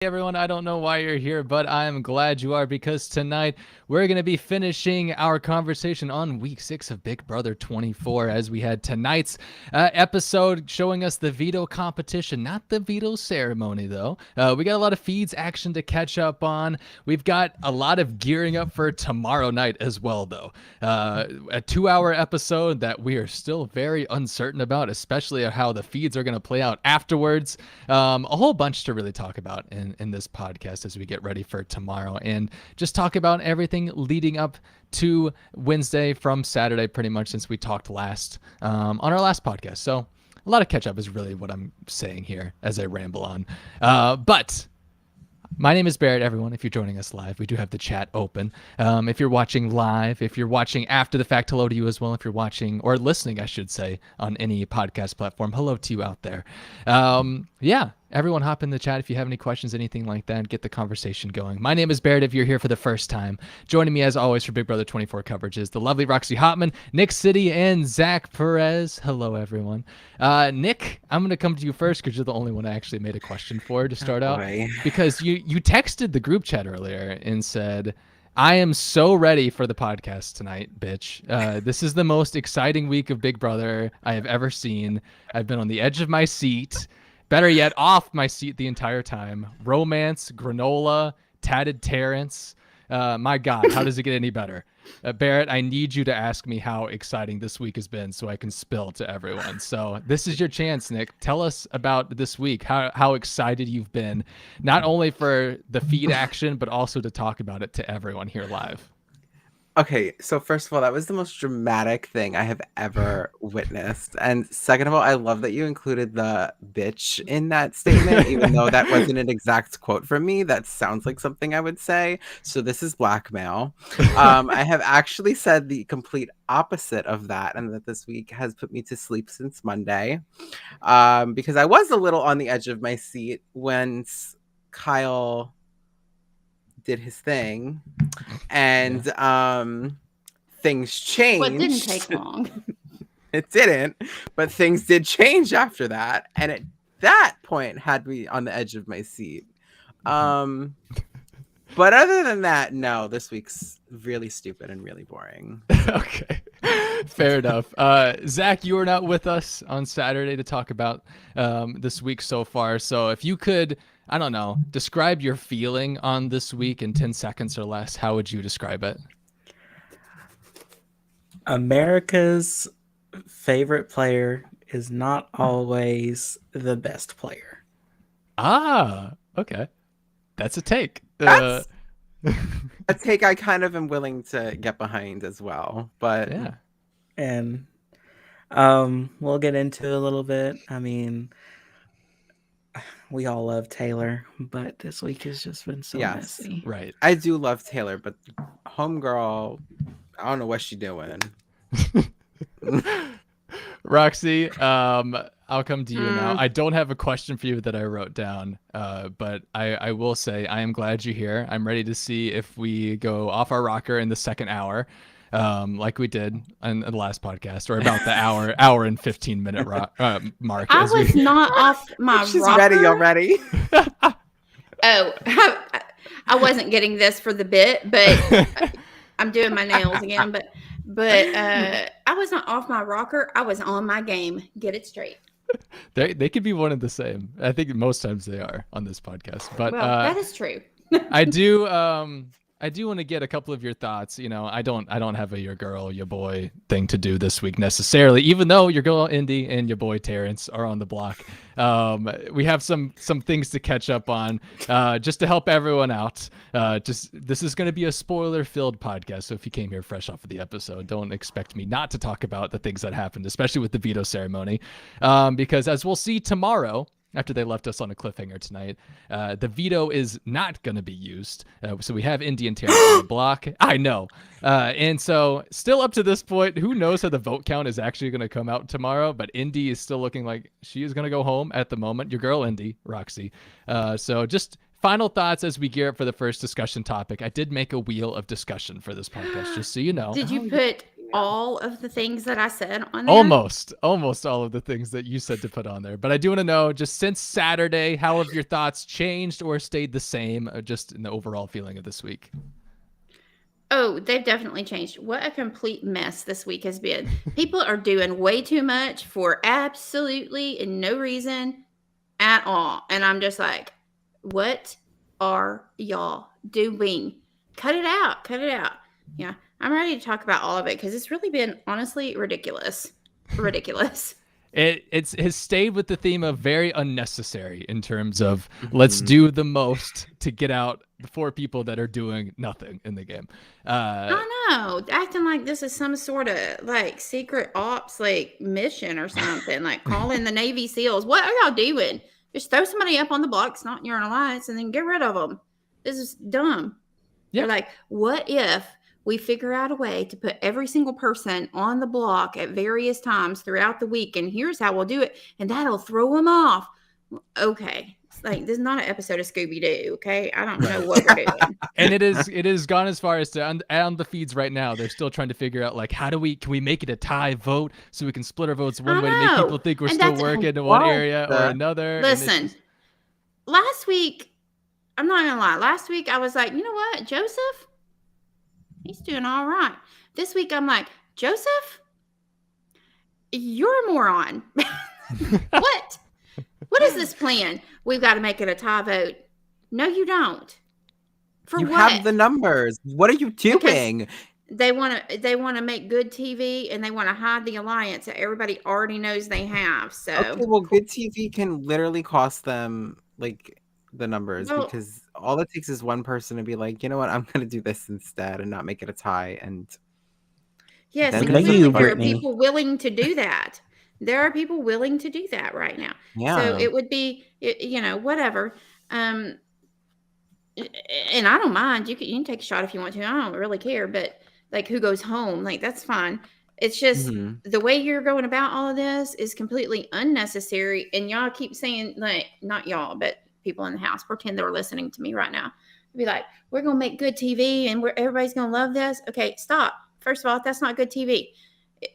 Everyone, I don't know why you're here, but I'm glad you are, because tonight we're going to be finishing our conversation on week 6 of Big Brother 24, as we had tonight's episode showing us the veto competition, not the veto ceremony though. We got a lot of feeds action to catch up on. We've got a lot of gearing up for tomorrow night as well though. A 2-hour episode that we are still very uncertain about, especially how the feeds are going to play out afterwards. A whole bunch to really talk about in this podcast as we get ready for tomorrow, and just talk about everything leading up to Wednesday from Saturday, pretty much since we talked last on our last podcast. So a lot of catch up is really what I'm saying here as I ramble on. But my name is Barrett, everyone. If you're joining us live, we do have the chat open. If you're watching live, if you're watching after the fact, hello to you as well. If you're watching or listening, I should say, on any podcast platform, hello to you out there. Yeah, everyone hop in the chat if you have any questions, anything like that. Get the conversation going. My name is Barrett if you're here for the first time. Joining me as always for Big Brother 24 coverage is the lovely Roxy Hotman, Nick City, and Zach Perez. Hello, everyone. Nick, I'm going to come to you first because you're the only one I actually made a question for to start out. Because you texted the group chat earlier and said, I am so ready for the podcast tonight, bitch. This is the most exciting week of Big Brother I have ever seen. I've been on the edge of my seat. Better yet, off my seat the entire time. Romance, granola, tatted Terrence. My God, how does it get any better? Barrett, I need you to ask me how exciting this week has been so I can spill to everyone. So this is your chance, Nick. Tell us about this week, how excited you've been, not only for the feed action, but also to talk about it to everyone here live. Okay, so first of all, that was the most dramatic thing I have ever witnessed. And second of all, I love that you included the bitch in that statement, even though that wasn't an exact quote from me. That sounds like something I would say. So this is blackmail. I have actually said the complete opposite of that, and that this week has put me to sleep since Monday. Because I was a little on the edge of my seat when Kyle did his thing, and things changed. Well, it didn't take long. It didn't, but things did change after that, and at that point had me on the edge of my seat. But other than that, no, this week's really stupid and really boring. Okay, fair enough. Zach, you were not with us on Saturday to talk about this week so far, so if you could, I don't know, describe your feeling on this week in 10 seconds or less, how would you describe it? America's favorite player is not always the best player. Ah, okay. That's a take. That's a take I kind of am willing to get behind as well. But yeah. And we'll get into it a little bit. I mean, we all love Taylor, but this week has just been so messy. Right. I do love Taylor, but homegirl, I don't know what she's doing. Roxy, I'll come to you now. I don't have a question for you that I wrote down, but I will say I am glad you're here. I'm ready to see if we go off our rocker in the second hour, like we did in the last podcast, or about the hour and 15-minute mark. I was not off my She's rocker. ready already. Oh, I wasn't getting this for the bit, but I'm doing my nails again. But I was not off my rocker. I was on my game. Get it straight. They could be one and the same. I think most times they are on this podcast. But well, that is true. I do want to get a couple of your thoughts. You know, I don't have a your girl, your boy thing to do this week necessarily, even though your girl Indy and your boy Terrence are on the block. We have some things to catch up on, just to help everyone out. This is going to be a spoiler-filled podcast, so if you came here fresh off of the episode, don't expect me not to talk about the things that happened, especially with the veto ceremony, because as we'll see tomorrow, after they left us on a cliffhanger tonight, the veto is not going to be used. So we have Indy and Terrence on the block. I know. And so still up to this point, who knows how the vote count is actually going to come out tomorrow, but Indy is still looking like she is going to go home at the moment. Your girl, Indy, Roxy. So just final thoughts as we gear up for the first discussion topic. I did make a wheel of discussion for this podcast, just so you know. Did you put all of the things that I said on there? Almost all of the things that you said to put on there. But I do want to know, just since Saturday, how have your thoughts changed or stayed the same, just in the overall feeling of this week? Oh, they've definitely changed. What a complete mess this week has been. People are doing way too much for absolutely no reason at all. And I'm just like, what are y'all doing? Cut it out. Cut it out. Yeah, I'm ready to talk about all of it because it's really been honestly ridiculous. Ridiculous. It has stayed with the theme of very unnecessary in terms of let's do the most to get out the 4 people that are doing nothing in the game. I know, acting like this is some sort of like secret ops like mission or something, like calling the Navy SEALs. What are y'all doing? Just throw somebody up on the block, it's not in your alliance, and then get rid of them. This is dumb. Yep. They're like, what if we figure out a way to put every single person on the block at various times throughout the week, and here's how we'll do it, and that'll throw them off. Okay. It's like, this is not an episode of Scooby-Doo, okay? I don't know what we're doing. And it is gone as far as to on the feeds right now, they're still trying to figure out, like, can we make it a tie vote so we can split our votes one way to make people think we're still working in one area or another. Listen, last week, I'm not gonna lie, last week I was like, you know what, Joseph? He's doing all right. This week I'm like, Joseph, you're a moron. What? What is this plan? We've got to make it a tie vote. No, you don't. For you what? have the numbers. What are you doing? Because they want to make good TV and they want to hide the alliance that everybody already knows they have. So okay, well, good TV can literally cost them like the numbers because all it takes is one person to be like, you know what, I'm gonna do this instead and not make it a tie. And yes, then exactly. There are people willing to do that. There are people willing to do that right now. Yeah. So it would be, you know, whatever. And I don't mind. You can take a shot if you want to. I don't really care. But like, who goes home? Like, that's fine. It's just the way you're going about all of this is completely unnecessary. And y'all keep saying, like, not y'all, but people in the house pretend they're listening to me right now. Be like, we're going to make good TV and everybody's going to love this. Okay, stop. First of all, that's not good TV.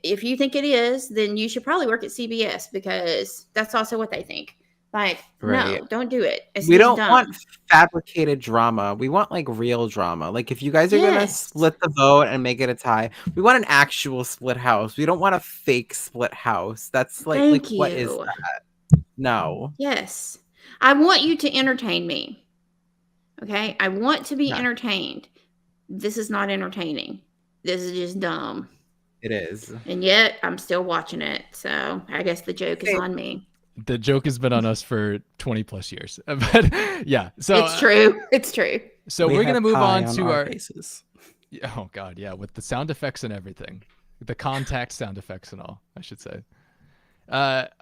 If you think it is, then you should probably work at CBS because that's also what they think. Like, no, don't do it. We don't want fabricated drama. We want like real drama. Like if you guys are going to split the vote and make it a tie, we want an actual split house. We don't want a fake split house. That's like what is that? No. Yes. I want you to entertain me. Okay? I want to be entertained. This is not entertaining. This is just dumb. It is. And yet I'm still watching it. So I guess the joke is on me. The joke has been on us for 20 plus years. But yeah. So it's true. It's true. So we're going to move on to our faces. Oh God. Yeah. With the sound effects and everything, the contact sound effects and all, I should say.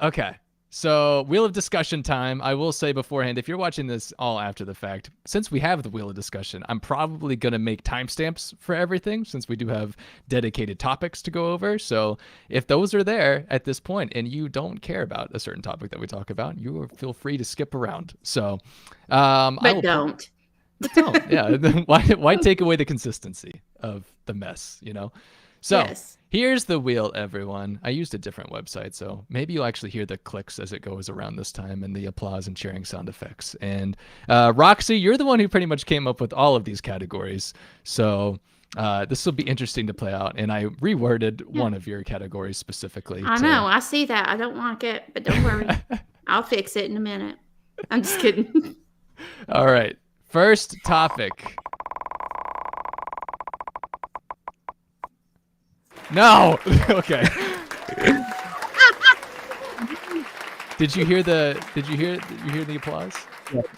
Okay. So wheel of discussion time. I will say beforehand, if you're watching this all after the fact, since we have the wheel of discussion, I'm probably going to make timestamps for everything since we do have dedicated topics to go over. So if those are there at this point and you don't care about a certain topic that we talk about, you feel free to skip around. So, but don't. But don't. Yeah. Why take away the consistency of the mess, you know? So here's the wheel, everyone. I used a different website, so maybe you'll actually hear the clicks as it goes around this time and the applause and cheering sound effects. And Roxy, you're the one who pretty much came up with all of these categories. So this will be interesting to play out. And I reworded one of your categories specifically. I know. I see that. I don't like it, but don't worry. I'll fix it in a minute. I'm just kidding. All right. First topic. No. Okay. Did you hear the applause?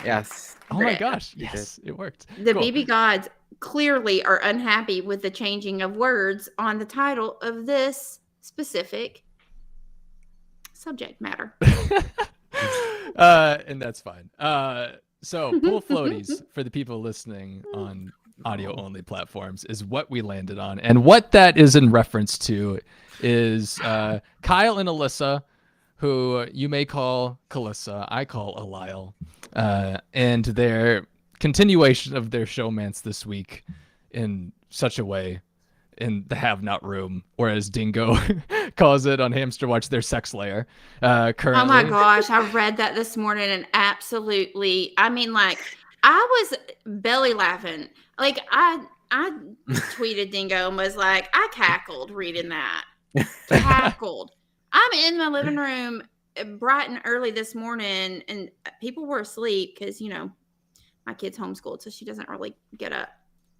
Yes. Oh my gosh. Yes, it worked. The BB gods clearly are unhappy with the changing of words on the title of this specific subject matter. And that's fine. So Poal Floaties for the people listening on audio only platforms is what we landed on, and what that is in reference to is Kyle and Alyssa, who you may call Calissa, I call Alile, and their continuation of their showmance this week in such a way in the have not room, or as Dingo calls it on Hamster Watch, their sex lair. Currently. Oh my gosh, I read that this morning and absolutely, I mean, like, I was belly laughing. Like, I tweeted Dingo and was like, I cackled reading that. Cackled. I'm in my living room bright and early this morning, and people were asleep because, you know, my kid's homeschooled, so she doesn't really get up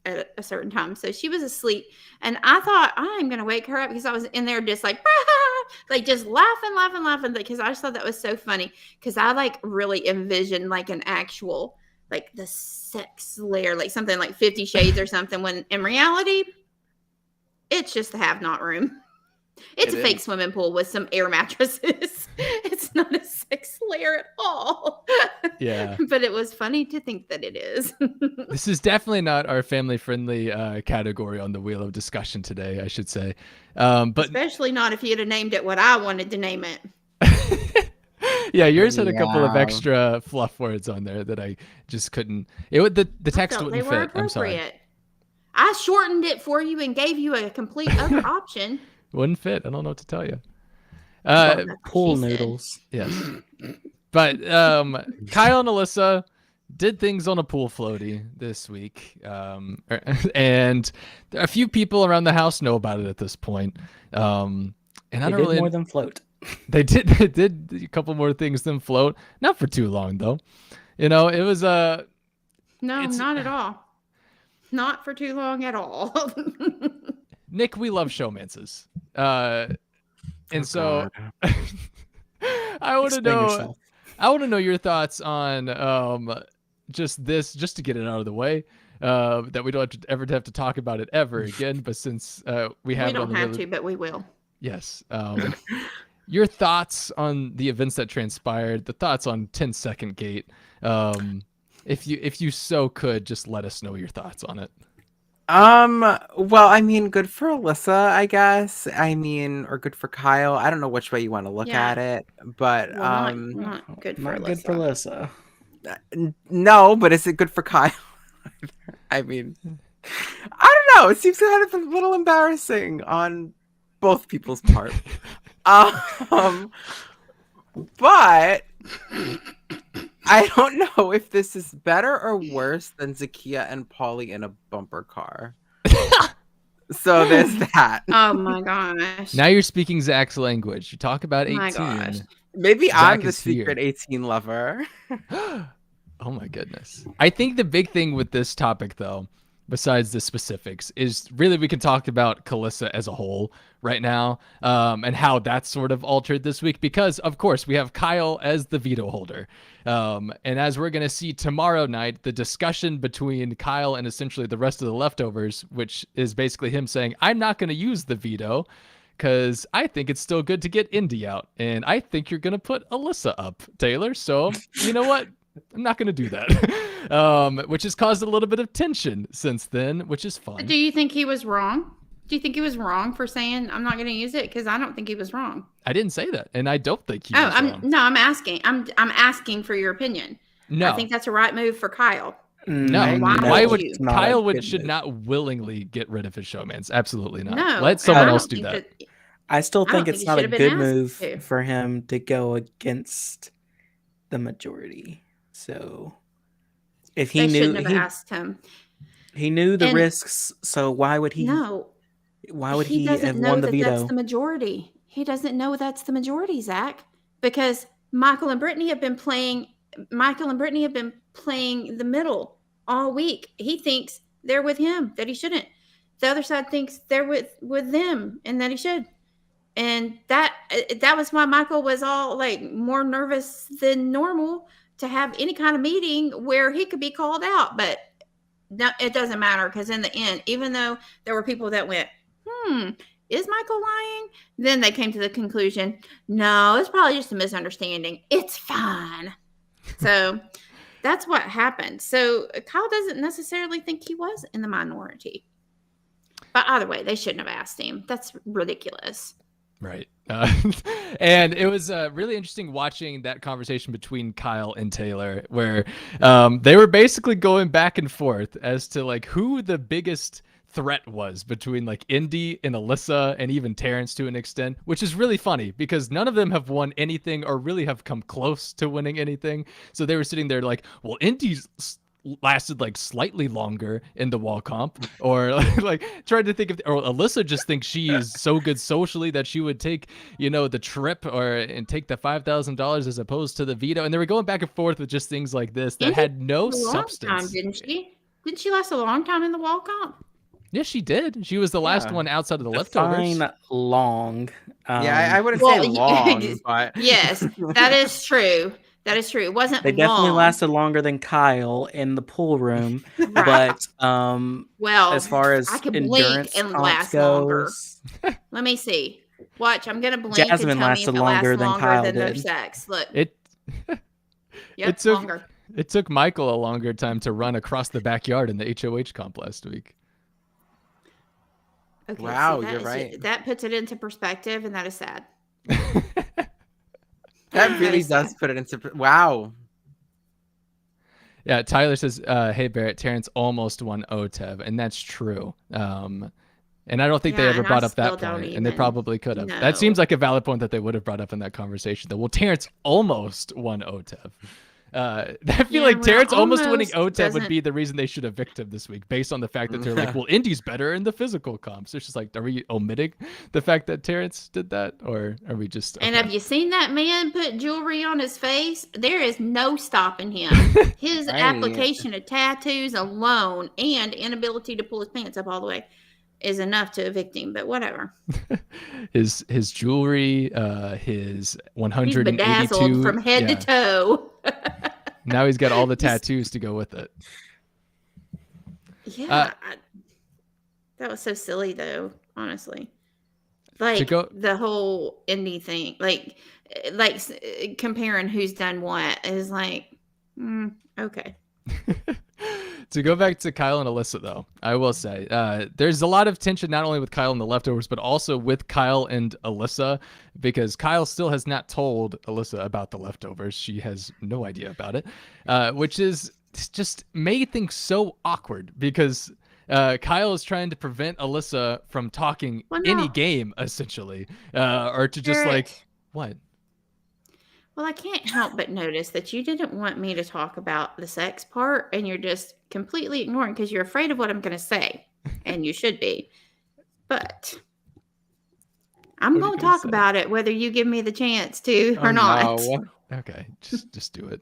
at a certain time. So she was asleep, and I thought I'm going to wake her up because I was in there just like, like just laughing because I just thought that was so funny because I like really envisioned like an actual like the sex layer, like something like 50 Shades or something, when in reality it's just the have not room. It's a fake swimming pool with some air mattresses. It's not a sex layer at all. Yeah. But it was funny to think that it is. This is definitely not our family-friendly category on the wheel of discussion today, I should say. But especially not if you'd have named it what I wanted to name it. Yeah, yours had a couple of extra fluff words on there that I just couldn't. The text wouldn't fit. I'm sorry. I shortened it for you and gave you a complete other option. Wouldn't fit. I don't know what to tell you. Pool noodles. Yes. But Kyle and Alyssa did things on a pool floaty this week. And a few people around the house know about it at this point. And I don't really more than float. They did a couple more things than float. Not for too long though. You know, it was no, not at all. Not for too long at all. Nick, we love showmances. And so I want to know your thoughts on just to get it out of the way, that we don't ever have to talk about it ever again. But since we don't have to, but we will. Yes. Your thoughts on the events that transpired, the thoughts on 10-second gate. If you so could, just let us know your thoughts on it. Well, I mean, good for Alyssa, I guess. I mean, or good for Kyle. I don't know which way you want to look at it, but not good for Alyssa. Good for Alyssa. No, but is it good for Kyle? I mean, I don't know. It seems kind of a little embarrassing on both people's part. But I don't know if this is better or worse than Zakiya and Paulie in a bumper car. So there's that. Oh my gosh. Now you're speaking Zach's language. You talk about 18. My gosh. Maybe Zach I'm the is secret here. 18 lover. Oh my goodness. I think the big thing with this topic, though, besides the specifics, is really we can talk about Calissa as a whole right now, and how that's sort of altered this week because, of course, we have Kyle as the veto holder. And as we're going to see tomorrow night, the discussion between Kyle and essentially the rest of the leftovers, which is basically him saying, I'm not going to use the veto because I think it's still good to get Indy out. And I think you're going to put Alyssa up, Taylor. So you know what? I'm not going to do that, which has caused a little bit of tension since then, which is fun. Do you think he was wrong? Do you think he was wrong for saying I'm not going to use it? Because I don't think he was wrong. I didn't say that, and I don't think he was wrong. No, I'm asking. I'm asking for your opinion. No, I think that's a right move for Kyle. No, why would you? Kyle should not willingly get rid of his showmans? Absolutely not. No, let someone else do that. I still think it's not a good move to. for him to go against the majority. So if he knew, shouldn't have asked him. He knew the risks. So why would he? No. Why would he have won the veto? That's the majority. He doesn't know that's the majority, Zach, because Michael and Brittany have been playing the middle all week. He thinks they're with him, that he shouldn't. The other side thinks they're with them and that he should. And that was why Michael was all like more nervous than normal to have any kind of meeting where he could be called out. But no, it doesn't matter because in the end, even though there were people that went, is Michael lying? Then they came to the conclusion, no, it's probably just a misunderstanding. It's fine. So that's what happened. So Kyle doesn't necessarily think he was in the minority. But either way, they shouldn't have asked him. That's ridiculous. Right. And it was really interesting watching that conversation between Kyle and Taylor, where they were basically going back and forth as to like who the biggest threat was between like Indy and Alyssa and even Terrence to an extent, which is really funny because none of them have won anything or really have come close to winning anything. So they were sitting there like, well, Indy's lasted like slightly longer in the wall comp, or like trying to think of, or Alyssa just thinks she is so good socially that she would take, you know, the trip and take the $5,000 as opposed to the veto. And they were going back and forth with just things like this that had no substance. Didn't she? Didn't she last a long time in the wall comp? Yes, she did. She was the last one outside of the leftovers. Long. I wouldn't say long, but yes, that is true. That is true. It wasn't. They definitely lasted longer than Kyle in the pool room, but well, as far as I could endurance blink and last longer. Let me see. Watch, I'm gonna blink. Jasmine and tell lasted me if longer it lasts than longer Kyle than their did. sex. Look, It took longer. It took Michael a longer time to run across the backyard in the HOH comp last week. Okay, wow, so you're right. That puts it into perspective, and that is sad. That really does put it into wow. Yeah, Tyler says, hey, Barrett, Terrence almost won OTEV, and that's true. And I don't think they ever brought up that point, and they probably could have. That seems like a valid point that they would have brought up in that conversation, though. Well, Terrence almost won OTEV. I feel like Terrence almost winning OTEV would be the reason they should evict him this week, based on the fact that they're like, well, Indy's better in the physical comps. It's just like, are we omitting the fact that Terrence did that, or are we just? Okay. And have you seen that man put jewelry on his face? There is no stopping him. His application of tattoos alone and inability to pull his pants up all the way is enough to evict him, but whatever. his jewelry, his 182 he's bedazzled from head to toe. Now he's got all the tattoos to go with it. Yeah, that was so silly, though. Honestly, like the whole indie thing, like comparing who's done what is like, okay. To go back to Kyle and Alyssa, though, I will say there's a lot of tension not only with Kyle and the leftovers, but also with Kyle and Alyssa, because Kyle still has not told Alyssa about the leftovers. She has no idea about it, which is just made things so awkward because Kyle is trying to prevent Alyssa from talking any game, essentially, or to just like, what? Well, I can't help but notice that you didn't want me to talk about the sex part, and you're just completely ignoring because you're afraid of what I'm going to say, and you should be. But I'm going to talk about it, whether you give me the chance to or not. No. Okay, just do it.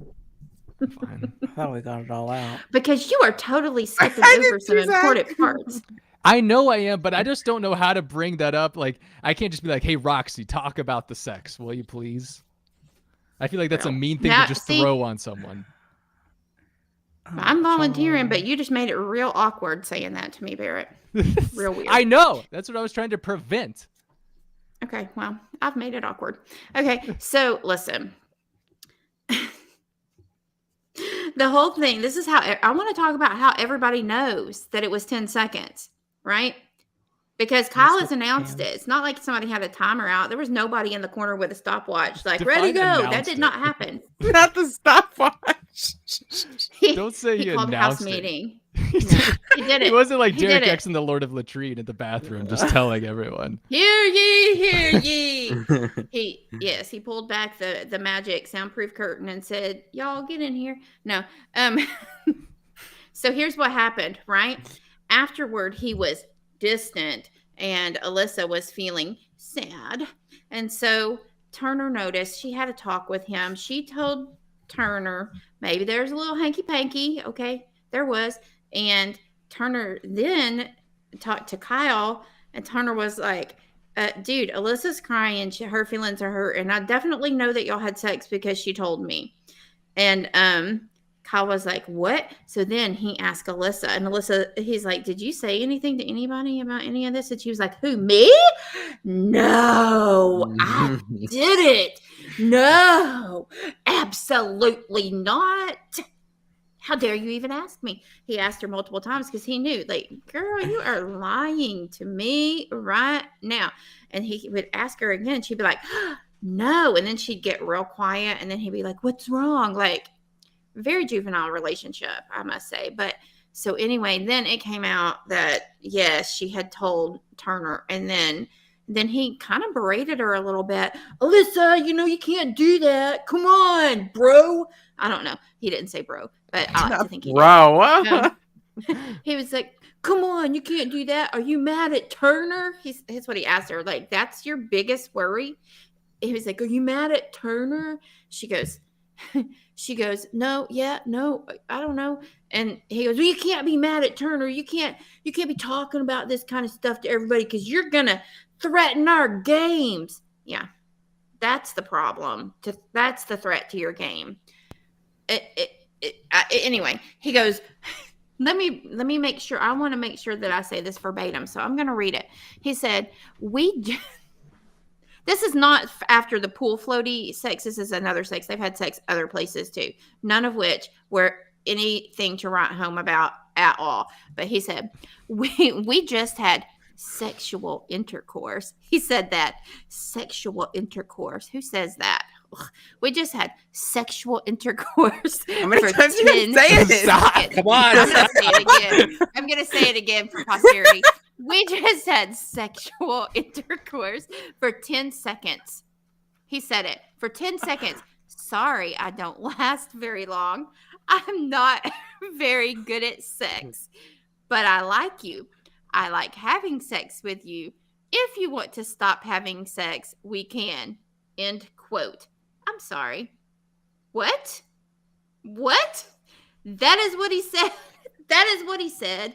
Fine. I thought we got it all out. Because you are totally skipping over some important parts. I know I am, but I just don't know how to bring that up. Like, I can't just be like, hey, Roxy, talk about the sex, will you please? I feel like that's a mean thing to just throw on someone. I'm volunteering, but you just made it real awkward saying that to me, Barrett. Real weird. I know. That's what I was trying to prevent. Okay, well, I've made it awkward. Okay, so listen. The whole thing, this is how I want to talk about how everybody knows that it was 10 seconds, right? Because Kyle has announced it. It's not like somebody had a timer out. There was nobody in the corner with a stopwatch, like, ready to go. That did not happen. Not the stopwatch. Don't say he called a house meeting. He did it. It wasn't like Derek X in the Lord of Latrine in the bathroom, just telling everyone. Hear ye, hear ye. He pulled back the magic soundproof curtain and said, y'all get in here. No. So here's what happened, right? Afterward, he was distant and Alyssa was feeling sad. And so Turner noticed. She had a talk with him. She told Turner, maybe there's a little hanky-panky. Okay, there was. And Turner then talked to Kyle, and Turner was like, dude, Alyssa's crying. Her feelings are hurt. And I definitely know that y'all had sex because she told me. And Kyle was like, what? So then he asked Alyssa, and Alyssa, he's like, did you say anything to anybody about any of this? And she was like, who, me? No, I didn't. No, absolutely not. How dare you even ask me? He asked her multiple times because he knew, like, girl, you are lying to me right now. And he would ask her again, and she'd be like, no. And then she'd get real quiet, and then he'd be like, what's wrong? Like, very juvenile relationship, I must say. But So anyway, then it came out that yes, she had told Turner, and then he kind of berated her a little bit. Alyssa, you can't do that. Come on, bro. I don't know. He didn't say bro, but I like to think he did. He was like, come on, you can't do that. Are you mad at Turner? Here's what he asked her. Like, that's your biggest worry? He was like, are you mad at Turner? She goes, no, I don't know. And he goes, well, you can't be mad at Turner. You can't be talking about this kind of stuff to everybody because you're going to threaten our games. Yeah, that's the problem. That's the threat to your game. Anyway, he goes, let me make sure. I want to make sure that I say this verbatim. So I'm going to read it. He said, this is not after the pool floaty sex. This is another sex. They've had sex other places too. None of which were anything to write home about at all. But he said, we just had sexual intercourse. He said that. Sexual intercourse. Who says that? Ugh. We just had sexual intercourse. How many times you gonna say it? Stop. Come on. I'm going to say it again for posterity. We just had sexual intercourse for 10 seconds. He said it. For 10 seconds. Sorry, I don't last very long. I'm not very good at sex. But I like you. I like having sex with you. If you want to stop having sex, we can. End quote. I'm sorry. What? That is what he said. That is what he said.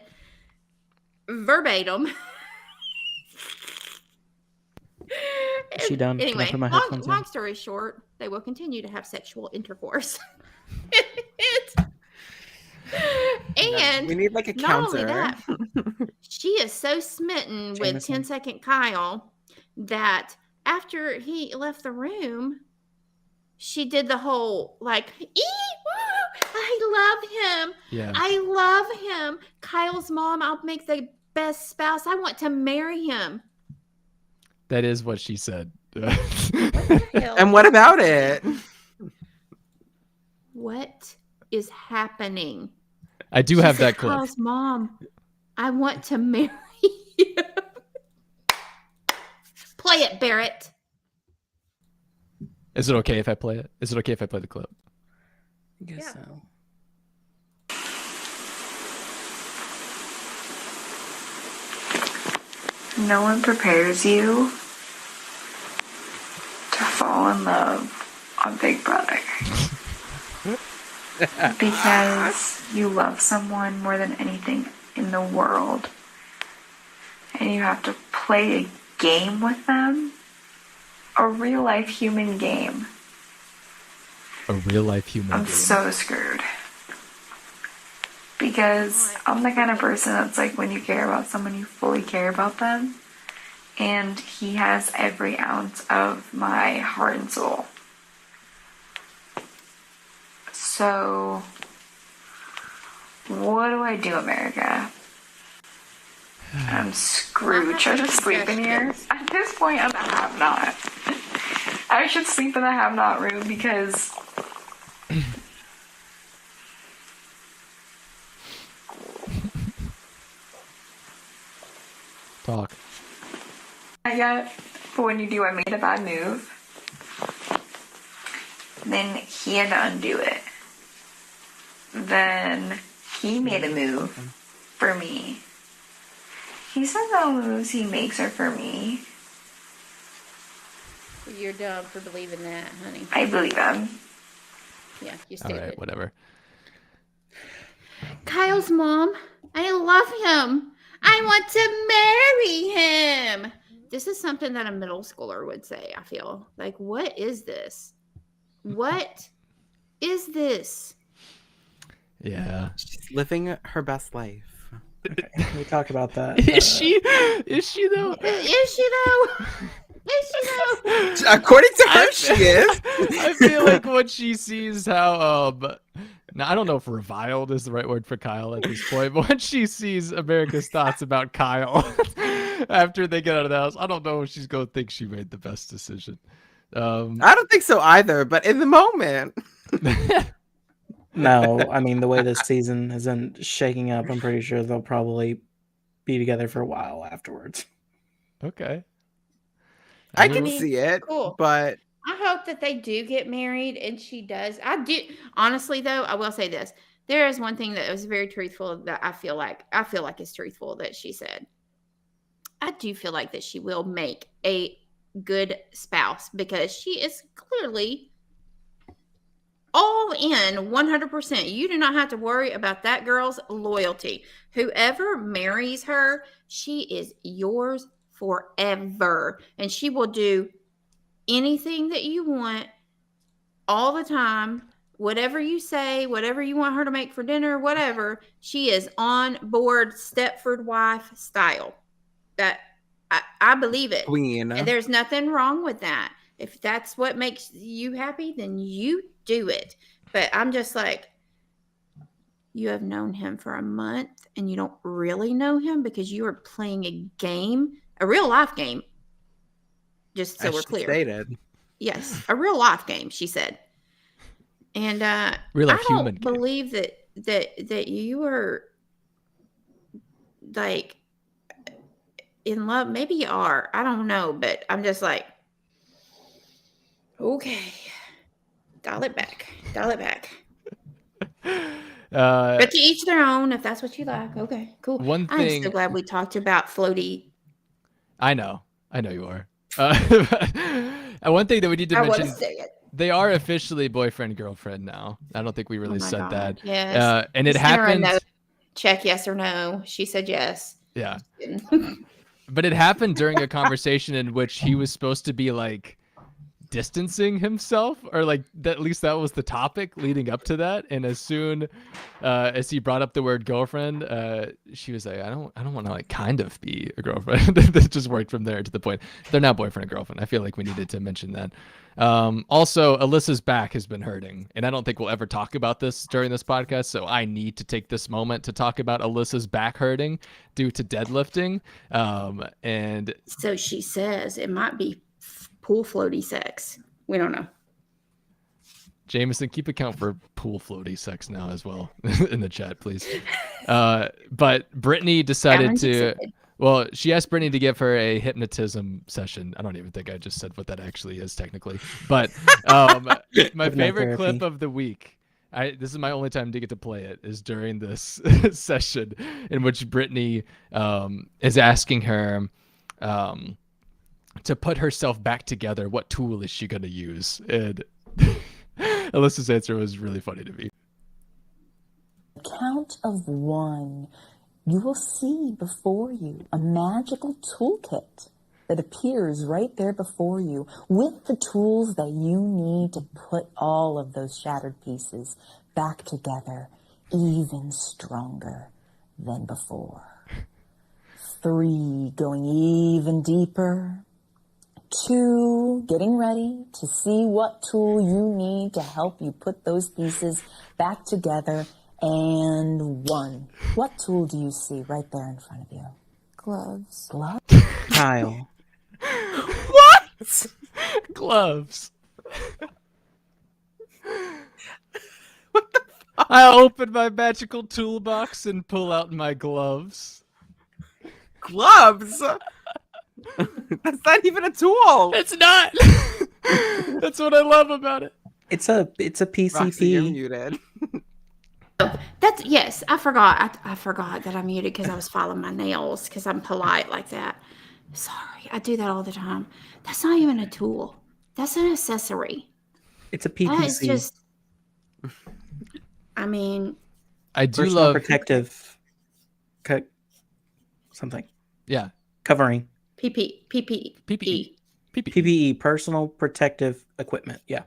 Verbatim. Is she done? Anyway, Can I put my headphones in? long story short, they will continue to have sexual intercourse. And we need like a not only counter. that, she is so smitten with Jameson. 10-second Kyle that after he left the room, she did the whole like, I love him. Yeah. I love him. Kyle's mom, I'll make the best spouse. I want to marry him. That is what she said. And what about it? What is happening? I do She have said, that clip. Kyle's mom, I want to marry you. Play it, Barrett. Is it okay if I play it? Is it okay if I play the clip? I guess Yeah. so. No one prepares you to fall in love on Big Brother. Because you love someone more than anything in the world. And you have to play a game with them. A real life human game. A real life human I'm being. so screwed. Because I'm the kind of person that's like, when you care about someone, you fully care about them. And he has every ounce of my heart and soul. So, what do I do, America? I'm screwed. Should I just sleep in here? At this point, I'm a have-not. I should sleep in the have-not room because... Talk. yet, but when you do, I made a bad move. Then he had to undo it. Then he made a move for me. He says all moves he makes are for me. You're dumb for believing that, honey. I believe him. Yeah, you're All stupid. right, whatever. Kyle's mom, I love him. I want to marry him. This is something that a middle schooler would say, I feel. Like, what is this? What is this? Yeah. She's living her best life. Okay, can we talk about that? Is she? Is she though? Is she though? Is she though? According to her, she is. I feel like when she sees how now I don't know if reviled is the right word for Kyle at this point, but when she sees America's thoughts about Kyle after they get out of the house, I don't know if she's gonna think she made the best decision. I don't think so either, but in the moment. No, I mean, the way this season has been shaking up, I'm pretty sure they'll probably be together for a while afterwards. Okay. I can see it, cool. but I hope that they do get married and she does. I do. Honestly, though, I will say this. There is one thing that was very truthful that I feel like is truthful that she said. I do feel like that she will make a good spouse because she is clearly all in 100%. You do not have to worry about that girl's loyalty. Whoever marries her, she is yours forever. And she will do anything that you want all the time. Whatever you say, whatever you want her to make for dinner, whatever, she is on board Stepford wife style. That I believe it. Queen. And there's nothing wrong with that. If that's what makes you happy, then you do it. But I'm just like, you have known him for a month and you don't really know him because you are playing a game, a real life game. Just so we're clear. Stated. Yes, a real life game, she said. And real life I don't human game. believe that you are like in love. Maybe you are. I don't know, but I'm just like, okay, dial it back. But to each their own. If that's what you like, okay, cool. One I'm thing- so glad we talked about Floaty. I know you are. One thing that we need to I want mention, to say it. they are officially boyfriend girlfriend now. I don't think we really Oh my said God, that. yes. And it Send her a happened. note. Check yes or no. She said yes. Yeah. But it happened during a conversation in which he was supposed to be like distancing himself, or like that, at least that was the topic leading up to that. And as soon as he brought up the word girlfriend, she was like, I don't want to like kind of be a girlfriend. That just worked from there to the point they're now boyfriend and girlfriend. I feel like we needed to mention that. Also, Alyssa's back has been hurting, and I don't think we'll ever talk about this during this podcast, so I need to take this moment to talk about Alyssa's back hurting due to deadlifting. And so she says it might be pool floaty sex. We don't know. Jameson, keep account for pool floaty sex now as well in the chat, please. But Brittany decided to. Well, she asked Brittany to give her a hypnotism session. I don't even think I just said what that actually is technically. But my favorite clip of the week, this is my only time to get to play it, is during this session in which Brittany is asking her to put herself back together. What tool is she going to use? And Alyssa's answer was really funny to me. Count of 1. You will see before you a magical toolkit that appears right there before you with the tools that you need to put all of those shattered pieces back together even stronger than before. 3, going even deeper. 2, getting ready to see what tool you need to help you put those pieces back together. And 1. What tool do you see right there in front of you? Gloves. Gloves? Kyle. What? Gloves. What the fuck? I open my magical toolbox and pull out my gloves. Gloves? That's not even a tool. It's not. That's what I love about it. It's a PCP. Roxy, you're muted. That's yes. I forgot. I forgot that I muted because I was filing my nails because I'm polite like that. Sorry, I do that all the time. That's not even a tool. That's an accessory. It's a PPC. That is just. I mean, I do Personal love protective. Something. Yeah. PPE. PPE, personal protective equipment. Yeah.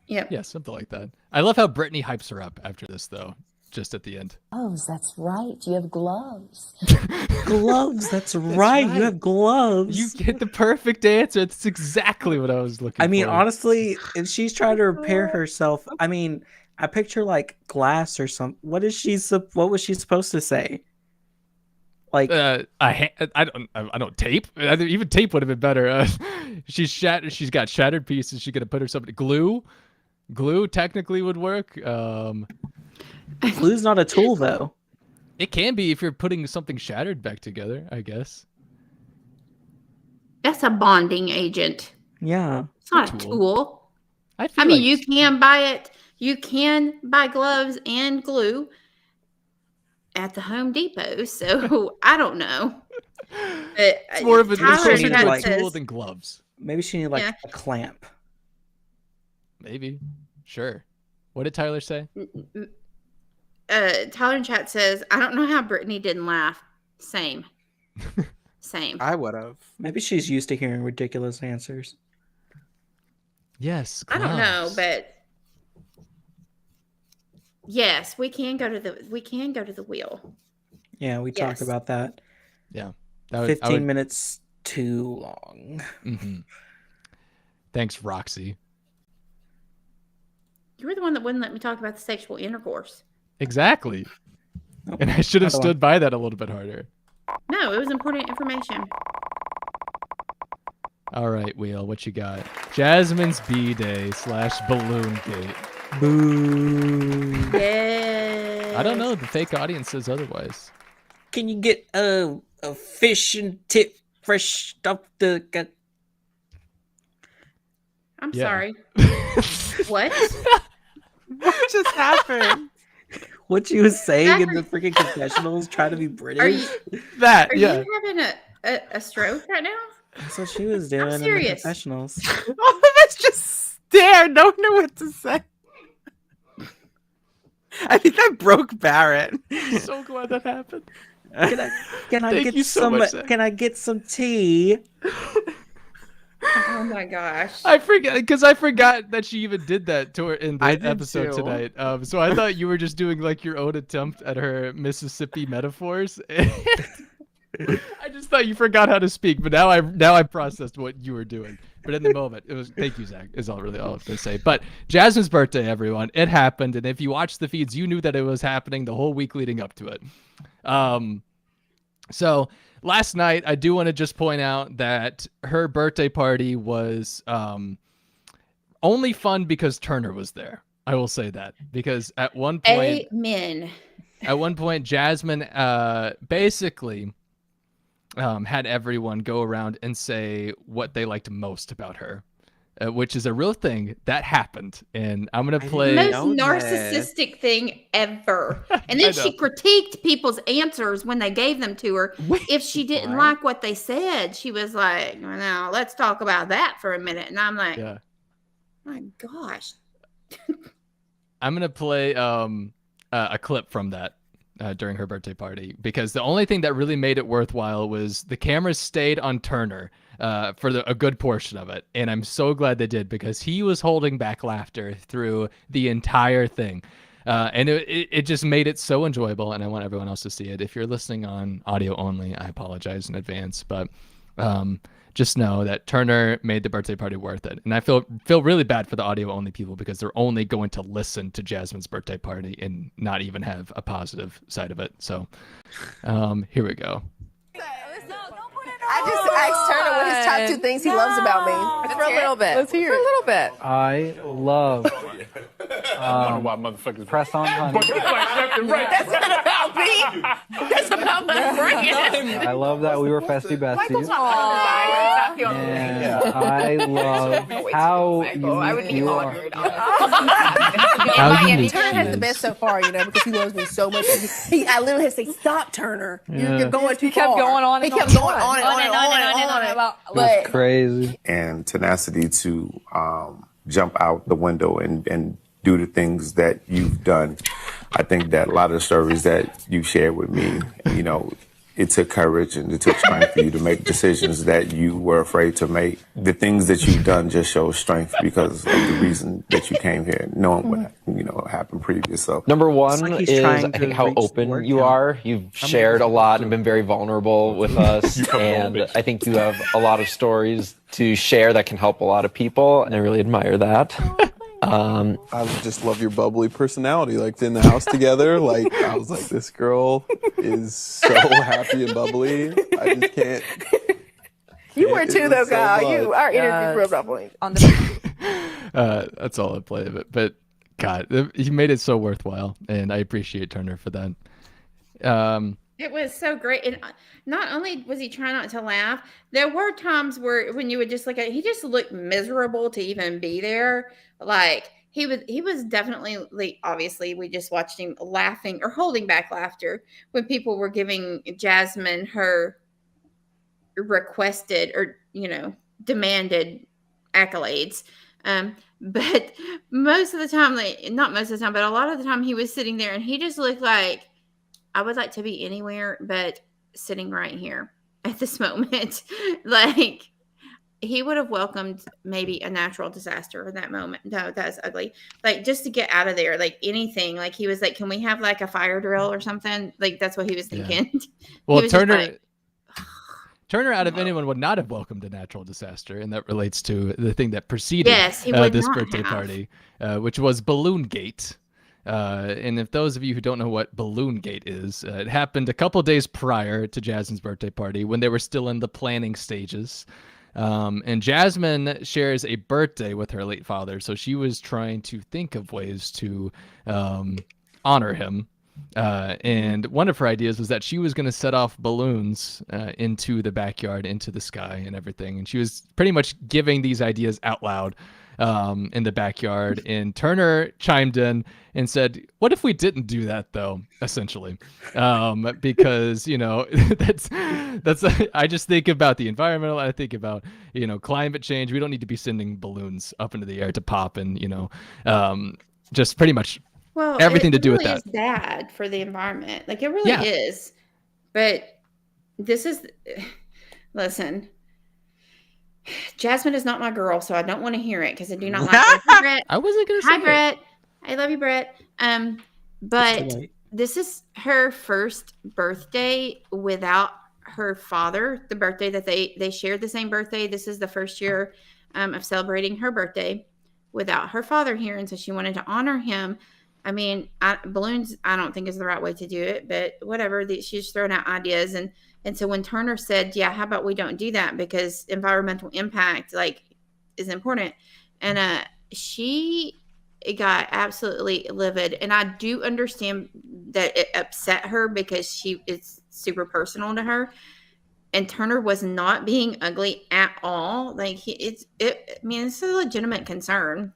Yep. Yeah, something like that. I love how Brittany hypes her up after this, though, just at the end. Gloves, that's right. You have gloves. Gloves, that's right. You have gloves. You get the perfect answer. That's exactly what I was looking for. I mean, honestly, if she's trying to repair herself, I mean, I picture like glass or something. What was she supposed to say? Like I don't tape. Even tape would have been better. She's got shattered pieces. She's gonna put herself in glue. Glue technically would work. Glue's not a tool, though. It can be if you're putting something shattered back together, I guess. That's a bonding agent. Yeah. It's not a tool. I mean, you can buy it. You can buy gloves and glue at the Home Depot. So I don't know. But it's more of a tool than gloves. Maybe she needed like a clamp. Maybe. Sure. What did Tyler say? Tyler in chat says, I don't know how Brittany didn't laugh. Same. Same. I would have. Maybe she's used to hearing ridiculous answers. Yes. Gloves. I don't know, but yes, we can go to the wheel. Yeah, we talked about that. Yeah. 15 minutes too long. Mm-hmm. Thanks, Roxy. You were the one that wouldn't let me talk about the sexual intercourse. Exactly. And I should have stood by that a little bit harder. No, it was important information. All right, Wheel, what you got? Jasmine's BDay / Balloongate. Boo. Yeah. I don't know. The fake audience says otherwise. Can you get a fish and tip fresh off the gut? I'm sorry. What? What just happened? What she was saying in the freaking confessionals, trying to be British. Are you having a stroke right now? That's what she was doing in the confessionals. All of us just stared. Don't know what to say. I think that broke Barrett. I'm so glad that happened. Can I get some tea? Oh my gosh! I forgot that she even did that to her in the episode tonight. So I thought you were just doing like your own attempt at her Mississippi metaphors. I just thought you forgot how to speak, but now I processed what you were doing. But in the moment, it was thank you, Zach. Is all I was gonna say. But Jasmine's birthday, everyone, it happened, and if you watched the feeds, you knew that it was happening the whole week leading up to it. So last night, I do want to just point out that her birthday party was only fun because Turner was there. I will say that because at one point, amen. At one point, Jasmine basically had everyone go around and say what they liked most about her, which is a real thing that happened. And I'm gonna play the most narcissistic thing ever. And then she critiqued people's answers when they gave them to her. If she didn't like what they said, she was like, well, "Now let's talk about that for a minute." And I'm like, my gosh. I'm gonna play a clip from that. During her birthday party, because the only thing that really made it worthwhile was the cameras stayed on Turner for a good portion of it. And I'm so glad they did, because he was holding back laughter through the entire thing. And it just made it so enjoyable, and I want everyone else to see it. If you're listening on audio only, I apologize in advance, but just know that Turner made the birthday party worth it. And I feel really bad for the audio only people, because they're only going to listen to Jasmine's birthday party and not even have a positive side of it. So here we go. I just asked Turner what his top 2 things he loves about me. For a little bit. Let's hear it. For a little bit. I love press on honey. That's not about me. That's about my friend. I love that we were festy besties. And I love how unique you are. How unique Turner has the best so far, because he loves me so much. I literally had to say, "Stop, Turner. You're going too far." He kept going on. He kept going on and on. It's crazy. And tenacity to jump out the window and do the things that you've done. I think that a lot of the stories that you shared with me, it took courage and it took strength for you to make decisions that you were afraid to make. The things that you've done just show strength because of the reason that you came here, knowing what happened previous. So number one is I think how open you are. You've shared a lot and been very vulnerable with us, and I think you have a lot of stories to share that can help a lot of people, and I really admire that. I just love your bubbly personality. Like in the house together, I was like, this girl is so happy and bubbly. I just can't. You were too, though, Kyle. Our interview rubbed off on you. That's all I play of it. But God, he made it so worthwhile, and I appreciate Turner for that. It was so great. And not only was he trying not to laugh, there were times where when you would just look at it, he just looked miserable to even be there. Like he was definitely, like, obviously we just watched him laughing or holding back laughter when people were giving Jasmine her requested or, demanded accolades. But most of the time, not most of the time, but a lot of the time he was sitting there and he just looked like, I would like to be anywhere but sitting right here at this moment. Like, he would have welcomed maybe a natural disaster in that moment. No, that's ugly. Like, just to get out of there, like anything. Like, he was like, can we have like a fire drill or something? Like, that's what he was thinking. Yeah. Well, Turner, out of anyone, would not have welcomed a natural disaster, and that relates to the thing that preceded this birthday party, which was Balloongate. And if those of you who don't know what Balloongate is, it happened a couple days prior to Jasmine's birthday party when they were still in the planning stages. And Jasmine shares a birthday with her late father, so she was trying to think of ways to honor him. And one of her ideas was that she was going to set off balloons into the backyard, into the sky and everything. And she was pretty much giving these ideas out loud in the backyard. And Turner chimed in and said, what if we didn't do that, though, essentially? Because, that's I just think about the environmental. I think about, climate change. We don't need to be sending balloons up into the air to pop and, just pretty much everything to do with that. It's bad for the environment. Like, it really is. But listen, Jasmine is not my girl, so I don't want to hear it because I do not like her. Brett. I wasn't going to say Hi, Brett. I love you, Brett. But this is her first birthday without her father, the birthday that they shared the same birthday. This is the first year of celebrating her birthday without her father here. And so she wanted to honor him. I mean, balloons, I don't think is the right way to do it, but whatever. She's throwing out ideas. And so when Turner said, yeah, how about we don't do that because environmental impact, is important. And she got absolutely livid. And I do understand that it upset her because it's super personal to her. And Turner was not being ugly at all. It's a legitimate concern.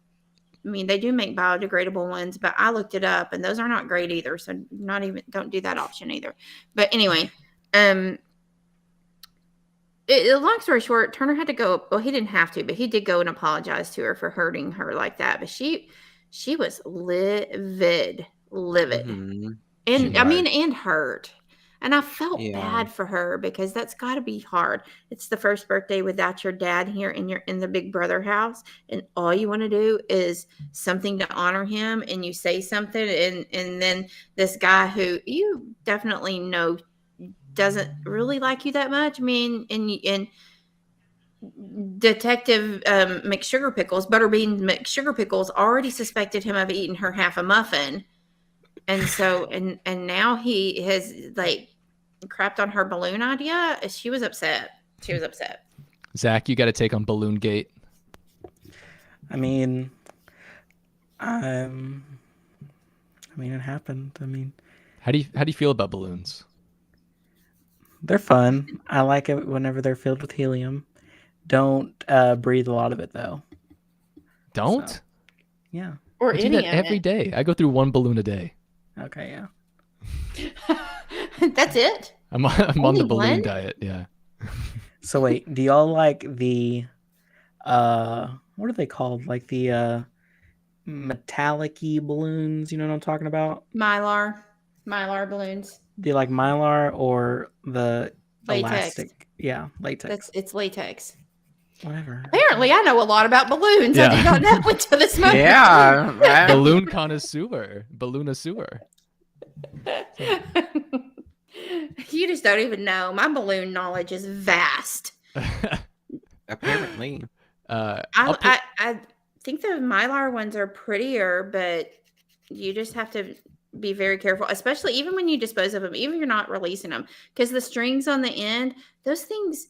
I mean, they do make biodegradable ones, but I looked it up and those are not great either. So don't do that option either. But anyway, long story short, Turner had to go. Well, he didn't have to, but he did go and apologize to her for hurting her like that. But she was livid. Mm-hmm. And and hurt. And I felt bad for her because that's got to be hard. It's the first birthday without your dad here and you're in the big brother house. And all you want to do is something to honor him. And you say something. And then this guy who you definitely know doesn't really like you that much. I mean, and Detective McSugarPickles, Butterbean McSugarPickles, already suspected him of eating her half a muffin. And so, and now he has crapped on her balloon idea. She was upset. Zach, you got to take on Balloongate. I mean, it happened. I mean, how do you feel about balloons? They're fun. I like it whenever they're filled with helium. Don't breathe a lot of it though. Don't? So, yeah. Or I do that every day. I go through one balloon a day. Okay, yeah. That's it? I'm on the balloon diet, yeah. So wait, do y'all like the what are they called? Like the metallic-y balloons, you know what I'm talking about? Mylar balloons. Do you like Mylar or the latex? Elastic? Yeah, latex. It's latex. Whatever. Apparently, I know a lot about balloons. Yeah. I did not know until this moment. Yeah, right. Balloon connoisseur, balloonasseur. You just don't even know. My balloon knowledge is vast. Apparently, I think the Mylar ones are prettier, but you just have to be very careful, especially even when you dispose of them, even if you're not releasing them, because the strings on the end, those things,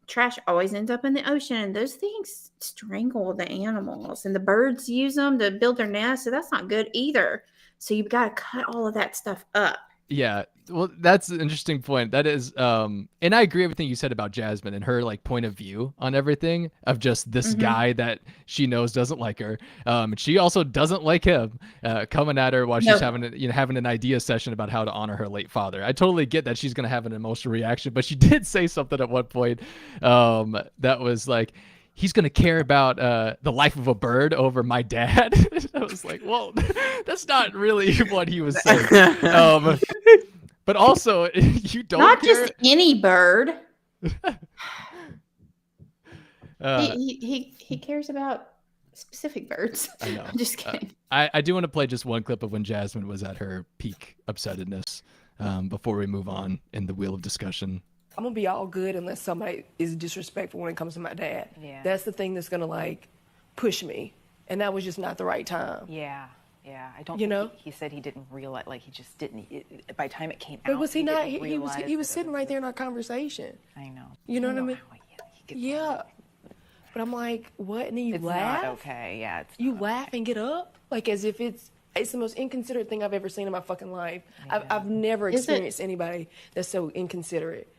trash always ends up in the ocean, and those things strangle the animals, and the birds use them to build their nests, so that's not good either. So you've got to cut all of that stuff up. Yeah, well, that's an interesting point. That is, and I agree with everything you said about Jasmine and her like point of view on everything of just this guy that she knows doesn't like her. And she also doesn't like him coming at her while she's having an idea session about how to honor her late father. I totally get that she's gonna have an emotional reaction, but she did say something at one point that was like, he's going to care about the life of a bird over my dad. I was like, well, that's not really what he was saying. But also, you don't Not care. just any bird. He cares about specific birds. I know. I'm just kidding. I do want to play just one clip of when Jasmine was at her peak upsettedness before we move on in the wheel of discussion. I'm gonna be all good unless somebody is disrespectful when it comes to my dad. Yeah. That's the thing that's gonna like push me, and that was just not the right time. Yeah, I don't. Think he said he didn't realize, like he just didn't. By the time it came out, but was he not? He was sitting right there in our conversation. I know. You know what I mean? Yeah. But I'm like, what? And then you laugh. Not okay. Yeah. You laugh and get up, like as if it's the most inconsiderate thing I've ever seen in my fucking life. Yeah. I've never experienced anybody that's so inconsiderate.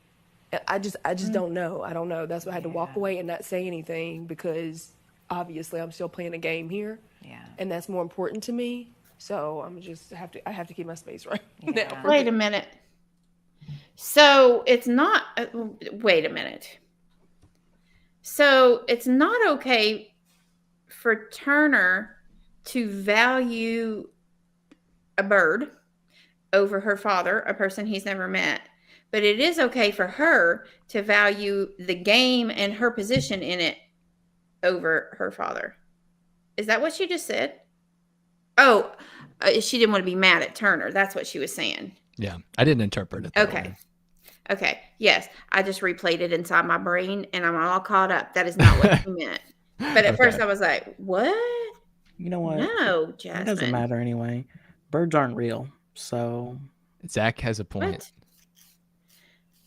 I just don't know. I don't know. That's why I had to walk away and not say anything, because obviously I'm still playing a game here. Yeah. And that's more important to me. So I have to keep my space right now. Wait a minute. So it's not, wait a minute. So it's not okay for Turner to value a bird over her father, a person he's never met. But it is okay for her to value the game and her position in it over her father. Is that what she just said? Oh, she didn't want to be mad at Turner. That's what she was saying. Yeah, I didn't interpret it that way. Okay. Yes, I just replayed it inside my brain, and I'm all caught up. That is not what she meant. But at first I was like, what? You know what? No, Jasmine. It doesn't matter anyway. Birds aren't real, so... Zach has a point. What?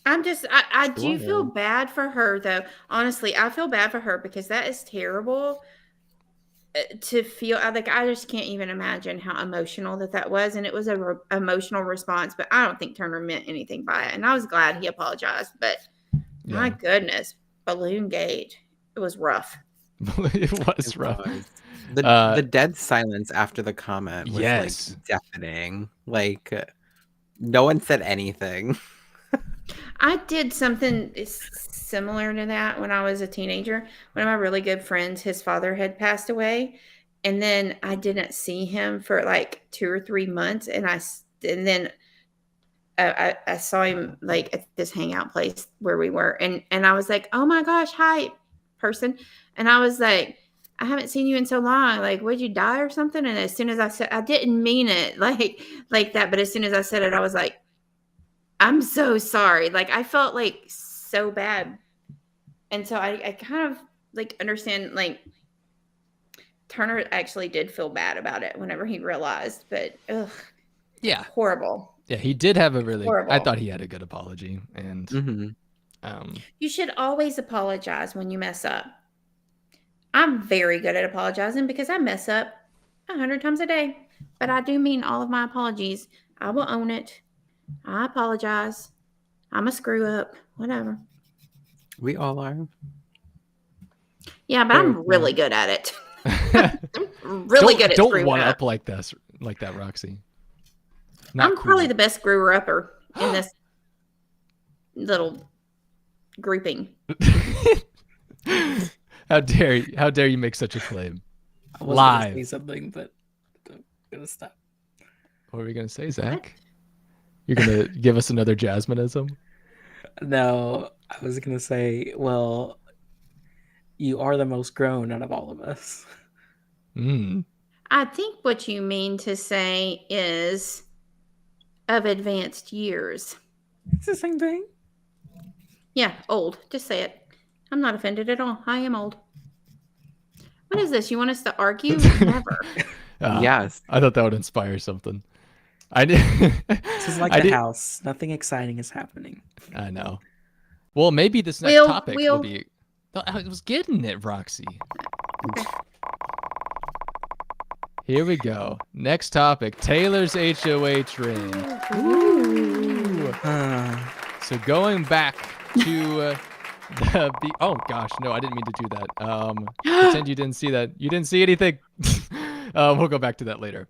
I do feel bad for her, though. Honestly, I feel bad for her because that is terrible to feel. Like, I just can't even imagine how emotional that was. And it was an emotional response, but I don't think Turner meant anything by it. And I was glad he apologized, but my goodness, Balloongate, it was rough. It was rough. The dead silence after the comment was like deafening. Like, no one said anything. I did something similar to that when I was a teenager. One of my really good friends, his father had passed away, and then I didn't see him for like 2 or 3 months, and then I saw him like at this hangout place where we were, and I was like, oh my gosh, hi, person, and I was like, I haven't seen you in so long. Like, would you die or something? And as soon as I said, I didn't mean it like that, but as soon as I said it, I was like, I'm so sorry. Like, I felt like so bad. And so I kind of like understand, like, Turner actually did feel bad about it whenever he realized, but horrible. Yeah, he did have a really, horrible. I thought he had a good apology. And you should always apologize when you mess up. I'm very good at apologizing because I mess up 100 times a day, but I do mean all of my apologies. I will own it. I apologize. I'm a screw up. Whatever. We all are. Yeah, but I'm really good at it. I'm really good at screwing up. Don't one up like that, Roxy. I'm probably the best screwer upper in this little grouping. How dare you make such a claim? I was Live. gonna say something, but I'm gonna stop. What were we gonna say, Zach? What? You're gonna give us another Jasmineism? No, I was gonna say, well, you are the most grown out of all of us. I think what you mean to say is of advanced years. It's the same thing. Yeah, old. Just say it. I'm not offended at all. I am old. What is this? You want us to argue? Never. Yes. I thought that would inspire something. I did. This is like the house. Nothing exciting is happening. I know. Well, maybe this next topic will be. I was getting it, Roxy. Here we go. Next topic: Taylor's HOH reign. Ooh. So going back to oh gosh, no, I didn't mean to do that. Pretend you didn't see that. You didn't see anything. We'll go back to that later.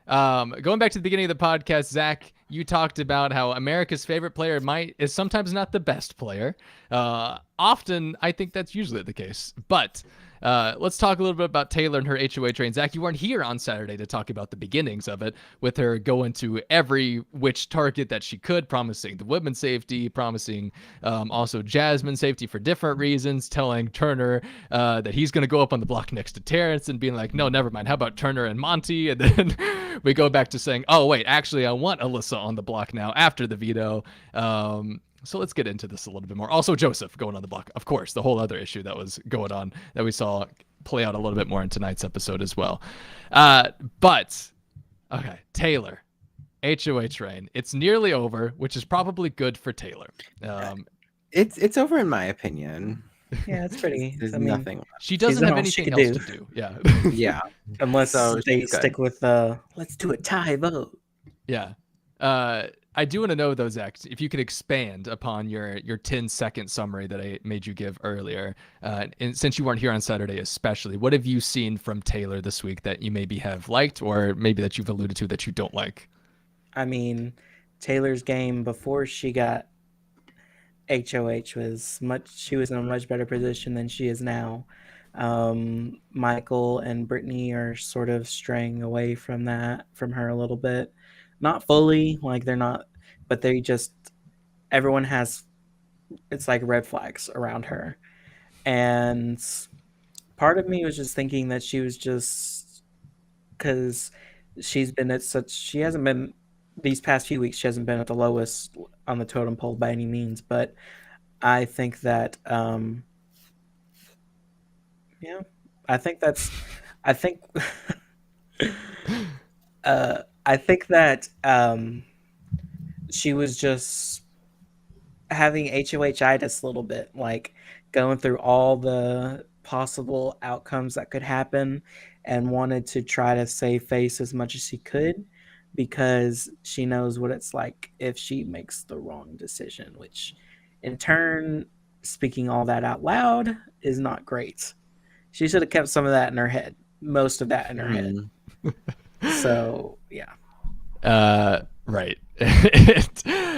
Going back to the beginning of the podcast, Zach, you talked about how America's favorite player is sometimes not the best player. Often, I think that's usually the case. But let's talk a little bit about Taylor and her HOH reign. Zach, you weren't here on Saturday to talk about the beginnings of it, with her going to every which target that she could, promising the women's safety, promising also Jasmine safety for different reasons, telling Turner that he's going to go up on the block next to Terrence and being like, no, never mind. How about Turner and Monty? And then we go back to saying, oh, wait, actually, I want Alyssa on the block now after the veto. So let's get into this a little bit more. Also, Joseph going on the block, of course, the whole other issue that was going on that we saw play out a little bit more in tonight's episode as well. But, okay, Taylor, HOH reign. It's nearly over, which is probably good for Taylor. It's over in my opinion. Yeah, it's pretty. There's nothing left. She doesn't have anything else to do. Yeah. Yeah. Unless they stick with let's do a tie vote. Yeah. I do want to know, though, Zach, if you could expand upon your 10-second summary that I made you give earlier. And since you weren't here on Saturday especially, what have you seen from Taylor this week that you maybe have liked, or maybe that you've alluded to that you don't like? I mean, Taylor's game before she got HOH she was in a much better position than she is now. Michael and Brittany are sort of straying away from her a little bit. Not fully, like they're not, but everyone has, it's like red flags around her. And part of me was just thinking that she was just, because she hasn't been, these past few weeks, she hasn't been at the lowest on the totem pole by any means, but I think that, I think that she was just having HOH-itis a little bit, like going through all the possible outcomes that could happen and wanted to try to save face as much as she could because she knows what it's like if she makes the wrong decision, which in turn, speaking all that out loud is not great. She should have kept some of that in her head, most of that in her head. So, yeah. Right.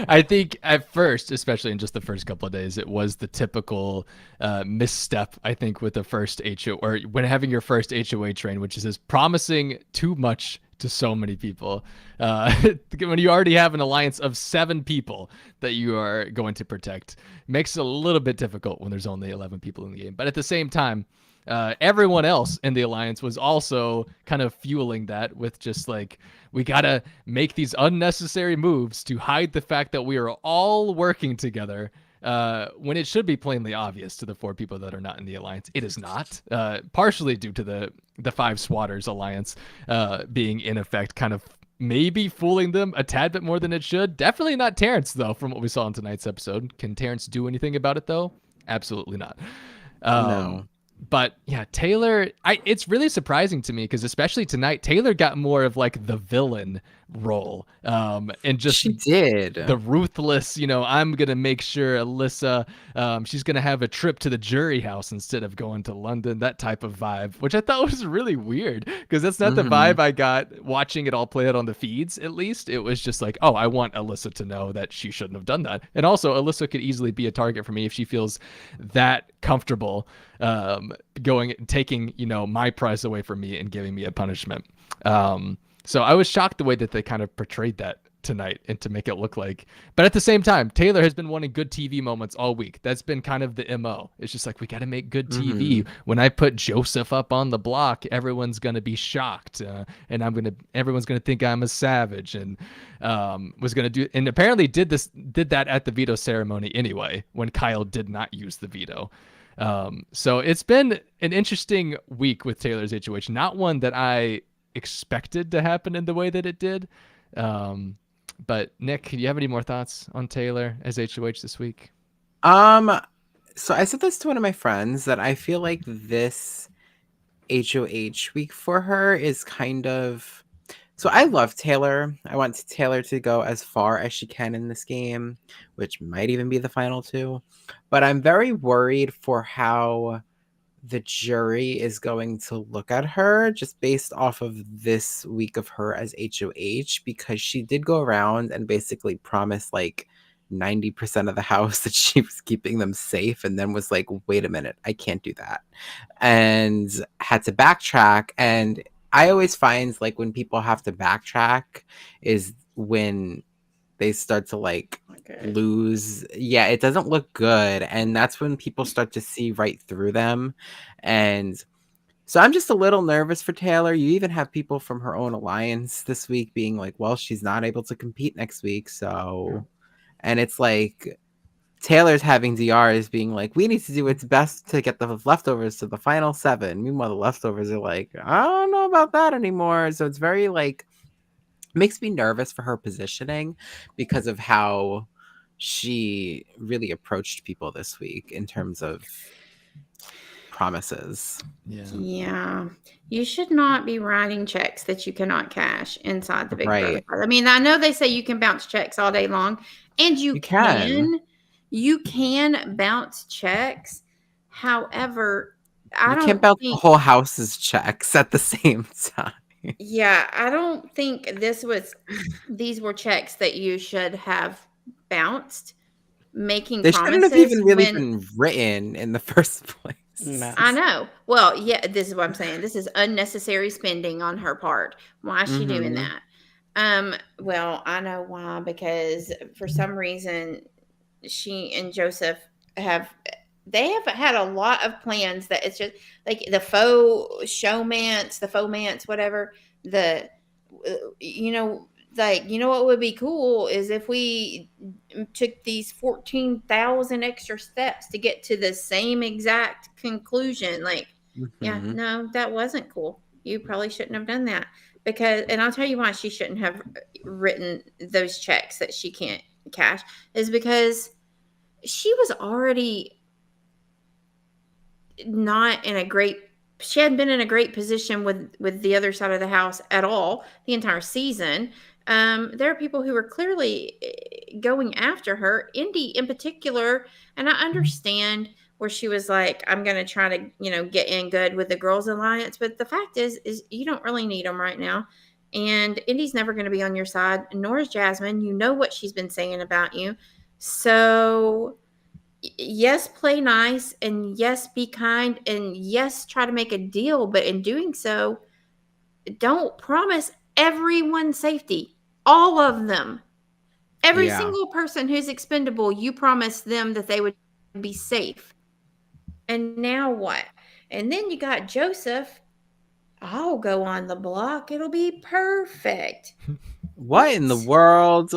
I think at first, especially in just the first couple of days, it was the typical misstep, I think, with the first or when having your first HOH reign, which is promising too much to so many people. When you already have an alliance of 7 people that you are going to protect, makes it a little bit difficult when there's only 11 people in the game. But at the same time, everyone else in the alliance was also kind of fueling that with just like, we got to make these unnecessary moves to hide the fact that we are all working together when it should be plainly obvious to the 4 people that are not in the alliance. It is not, partially due to the 5 Swatters alliance being in effect, kind of maybe fooling them a tad bit more than it should. Definitely not Terrence, though, from what we saw in tonight's episode. Can Terrence do anything about it, though? Absolutely not. No. But yeah, Taylor, it's really surprising to me because especially tonight, Taylor got more of like the villain role. And just she did the ruthless, I'm going to make sure Alyssa, she's going to have a trip to the jury house instead of going to London, that type of vibe, which I thought was really weird because that's not the vibe I got watching it all play out on the feeds. At least it was just like, oh, I want Alyssa to know that she shouldn't have done that. And also Alyssa could easily be a target for me if she feels that comfortable going and taking my prize away from me and giving me a punishment. So I was shocked the way that they kind of portrayed that tonight and to make it look like, but at the same time, Taylor has been wanting good TV moments all week. That's been kind of the MO. It's just like, we got to make good TV. When I put Joseph up on the block, everyone's going to be shocked. And everyone's going to think I'm a savage and was going to do, and apparently did that at the veto ceremony anyway, when Kyle did not use the veto. So it's been an interesting week with Taylor's HOH, not one that I expected to happen in the way that it did. But Nick, do you have any more thoughts on Taylor as HOH this week? So I said this to one of my friends that I feel like this HOH week for her is kind of. So I love Taylor. I want Taylor to go as far as she can in this game, which might even be the final two. But I'm very worried for how the jury is going to look at her just based off of this week of her as HOH, because she did go around and basically promise like 90% of the house that she was keeping them safe, and then was like, wait a minute, I can't do that, and had to backtrack. And I always find like when people have to backtrack is when they start to like lose. Yeah, it doesn't look good, and that's when people start to see right through them. And so I'm just a little nervous for Taylor. You even have people from her own alliance this week being like, well, she's not able to compete next week, so. And it's like Taylor's having DRs being like, we need to do its best to get the leftovers to the final 7. Meanwhile, the leftovers are like, I don't know about that anymore. So it's very like, makes me nervous for her positioning because of how she really approached people this week in terms of promises. Yeah. You should not be writing checks that you cannot cash inside the Big Right. Brother. I mean, I know they say you can bounce checks all day long, and you can. You can bounce checks. However, I don't can't bounce think the whole house's checks at the same time. Yeah, I don't think these were checks that you should have bounced. Making They promises shouldn't have even really when been written in the first place. I know. Well, yeah, this is what I'm saying. This is unnecessary spending on her part. Why is she doing that? Well, I know why, because for some reason she and Joseph have had a lot of plans that it's just like the faux showmance, whatever. What would be cool is if we took these 14,000 extra steps to get to the same exact conclusion. Like, yeah, no, that wasn't cool. You probably shouldn't have done that and I'll tell you why she shouldn't have written those checks that she can't cash is because she was already she hadn't been in a great position with the other side of the house at all the entire season. There are people who are clearly going after her, Indy in particular, and I understand where she was like, I'm going to try to, get in good with the Girls Alliance, but the fact is you don't really need them right now, and Indy's never going to be on your side, nor is Jasmine. You know what she's been saying about you, so yes, play nice, and yes, be kind, and yes, try to make a deal, but in doing so, don't promise everyone safety. All of them. Every single person who's expendable, you promise them that they would be safe. And now what? And then you got Joseph. I'll go on the block. It'll be perfect. What in the world?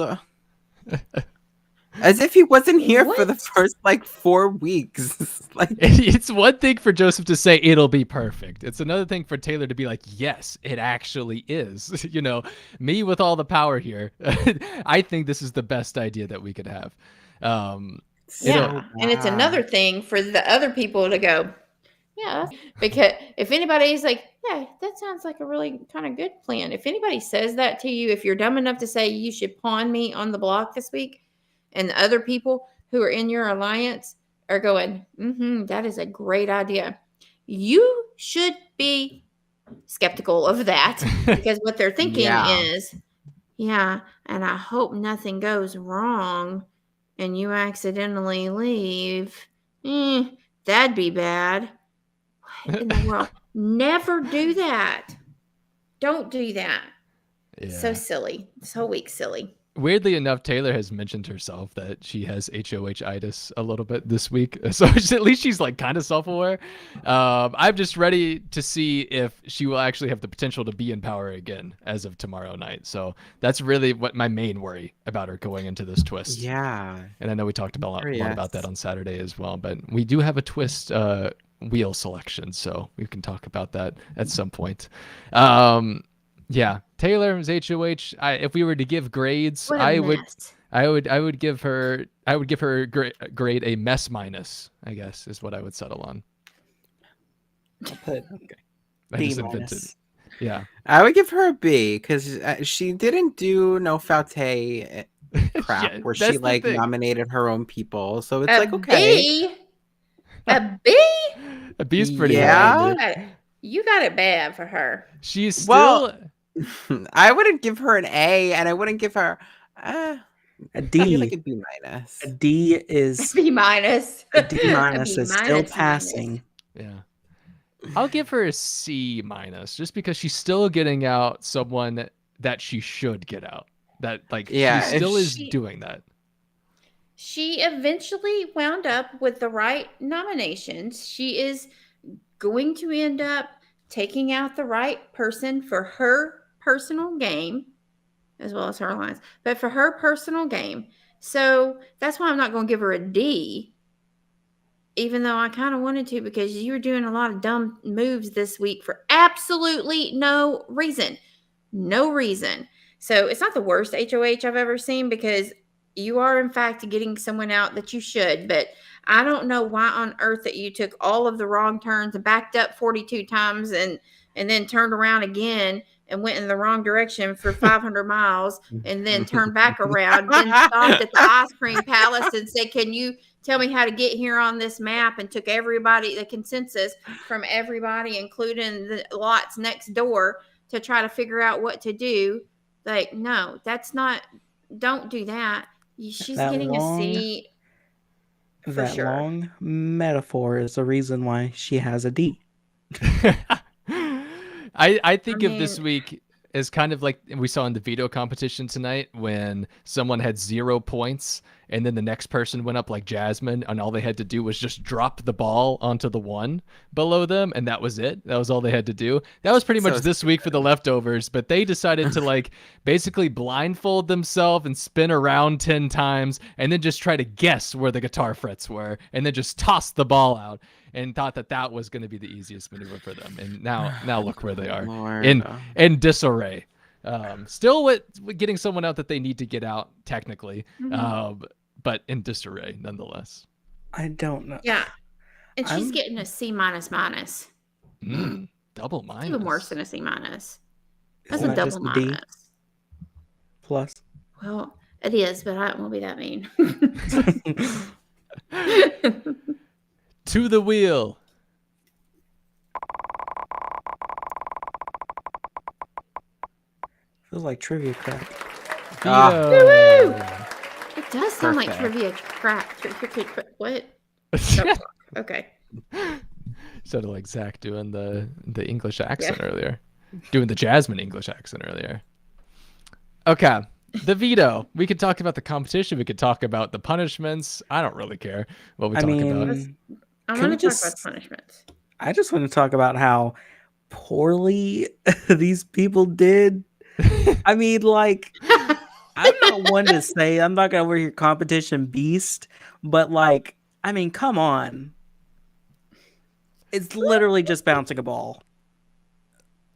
As if he wasn't here for the first 4 weeks. It's one thing for Joseph to say it'll be perfect. It's another thing for Taylor to be like, yes, it actually is. Me with all the power here. I think this is the best idea that we could have. And it's another thing for the other people to go, yeah, because if anybody's like, yeah, that sounds like a really kind of good plan. If anybody says that to you, if you're dumb enough to say you should pawn me on the block this week, and the other people who are in your alliance are going, that is a great idea, you should be skeptical of that, because what they're thinking is, and I hope nothing goes wrong and you accidentally leave. That'd be bad. What in the world? Never do that. Don't do that. Yeah. So silly. So weak, silly. Weirdly enough, Taylor has mentioned herself that she has HOH-itis a little bit this week. So at least she's kind of self-aware. I'm just ready to see if she will actually have the potential to be in power again as of tomorrow night. So that's really what my main worry about her going into this twist. Yeah. And I know we talked about a lot about that on Saturday as well, but we do have a twist wheel selection, so we can talk about that at some point. Yeah, Taylor's HOH. If we were to give grades, I I would give her grade a mess minus, I guess, is what I would settle on. I'll put I D just invented. minus. Yeah. I would give her a B because she didn't do no faute crap Yeah, where that's she the like thing. nominated her own people. So it's A like, okay. B? A B? A B is pretty Yeah. high. You got it bad for her. She's still. I wouldn't give her an A, and I wouldn't give her a maybe D. like a B minus. A D is B minus. a D minus A B is still minus passing. Yeah. I'll give her a C minus just because she's still getting out someone that she should get out. That like Yeah, she if still is she- doing that. She eventually wound up with the right nominations. She is going to end up taking out the right person for her personal game, as well as her alliance, but for her personal game. So that's why I'm not going to give her a D, even though I kind of wanted to, because you were doing a lot of dumb moves this week for absolutely no reason. No reason. So it's not the worst HOH I've ever seen, because you are, in fact, getting someone out that you should. But I don't know why on earth that you took all of the wrong turns and backed up 42 times and then turned around again and went in the wrong direction for 500 miles and then turned back around, then stopped at the ice cream palace and said, can you tell me how to get here on this map, and took everybody, the consensus from everybody, including the lots next door, to try to figure out what to do. Like, no, that's not, don't do that. She's That getting a C for That sure. long metaphor is the reason why she has a D. I think of this week as kind of like we saw in the veto competition tonight, when someone had 0 points and then the next person went up, like Jasmine, and all they had to do was just drop the ball onto the one below them, and that was it. That was all they had to do. That was pretty much this week for the leftovers, but they decided to like basically blindfold themselves and spin around 10 times and then just try to guess where the guitar frets were and then just toss the ball out, and thought that that was going to be the easiest maneuver for them. And now look where they are, in disarray. Still with getting someone out that they need to get out technically, but in disarray nonetheless. I don't know. Yeah. And she's getting a C minus. Double minus. Even worse than a C minus. That's Isn't a that double just a D? minus. Plus. Well, it is, but I won't be that mean. To the wheel. Feels like trivia crap. Woo-woo! It does sound like Perfect. trivia crap. What? Okay. Sounded like Zach doing the English accent earlier. Doing the Jasmine English accent earlier. Okay. The veto. We could talk about the competition. We could talk about the punishments. I don't really care what we talk about. I Can we want to talk just- about punishments. I just want to talk about how poorly these people did. I mean, like, I'm not one to say, I'm not going to wear your competition beast, but like, I mean, come on. It's literally just bouncing a ball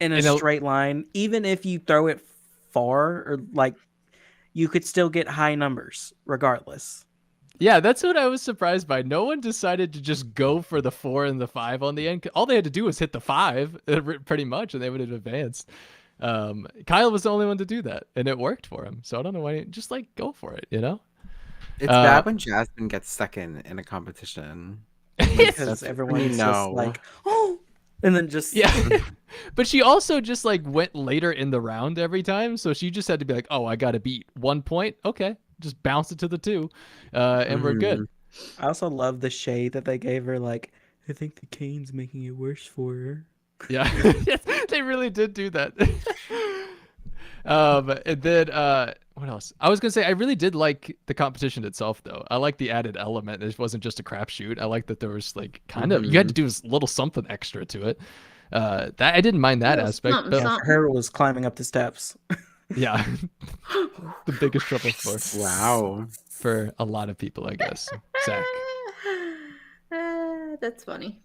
in a straight line. Even if you throw it far, or like, you could still get high numbers regardless. Yeah, that's what I was surprised by. No one decided to just go for the 4 and the 5 on the end. All they had to do was hit the 5, pretty much, and they would have advanced. Kyle was the only one to do that, and it worked for him. So I don't know why. Just like go for it, you know. It's bad when Jasmine gets second in a competition. Because everyone's just like, oh, and then just But she also just like went later in the round every time, so she just had to be like, oh, I got to beat 1 point. Okay, just bounce it to the 2, and we're good. I also love the shade that they gave her. Like, I think the cane's making it worse for her. Yeah, they really did do that. And then what else? I was gonna say I really did like the competition itself, though. I like the added element. It wasn't just a crapshoot. I like that there was like kind of you had to do a little something extra to it. That I didn't mind that aspect. But For her, it was climbing up the steps. Yeah, the biggest trouble for a lot of people, I guess. Zach, That's funny.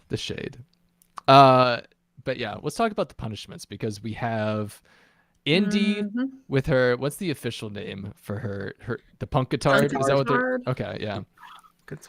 the shade. But yeah, let's talk about the punishments, because we have Indy Mhm. with her. What's the official name for her? The punkatard? Is that what they're? Okay, yeah.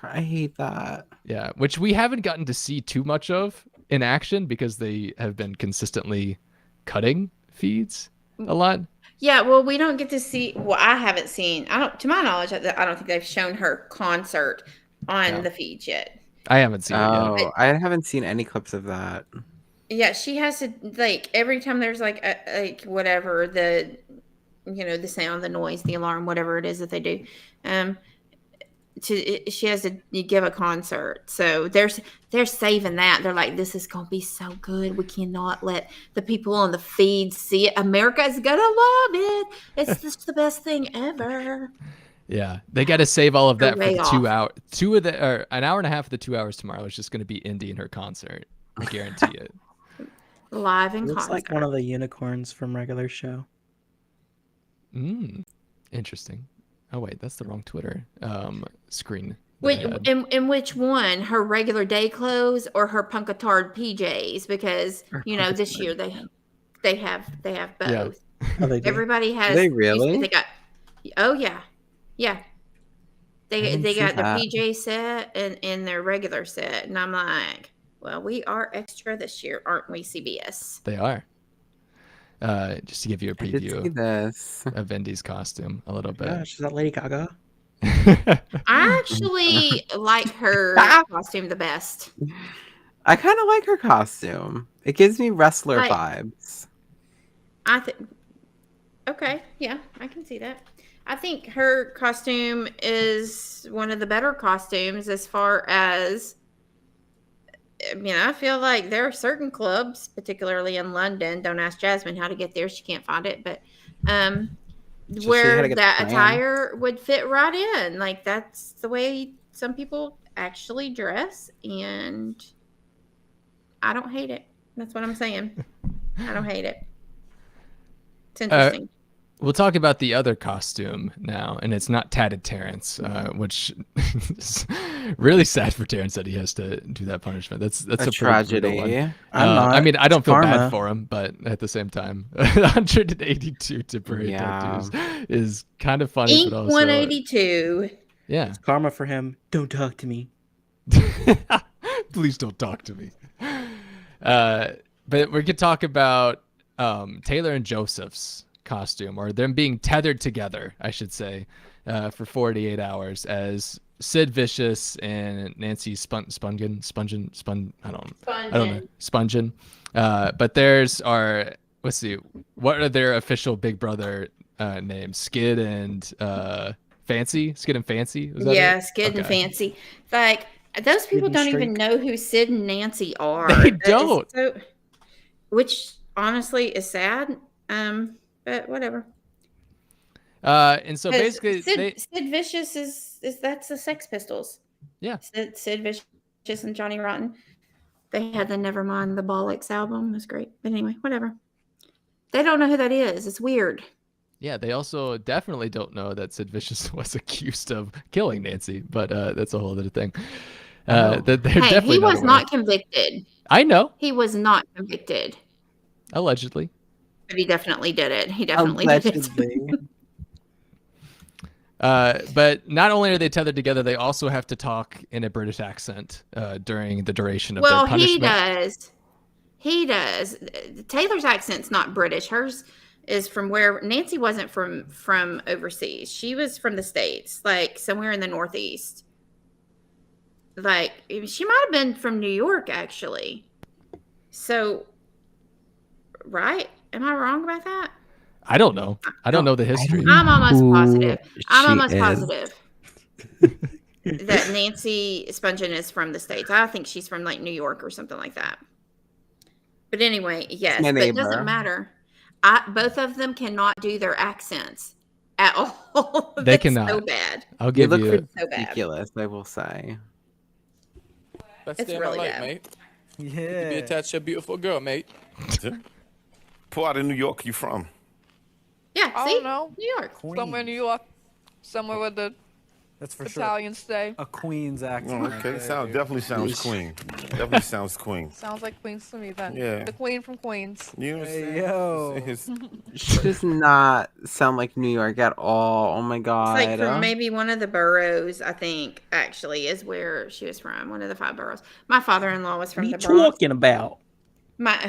I hate that. Yeah, which we haven't gotten to see too much of in action because they have been consistently cutting feeds a lot. Yeah, well, we don't get to see. Well, I haven't seen. I don't, to my knowledge, I don't think they've shown her concert on the feeds yet. I haven't seen it yet. Oh, I haven't seen any clips of that. Yeah, she has to like every time there's like whatever the, the sound, the noise, the alarm, whatever it is that they do. She has to give a concert, so they're saving that. They're like, this is gonna be so good. We cannot let the people on the feed see it. America's gonna love it. It's just the best thing ever. Yeah, they got to save all of that for way the off. 2 hour, or an hour and a half of the 2 hours tomorrow is just going to be Indy and her concert. I guarantee it. Live in Looks concert. like one of the unicorns from regular show. Interesting. Oh wait, that's the wrong Twitter screen. In which one? Her regular day clothes or her punkatard PJs? Because this year they have both. Yeah. Oh, they do? Everybody has. They really? They got. Oh yeah. They didn't see got their that. PJ set and their regular set, and I'm like, well, we are extra this year, aren't we, CBS? They are. Just to give you a I did see preview this. of Indy's costume a little bit. Gosh, is that Lady Gaga? I actually like her costume the best. I kind of like her costume. It gives me wrestler vibes. I think. Okay, yeah, I can see that. I think her costume is one of the better costumes as far as. I feel like there are certain clubs, particularly in London. Don't ask Jasmine how to get there; she can't find it. But where that attire would fit right in, like that's the way some people actually dress, and I don't hate it. That's what I'm saying. I don't hate it. It's interesting. We'll talk about the other costume now, and it's not Tatted Terrence, which is really sad for Terrence that he has to do that punishment. That's a tragedy. One. I mean, I don't feel bad for him, but at the same time, 182 temporary tattoos is kind of funny. Ink but also, 182. Yeah, it's karma for him. Don't talk to me. Please don't talk to me. But we could talk about Taylor and Joseph's costume, or them being tethered together, I should say, for 48 hours as Sid Vicious and Nancy Spungen. But theirs are, let's see, what are their official Big Brother names? Skid and Fancy? Skid and Fancy? Was that it? Skid and Fancy. Like, those people don't even know who Sid and Nancy are. They don't. Which honestly is sad. But whatever. And so basically, Sid Vicious is that's the Sex Pistols. Yeah. Sid Vicious and Johnny Rotten. They had the Nevermind the Bollocks album. It was great. But anyway, whatever. They don't know who that is. It's weird. Yeah, they also definitely don't know that Sid Vicious was accused of killing Nancy, but that's a whole other thing. He was not convicted. I know. He was not convicted. Allegedly. But he definitely did it. He definitely did it. But not only are they tethered together, they also have to talk in a British accent during the duration of their punishment. He does. Taylor's accent's not British. Hers is from where Nancy wasn't from overseas. She was from the States, like somewhere in the Northeast. Like she might have been from New York, actually. So, right? Am I wrong about that? I don't know. I don't know the history. I'm almost positive. That Nancy Spungen is from the States. I think she's from like New York or something like that. But anyway, yes, but it doesn't matter. Both of them cannot do their accents at all. They cannot. So bad. I'll give you. Look ridiculous, I will say. It's really bad. Mate. Yeah. You can be attached to a beautiful girl, mate. Pull out of New York, you from? Yeah, I see? don't know. New York. Somewhere in New York. Somewhere with the That's for sure. Italian stay. A Queen's accent. Oh, okay, definitely sounds Queen. Definitely sounds Queen. Sounds like Queens to me then. Yeah. The Queen from Queens. You know, yo. She does not sound like New York at all. Oh my god. It's like from maybe one of the boroughs, I think, actually, is where she was from. One of the 5 boroughs. My father-in-law was from What the are you Bronx. talking about? My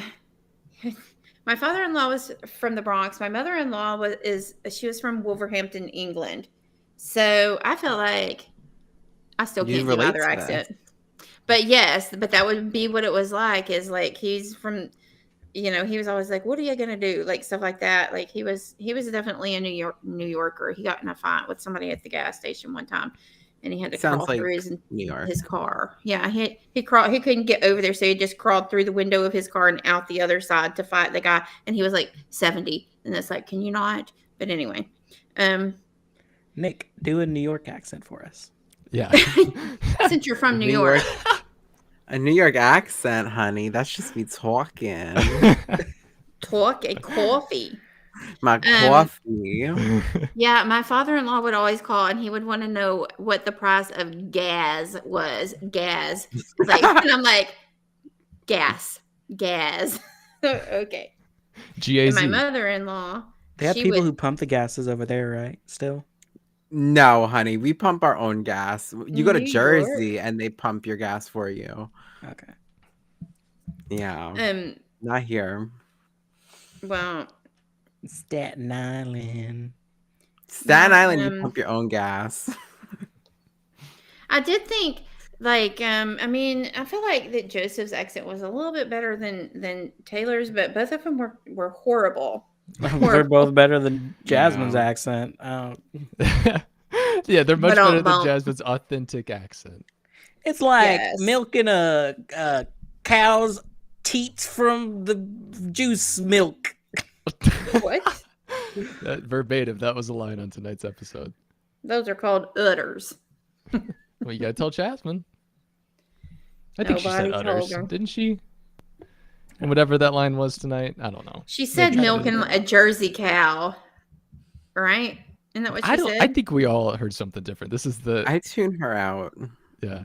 father-in-law was from the Bronx. My mother-in-law she was from Wolverhampton, England. So I feel like I still can't do either accent. But yes, but that would be what it was like. Is like he's from, he was always like, "What are you gonna do?" Like stuff like that. Like he was definitely a New Yorker. He got in a fight with somebody at the gas station one time, and he had to crawl through his car. Yeah, he couldn't get over there, so he just crawled through the window of his car and out the other side to fight the guy. And he was like 70, and it's like, can you not? But anyway, Nick, do a New York accent for us. Yeah. Since you're from New York. A New York accent, honey. That's just me talking. Coffee. My coffee. Yeah, my father-in-law would always call, and he would want to know what the price of gas was. Gas. Like, and I'm like, gas. Okay. G-A-Z. And my mother-in-law. They have people who pump the gases over there, right? Still? No, honey. We pump our own gas. You go to New Jersey York? and they pump your gas for you. Okay. Yeah. Not here. Well, Staten Island. Staten Island, you pump your own gas. I did think, like, I feel like that Joseph's accent was a little bit better than Taylor's, but both of them were horrible. They're both better than Jasmine's accent. Yeah, they're much better than Jasmine's authentic accent. It's like milking a cow's teats from the juice milk. What? That verbatim, that was a line on tonight's episode. Those are called udders. Well, you gotta tell Jasmine. I think she said udders, didn't she? And whatever that line was tonight, I don't know. She said milking a Jersey cow, right? Isn't that what she said? I think we all heard something different. This is I tune her out. Yeah.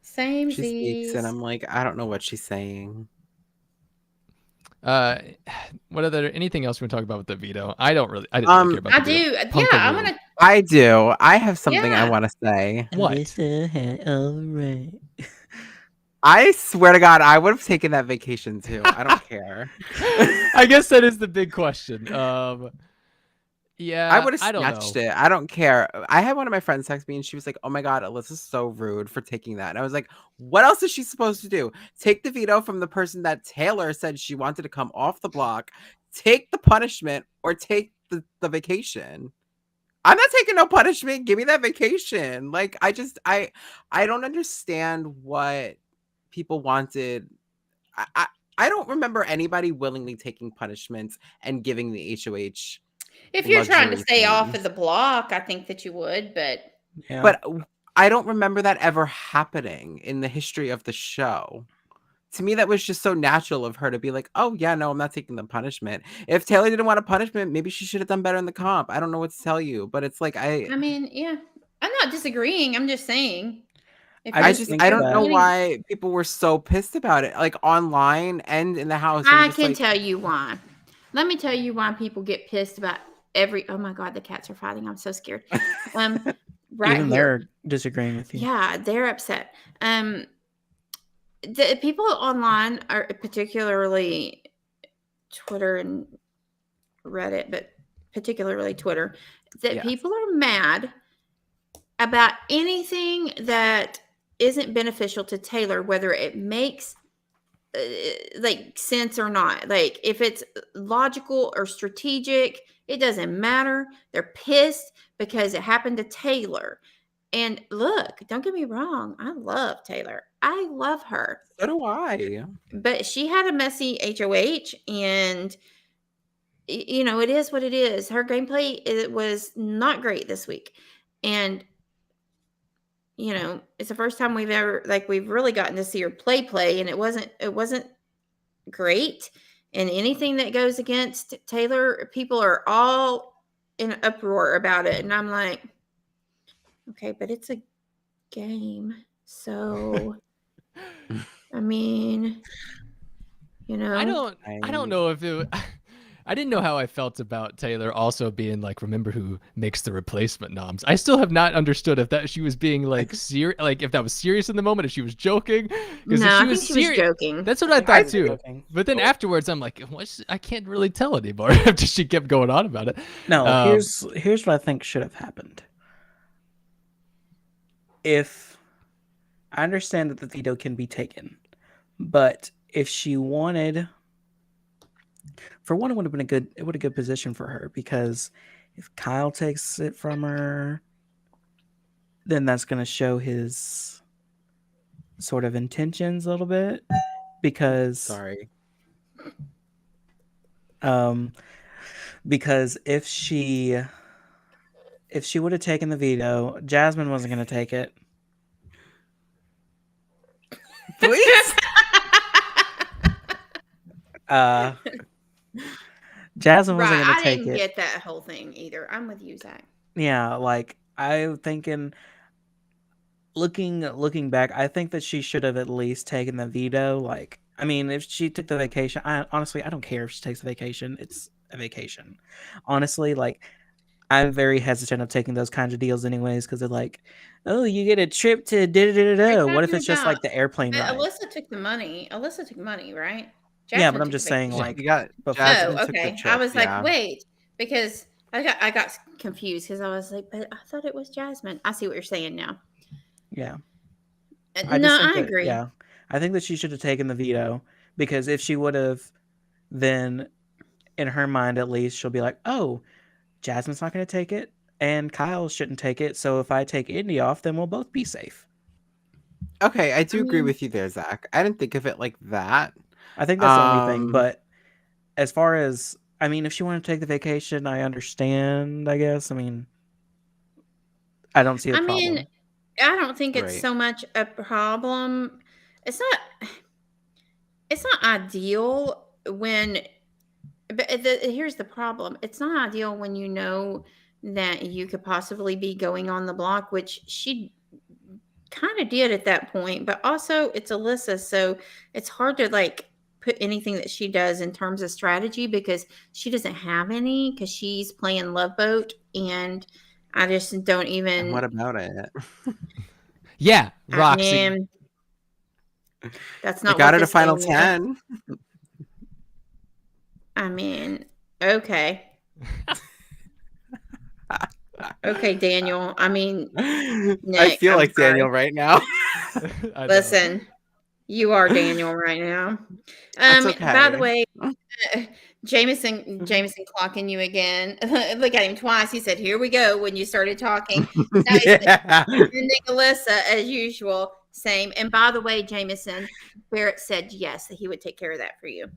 Same. She speaks, and I'm like, I don't know what she's saying. Anything else we want to talk about with the veto? I didn't really care about I the do. veto. Yeah, I want to. I do. I have something I want to say. What? Alyssa had all right. I swear to God, I would have taken that vacation too. I don't care. I guess that is the big question. Yeah, I would have snatched it. I don't care. I had one of my friends text me and she was like, "Oh my God, Alyssa's so rude for taking that." And I was like, "What else is she supposed to do? Take the veto from the person that Taylor said she wanted to come off the block, take the punishment, or take the vacation." I'm not taking no punishment. Give me that vacation. Like, I don't understand what people wanted. I don't remember anybody willingly taking punishments and giving the HOH. If you're trying to stay off of the block, I think that you would, but But I don't remember that ever happening in the history of the show. To me, that was just so natural of her to be like, "Oh yeah, no, I'm not taking the punishment." If Taylor didn't want a punishment, maybe she should have done better in the comp. I don't know what to tell you, but it's like I mean, yeah, I'm not disagreeing. I'm just saying. I don't know why people were so pissed about it, like online and in the house. I can tell you why. Let me tell you why people get pissed about oh my God, the cats are fighting. I'm so scared. Right. Even they're disagreeing with you. Yeah, they're upset. The people online are particularly Twitter and Reddit, but particularly Twitter, that people are mad about anything that isn't beneficial to Taylor, whether it makes like sense or not. Like if it's logical or strategic, it doesn't matter. They're pissed because it happened to Taylor. And look, don't get me wrong. I love Taylor. I love her. So do I. But she had a messy HOH, and it is what it is. Her gameplay, it was not great this week. And it's the first time we've really gotten to see her play, and it wasn't great. And anything that goes against Taylor, people are all in uproar about it. And I'm like, Okay, but it's a game. So, I mean, I don't know if it. I didn't know how I felt about Taylor also being like, remember who makes the replacement noms. I still have not understood if that she was being like serious, like if that was serious in the moment, if she was joking. No, I think she was joking. That's what I thought too. But then afterwards, I'm like, I can't really tell anymore after she kept going on about it. No, here's what I think should have happened. If I understand that the veto can be taken, but if she wanted, for one, it would have been a good position for her, because if Kyle takes it from her, then that's going to show his sort of intentions a little bit. Because because if she would have taken the veto, Jasmine wasn't going to take it. Please. Jasmine wasn't going to take it. I didn't get that whole thing either. I'm with you, Zach. Yeah, like I'm thinking, looking back, I think that she should have at least taken the veto. Like, I mean, if she took the vacation, honestly, I don't care if she takes the vacation. It's a vacation. Honestly, like, I'm very hesitant of taking those kinds of deals anyways, because they're like, oh, you get a trip to da-da-da-da-da. What if it's just like the airplane ride? Alyssa took the money. Alyssa took money, right? Jasmine, yeah, but I'm just saying, like, you got. Oh, okay. I was like, wait, because I got confused because I was like, but I thought it was Jasmine. I see what you're saying now. Yeah. I agree. Yeah, I think that she should have taken the veto, because if she would have, then in her mind at least, she'll be like, oh, Jasmine's not going to take it, and Kyle shouldn't take it. So if I take Indy off, then we'll both be safe. Okay, I do agree with you there, Zach. I didn't think of it like that. I think that's the only thing. But as far as, I mean, if she wanted to take the vacation, I understand, I guess. I mean, I don't see a problem. I mean, I don't think it's so much a problem. It's not ideal when, but here's the problem. It's not ideal when you know that you could possibly be going on the block, which she kind of did at that point, but also it's Alyssa. So it's hard to like put anything that she does in terms of strategy, because she doesn't have any, because she's playing Love Boat, and I just don't even. And what about it? Yeah, Roxy. I mean, that's not. I got it a final 10. I mean, okay. Okay, Daniel. I mean, Nick, I feel like sorry. Daniel right now. Listen, you are Daniel right now. Okay. By the way, Jameson clocking you again. Look at him twice. He said, "Here we go." When you started talking, yeah. Alyssa, as usual, same. And by the way, Jameson, Barrett said yes, that he would take care of that for you.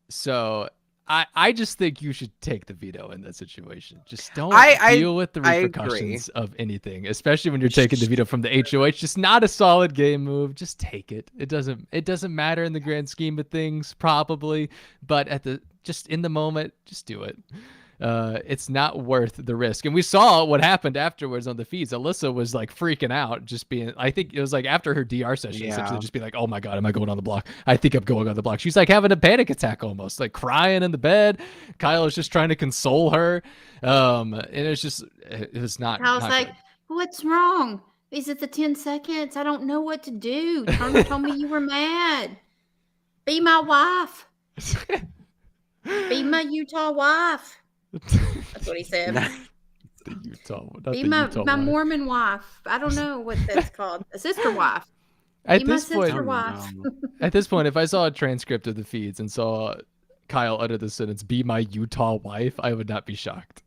So I just think you should take the veto in that situation. Just don't deal with the repercussions of anything, especially when you're taking the veto from the HOH. Just not a solid game move. Just take it. It doesn't matter in the grand scheme of things, probably, but just in the moment, just do it. It's not worth the risk. And we saw what happened afterwards on the feeds. Alyssa was like freaking out, just being, I think it was like after her DR session, essentially just be like, oh my God, am I going on the block? I think I'm going on the block. She's like having a panic attack almost, like crying in the bed. Kyle is just trying to console her. And it was not. I was like, what's wrong? Is it the 10 seconds? I don't know what to do. Turner told me you were mad. Be my wife. Be my Utah wife. That's what he said. Be my Mormon wife. I don't know what that's called. A sister wife. At this point, if I saw a transcript of the feeds and saw Kyle utter the sentence, "Be my Utah wife," I would not be shocked.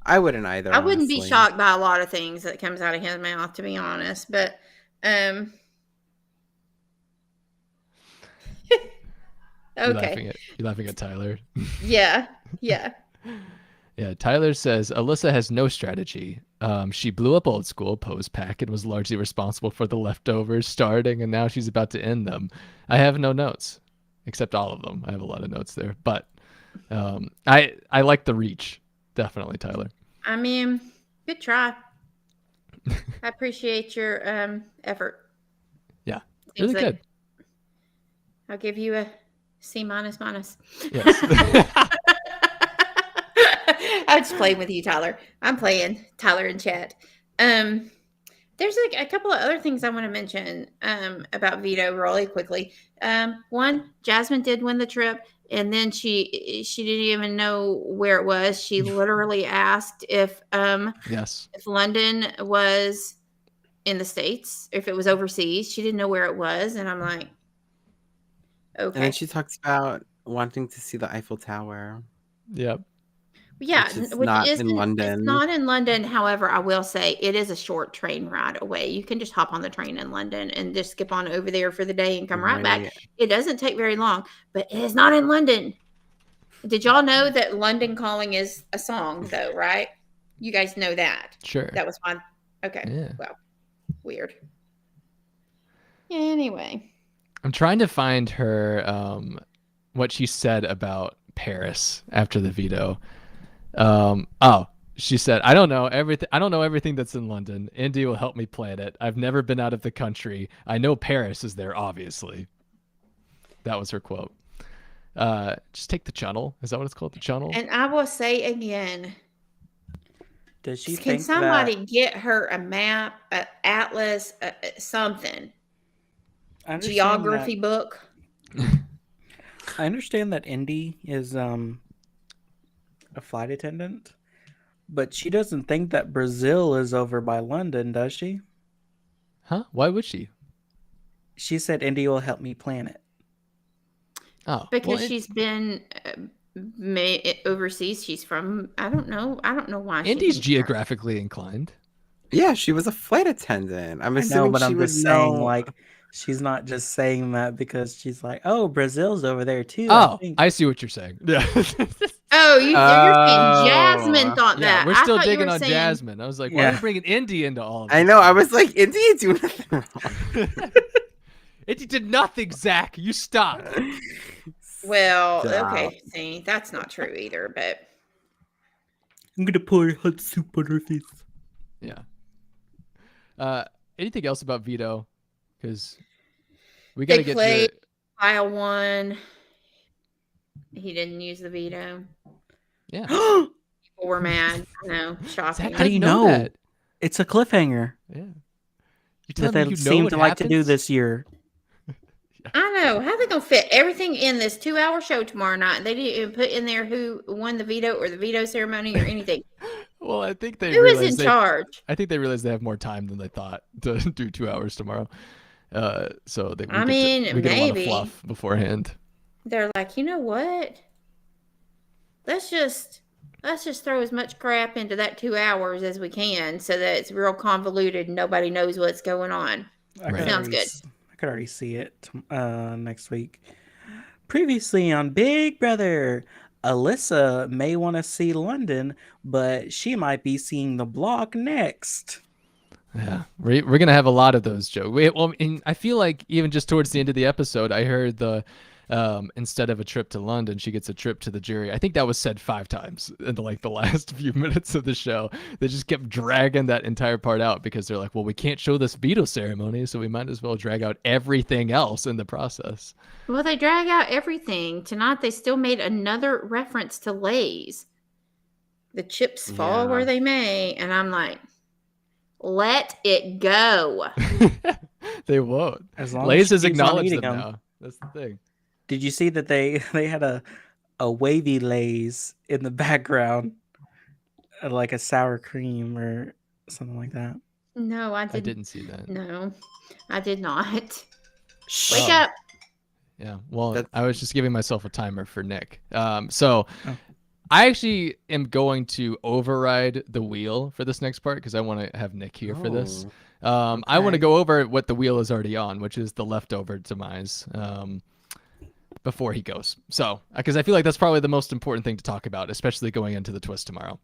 I wouldn't either. I wouldn't be shocked by a lot of things that comes out of his mouth, to be honest. But okay. You're laughing at Tyler. Yeah. Yeah, Tyler says Alyssa has no strategy. She blew up old school post pack and was largely responsible for the leftovers starting, and now she's about to end them. I have no notes, except all of them. I have a lot of notes there, but I like the reach, definitely, Tyler. I mean, Good try. I appreciate your effort. Yeah, Seems really good. I'll give you a C minus. Yes. I'm just playing with you, Tyler. I'm playing Tyler in chat. There's like a couple of other things I want to mention about Veto really quickly. One, Jasmine did win the trip, and then she didn't even know where it was. She literally asked if London was in the States, if it was overseas. She didn't know where it was, and I'm like, okay. And then she talks about wanting to see the Eiffel Tower. Yep. Yeah, which is in London. It's not in London. However, I will say it is a short train ride away. You can just hop on the train in London and just skip on over there for the day and come right back. It doesn't take very long, but it is not in London. Did y'all know that London Calling is a song, though, right? You guys know that. Sure. That was fun. Okay. Yeah. Well, weird. Anyway. I'm trying to find her what she said about Paris after the veto. She said, I don't know everything that's in London. Indy will help me plan it. I've never been out of the country. I know Paris is there, obviously. That was her quote. Just take the channel. Is that what it's called? The channel? And I will say again, does she can somebody get her a map, an atlas, something? Geography book? I understand that Indy is a flight attendant, but she doesn't think that Brazil is over by London, does she? Huh? Why would she? She said Indy will help me plan it. Oh, because she's been overseas. She's from, I don't know why. Indy's geographically inclined. Yeah, she was a flight attendant. I'm assuming but she I'm would just know. saying, like, she's not just saying that because she's like, oh, Brazil's over there too. Oh, I see what you're saying. Yeah. Oh, you're saying Jasmine thought that. We're still digging on Jasmine. I was like, why are you bringing Indy into all of this? I know. I was like, Indy is doing nothing wrong. Indy did nothing, Zach. You stop. Well, okay. See, that's not true either, but I'm going to pour hot soup on her face. Yeah. Anything else about Veto? Because we got to get to Pile 1. He didn't use the veto. Yeah. People were mad. No, shocking. How do you know that? It's a cliffhanger. Yeah. That they seem to like to do this year. I know. How are they going to fit everything in this 2-hour show tomorrow night? They didn't even put in there who won the veto or the veto ceremony or anything. Well, I think they Who is in charge? I think they realized they have more time than they thought to do 2 hours tomorrow. So we get a lot of fluff beforehand. They're like, you know what? Let's just throw as much crap into that 2 hours as we can, so that it's real convoluted and nobody knows what's going on. Sounds good. I could already see it next week. Previously on Big Brother, Alyssa may want to see London, but she might be seeing the block next. Yeah, we're gonna have a lot of those jokes. I feel like even just towards the end of the episode, I heard the instead of a trip to London, she gets a trip to the jury. I think that was said 5 times in the last few minutes of the show. They just kept dragging that entire part out because they're like, well, we can't show this veto ceremony, so we might as well drag out everything else in the process. Well, they drag out everything. Tonight they still made another reference to Lay's. The chips fall where they may, and I'm like, let it go. They won't. As long Lay's as has acknowledged them now. That's the thing. Did you see that they had a wavy Lay's in the background, like a sour cream or something like that? No, I didn't see that. No, I did not. Wake up. Yeah, well, I was just giving myself a timer for Nick. I actually am going to override the wheel for this next part because I want to have Nick here for this. I want to go over what the wheel is already on, which is the leftover demise. Before he goes. So, because I feel like that's probably the most important thing to talk about, especially going into the twist tomorrow.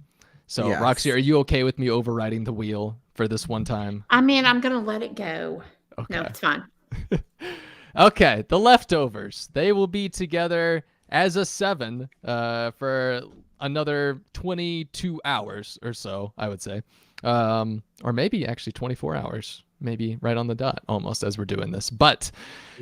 So, yes. Roxy, are you okay with me overriding the wheel for this one time? I mean, I'm going to let it go. Okay. No, it's fine. Okay, the leftovers. They will be together as a 7 for another 22 hours or so, I would say. or maybe actually 24 hours, maybe right on the dot almost as we're doing this. But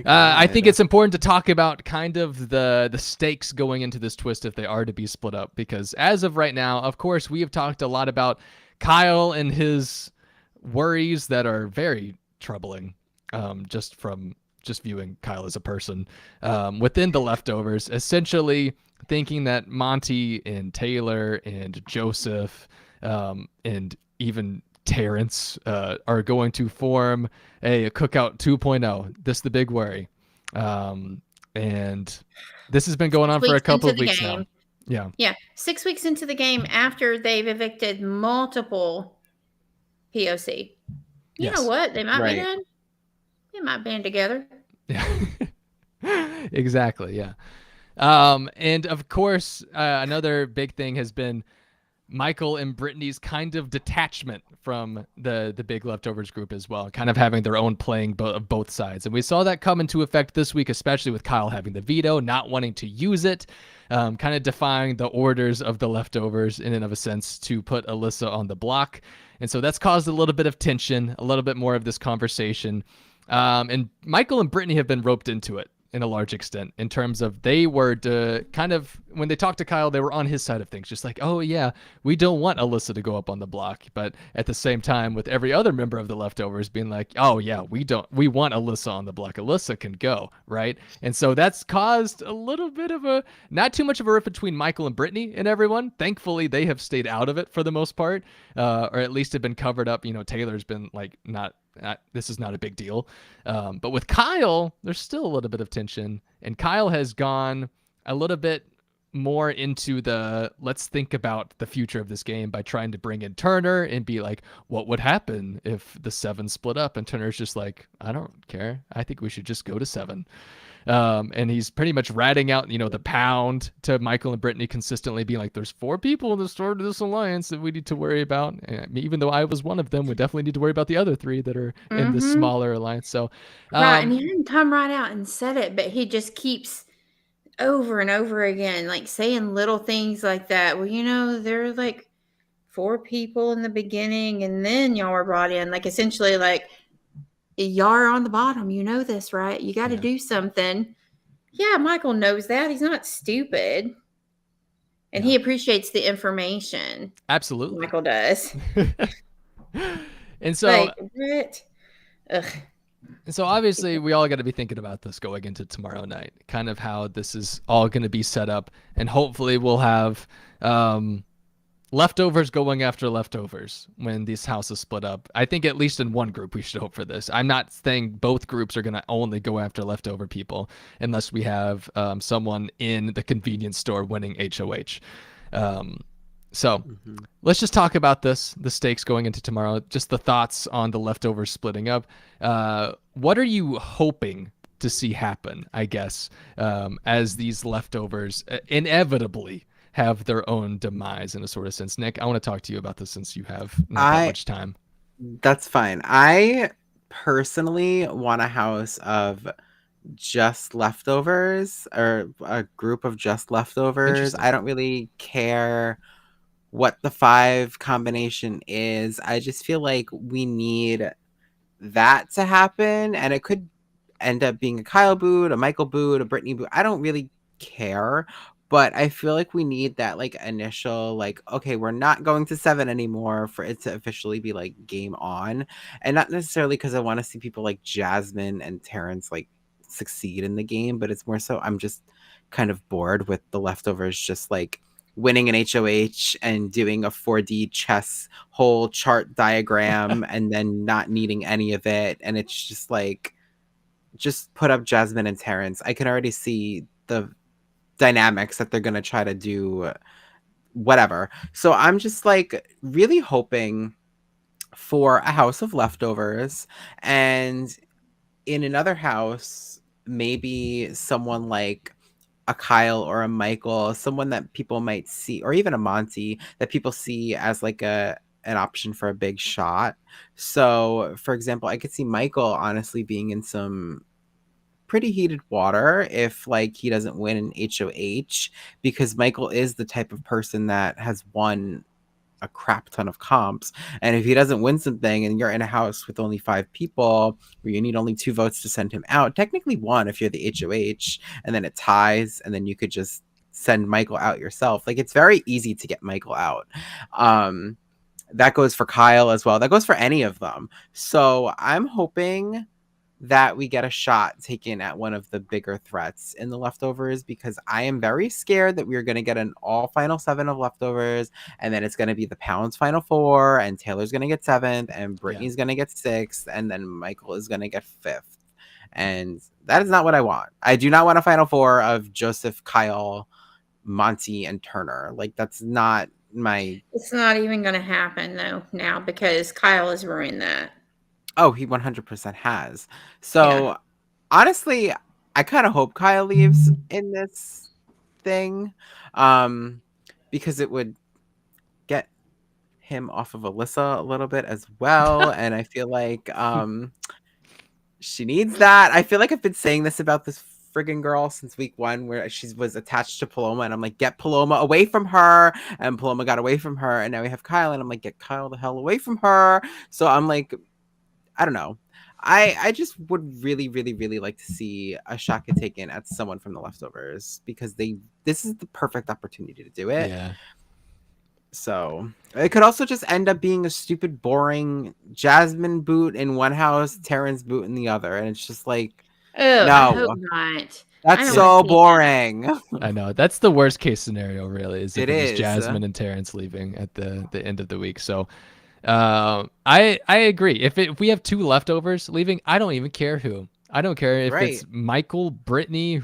I think it's important to talk about kind of the stakes going into this twist if they are to be split up, because as of right now, of course, we have talked a lot about Kyle and his worries that are very troubling, just viewing Kyle as a person within the leftovers, essentially thinking that Monty and Taylor and Joseph and even Terrence are going to form a Cookout 2.0. This is the big worry. And this has been going on for a couple of weeks now. Yeah. 6 weeks into the game after they've evicted multiple POC. You know what? They might be done. They might band together. Yeah. Exactly. Yeah. And of course, another big thing has been Michael and Brittany's kind of detachment from the big leftovers group as well, kind of having their own playing of both sides. And we saw that come into effect this week, especially with Kyle having the veto, not wanting to use it, kind of defying the orders of the leftovers in and of a sense to put Alyssa on the block. And so that's caused a little bit of tension, a little bit more of this conversation. And Michael and Brittany have been roped into it in a large extent, in terms of they were kind of, when they talked to Kyle, they were on his side of things, just like, oh yeah, we don't want Alyssa to go up on the block. But at the same time, with every other member of the leftovers being like, oh yeah, we want Alyssa on the block. Alyssa can go, right? And so that's caused a little bit of not too much of a rift between Michael and Brittany and everyone. Thankfully, they have stayed out of it for the most part, or at least have been covered up. Taylor's been like, this is not a big deal. But with Kyle, there's still a little bit of tension, and Kyle has gone a little bit more into let's think about the future of this game by trying to bring in Turner and be like, what would happen if the 7 split up? And Turner's just like, I don't care. I think we should just go to 7. And he's pretty much ratting out, the pound to Michael and Brittany, consistently being like, there's 4 people in the start of this alliance that we need to worry about. And even though I was one of them, we definitely need to worry about the other 3 that are in the smaller alliance. So, right. And he didn't come right out and said it, but he just keeps over and over again, like saying little things like that. Well, there's like 4 people in the beginning and then y'all were brought in, like essentially like, y'all are on the bottom. You know this, right? You got to do something. Yeah, Michael knows that. He's not stupid. And he appreciates the information. Absolutely. Michael does. And so, ugh. And so obviously we all got to be thinking about this going into tomorrow night, kind of how this is all going to be set up. And hopefully we'll have leftovers going after leftovers when these houses split up. I think at least in one group we should hope for this. I'm not saying both groups are going to only go after leftover people unless we have someone in the convenience store winning HOH. So let's just talk about the stakes going into tomorrow, just the thoughts on the leftovers splitting up. What are you hoping to see happen, I guess, as these leftovers inevitably have their own demise in a sort of sense? Nick, I want to talk to you about this since you have not that much time. That's fine. I personally want a house of just leftovers, or a group of just leftovers. I don't really care what the 5 combination is. I just feel like we need that to happen, and it could end up being a Kyle boot, a Michael boot, a Brittany boot. I don't really care. But I feel like we need that like initial, like, okay, we're not going to 7 anymore for it to officially be like game on. And not necessarily because I want to see people like Jasmine and Terrence like succeed in the game, but it's more so I'm just kind of bored with the leftovers just like winning an HOH and doing a 4D chess whole chart diagram and then not needing any of it. And it's just like, just put up Jasmine and Terrence. I can already see the dynamics that they're going to try to do, whatever. So I'm just like really hoping for a house of leftovers, and in another house, maybe someone like a Kyle or a Michael, someone that people might see, or even a Monty that people see as like an option for a big shot. So for example, I could see Michael honestly being in some pretty heated water if like he doesn't win an HOH, because Michael is the type of person that has won a crap ton of comps. And if he doesn't win something and you're in a house with only 5 people where you need only 2 votes to send him out, technically 1 if you're the HOH, and then it ties, and then you could just send Michael out yourself. Like, it's very easy to get Michael out. That goes for Kyle as well. That goes for any of them. So I'm hoping that we get a shot taken at one of the bigger threats in the leftovers, because I am very scared that we're going to get an all final 7 of leftovers, and then it's going to be the Pound's final 4, and Taylor's going to get 7th, and Brittany's going to get 6th, and then Michael is going to get 5th. And that is not what I want. I do not want a final 4 of Joseph, Kyle, Monty, and Turner. Like, that's not my... It's not even going to happen, though, now, because Kyle has ruined that. Oh, he 100% has. So, honestly, I kind of hope Kyle leaves in this thing, because it would get him off of Alyssa a little bit as well. And I feel like she needs that. I feel like I've been saying this about this friggin' girl since week 1, where she was attached to Paloma, and I'm like, get Paloma away from her, and Paloma got away from her, and now we have Kyle, and I'm like, get Kyle the hell away from her. So I'm like, I don't know. I just would really, really, really like to see a shot get taken at someone from the leftovers, because this is the perfect opportunity to do it. Yeah. So it could also just end up being a stupid, boring Jasmine boot in one house, Terrence boot in the other, and it's just like, Oh, no, I hope not. that's so boring. I know, that's the worst case scenario, really. Is if It it was is. Jasmine and Terrence leaving at the end of the week. So I agree. If we have 2 leftovers leaving, I don't even care who. I don't care if it's Michael, Brittany,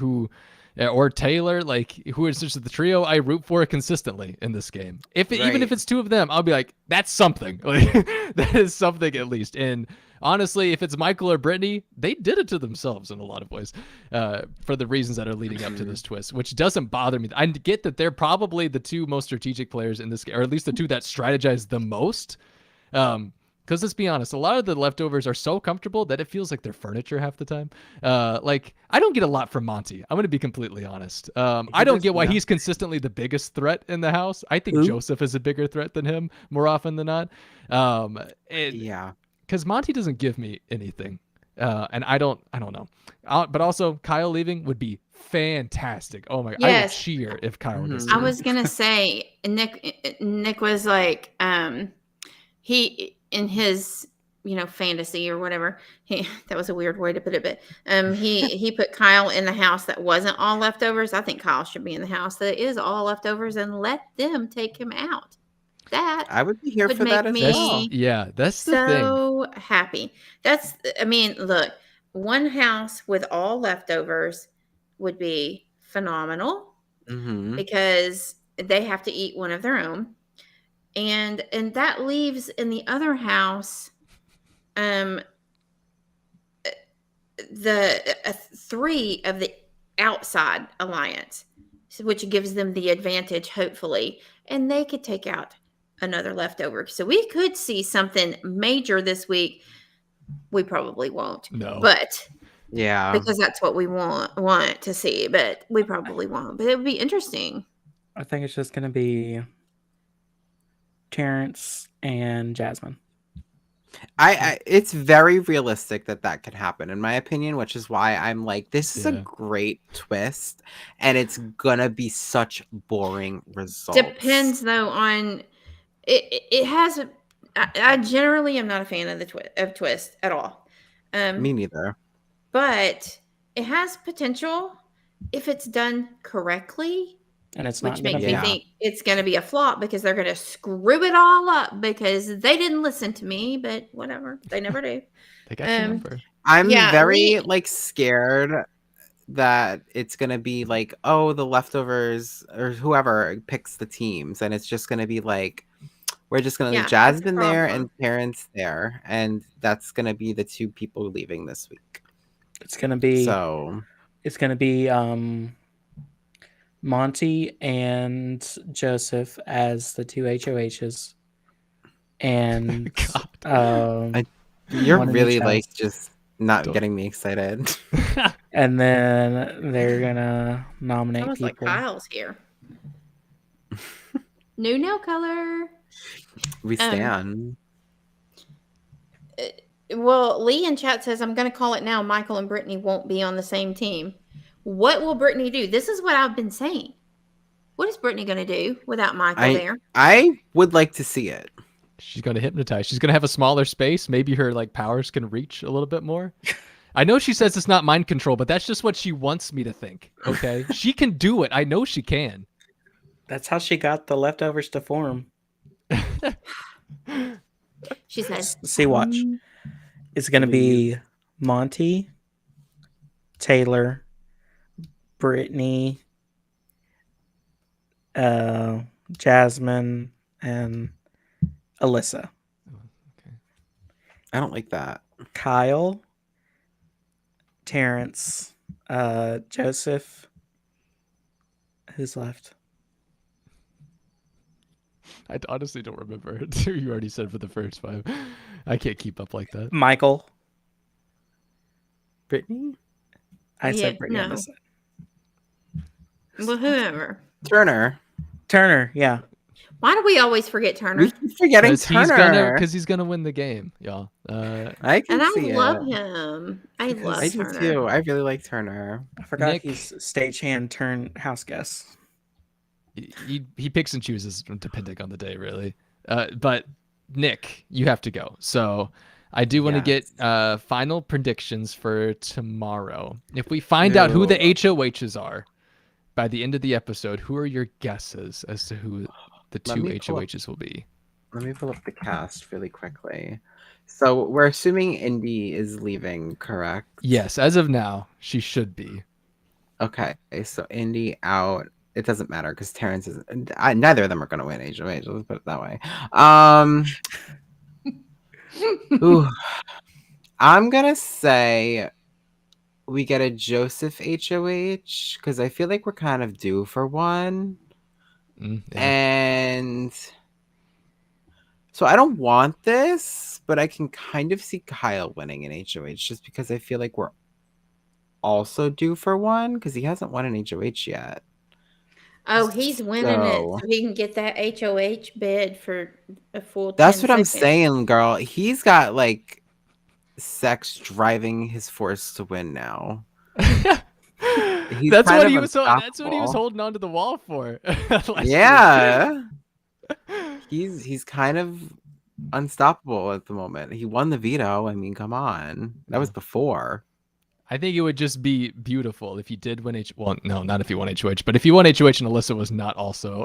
or Taylor, like, who is just the trio I root for consistently in this game. Even if it's 2 of them, I'll be like, that's something. Like, that is something at least. And honestly, if it's Michael or Brittany, they did it to themselves in a lot of ways, for the reasons that are leading up to this twist, which doesn't bother me. I get that they're probably the 2 most strategic players in this game, or at least the 2 that strategize the most. Because let's be honest, a lot of the leftovers are so comfortable that it feels like they're furniture half the time. Like, I don't get a lot from Monty. I'm going to be completely honest. I don't get why he's consistently the biggest threat in the house. I think Joseph is a bigger threat than him more often than not. Yeah. Because Monty doesn't give me anything. And I don't know. But also, Kyle leaving would be fantastic. Oh my! Yes. I would cheer if Kyle was. I was gonna say Nick was like, he in his fantasy or whatever, that was a weird way to put it, but he put Kyle in the house that wasn't all leftovers. I think Kyle should be in the house that is all leftovers, and let them take him out. That I would be here would for make that as me well. Yeah, that's the thing. so happy. Look, one house with all leftovers would be phenomenal, because they have to eat one of their own, and that leaves in the other house the 3 of the outside alliance, which gives them the advantage, hopefully, and they could take out another leftover. So we could see something major this week. We probably won't. No. But yeah, because that's what we want to see, but we probably won't. But it would be interesting. I think it's just going to be Terrence and Jasmine. It's very realistic that could happen, in my opinion, which is why I'm like, this is a great twist, and it's gonna be such boring results. Depends though on it has. I generally am not a fan of the twist at all. Me neither. But it has potential if it's done correctly. And it's which not makes gonna me think it's going to be a flop, because they're going to screw it all up because they didn't listen to me. But whatever, they never do. They got your number. I'm very scared that it's going to be like, oh, the leftovers or whoever picks the teams, and it's just going to be like, we're just going to leave Jasmine there and Terrence there, and that's going to be the 2 people leaving this week. It's going to be Monty and Joseph as the 2 HOHs, and you're really like just not getting me excited. And then they're gonna nominate Almost people. like Kyle's here. New nail color. We stand. Well, Lee in chat says, I'm going to call it now. Michael and Brittany won't be on the same team. What will Brittany do? This is what I've been saying. What is Brittany going to do without Michael there? I would like to see it. She's going to hypnotize. She's going to have a smaller space. Maybe her like powers can reach a little bit more. I know she says it's not mind control, but that's just what she wants me to think. Okay. She can do it. I know she can. That's how she got the leftovers to form. She says, see, watch. It's going to be Monty, Taylor, Brittany, Jasmine, and Alyssa. Okay. I don't like that. Kyle, Terrence, Joseph. Who's left? I honestly don't remember. You already said for the first 5. I can't keep up like that. Michael. Brittany? I said Brittany. No. Well, whoever. Turner, yeah. Why do we always forget Turner? We keep forgetting Turner. Because he's gonna win the game, y'all. I can see love it. him. I love I do Turner. too. I really like Turner. I forgot Nick. he's stagehand turn house guest. He picks and chooses depending on the day, really. But Nick, you have to go. So I do want to get final predictions for tomorrow. If we find out who the HOHs are by the end of the episode, who are your guesses as to who the 2 HOHs will be? Let me pull up the cast really quickly. So we're assuming Indy is leaving, correct? Yes, as of now, she should be. Okay, so Indy out. It doesn't matter because Terrence is. Neither of them are going to win HOH. Let's put it that way. Ooh, I'm gonna say we get a Joseph HOH because I feel like we're kind of due for one. And so I don't want this, but I can kind of see Kyle winning an HOH just because I feel like we're also due for one because he hasn't won an HOH yet. Oh, he's winning it so he can get that HOH bid for a full 10 That's what I'm seconds. saying, girl. He's got like sex driving his force to win now. That's what he was holding onto the wall for. Yeah. He's kind of unstoppable at the moment. He won the veto. I mean, come on. That was before. I think it would just be beautiful if he did win well, no, not if he won HOH, but if he won HOH and Alyssa was not also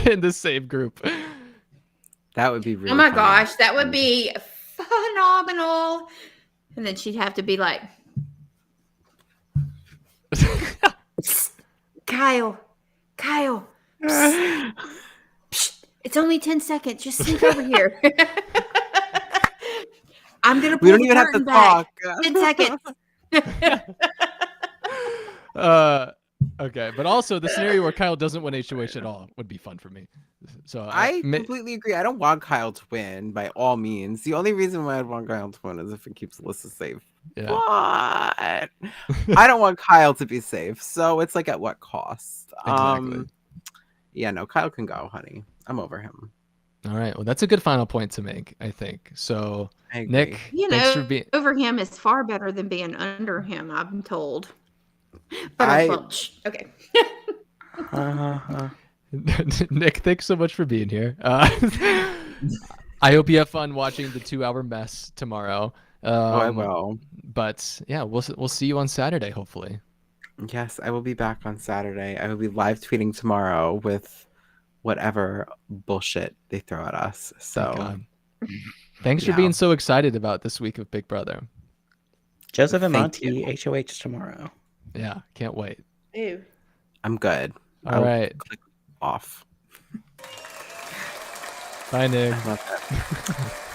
in the same group. That would be really Oh my funny. gosh, that would be phenomenal. And then she'd have to be like, Kyle, psst, psst, it's only 10 seconds. Just sneak over here. I'm going to pull We don't the even have to curtain back. talk. 10 seconds. Okay, but also the scenario where Kyle doesn't win HOH at all would be fun for me. So I completely agree. I don't want Kyle to win by all means. The only reason why I'd want Kyle to win is if it keeps Alyssa safe. Yeah. But I don't want Kyle to be safe. So it's like at what cost? Exactly. Yeah, no, Kyle can go, honey. I'm over him. All right. Well, that's a good final point to make, I think. So, I agree. Nick, You thanks for know, being. over him is far better than being under him, I'm told. But okay. Nick, thanks so much for being here. I hope you have fun watching the 2-hour mess tomorrow. I will. But yeah, we'll see you on Saturday, hopefully. Yes, I will be back on Saturday. I will be live tweeting tomorrow with whatever bullshit they throw at us. So thanks for being so excited about this week of Big Brother. Joseph and Monty HOH tomorrow. Yeah, can't wait. Ew. I'm good. All right. Click off. Bye, Nick.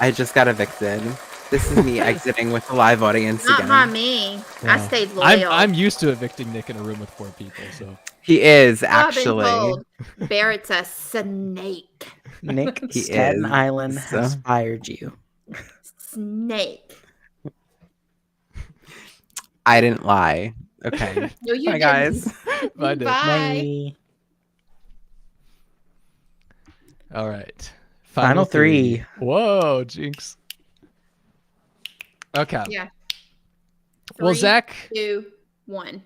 I just got evicted. This is me exiting with the live audience Not again. by me. Yeah. I stayed loyal. I'm used to evicting Nick in a room with 4 people, so. He is I've been actually. told Barrett's a snake. Nick, He Staten is, Island so. has fired you. Snake. I didn't lie. Okay. No, you Bye, didn't. guys. Bye, Nick. Bye. All right. Final three. Whoa, Jinx. Okay. Yeah. Well, 3, Zach. 2, 1.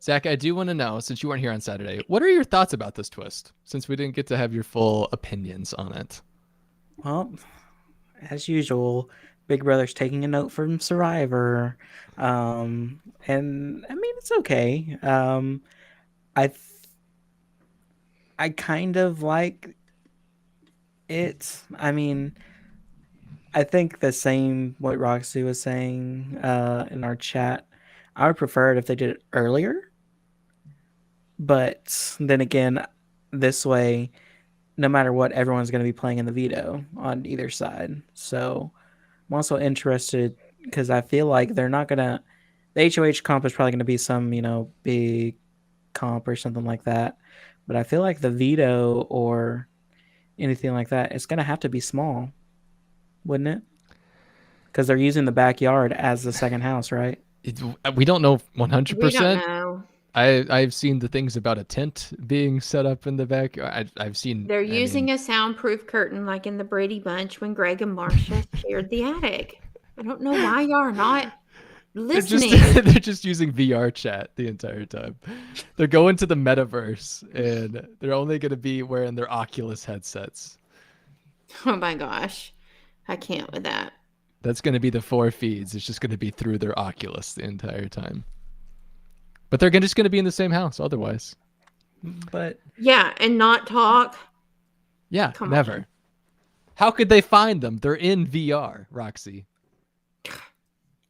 Zach, I do want to know, since you weren't here on Saturday, what are your thoughts about this twist? Since we didn't get to have your full opinions on it. Well, as usual, Big Brother's taking a note from Survivor, and I mean it's okay. I kind of like it. I mean, I think the same what Roxy was saying in our chat. I would prefer it if they did it earlier. But then again, this way, no matter what, everyone's going to be playing in the veto on either side. So I'm also interested because I feel like they're not going to... The HOH comp is probably going to be some, big comp or something like that. But I feel like the veto or anything like that, it's going to have to be small, wouldn't it? Because they're using the backyard as the second house, right? We don't know 100%. We don't know. I've seen the things about a tent being set up in the back. I've seen... They're using a soundproof curtain like in the Brady Bunch when Greg and Marsha shared the attic. I don't know why y'all are not listening. They're just using VR chat the entire time. They're going to the metaverse, and they're only going to be wearing their Oculus headsets. Oh my gosh. I can't with that. That's going to be the 4 feeds. It's just going to be through their Oculus the entire time. But they're just going to be in the same house otherwise. But yeah, and not talk. Yeah, Come never. on. How could they find them? They're in VR, Roxy.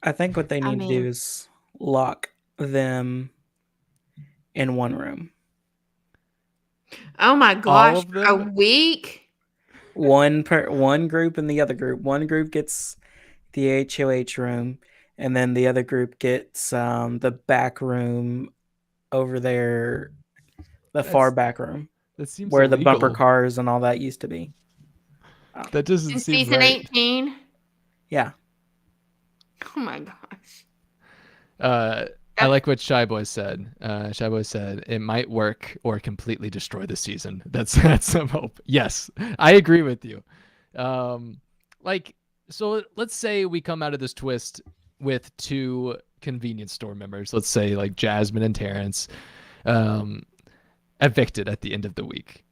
I think what they need to do is lock them in one room. Oh my gosh, a week? One group and the other group. One group gets the HOH room, and then the other group gets the back room over there, the far back room. That seems where illegal. the bumper cars and all that used to be. That doesn't In seem season right. 18? Yeah. Oh my gosh. I like what Shy Boy said. Shy Boy said it might work or completely destroy the season. That's some hope. Yes, I agree with you. So let's say we come out of this twist with 2 convenience store members. Let's say like Jasmine and Terrence, evicted at the end of the week.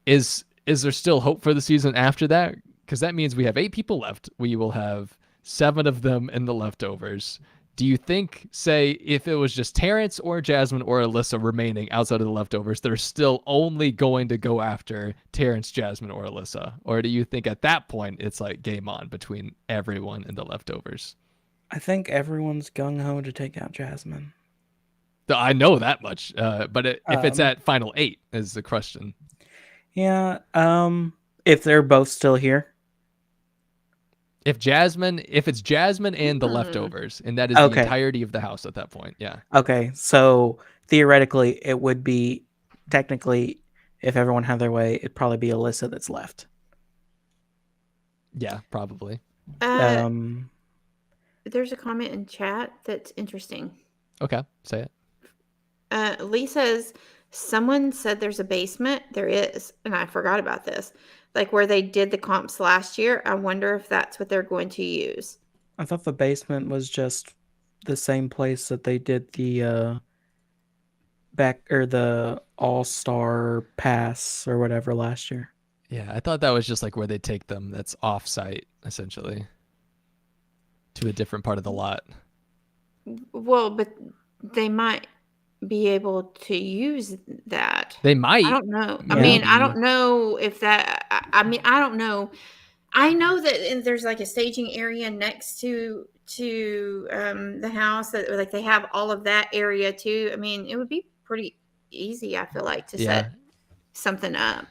Is there still hope for the season after that? Because that means we have 8 people left. We will have 7 of them in the leftovers. Do you think, say, if it was just Terrence or Jasmine or Alyssa remaining outside of the leftovers, they're still only going to go after Terrence, Jasmine, or Alyssa? Or do you think at that point it's like game on between everyone and the leftovers? I think everyone's gung-ho to take out Jasmine. I know that much, but if it's at final 8 is the question. Yeah, if they're both still here. If it's Jasmine and the leftovers, and that is the entirety of the house at that point, yeah. Okay, so theoretically, it would be, technically, if everyone had their way, it'd probably be Alyssa that's left. Yeah, probably. There's a comment in chat that's interesting. Okay, say it. Lee says, someone said there's a basement. There is, and I forgot about this. Like where they did the comps last year. I wonder if that's what they're going to use. I thought the basement was just the same place that they did the the All-Star Pass or whatever last year. Yeah, I thought that was just like where they take them. That's off-site, essentially, to a different part of the lot. Well, but they might be able to use that. They might. I don't know. Yeah. I mean, I don't know if that. I mean, I don't know. I know that there's like a staging area next to the house that like they have all of that area too. I mean, it would be pretty easy. I feel like to set something up.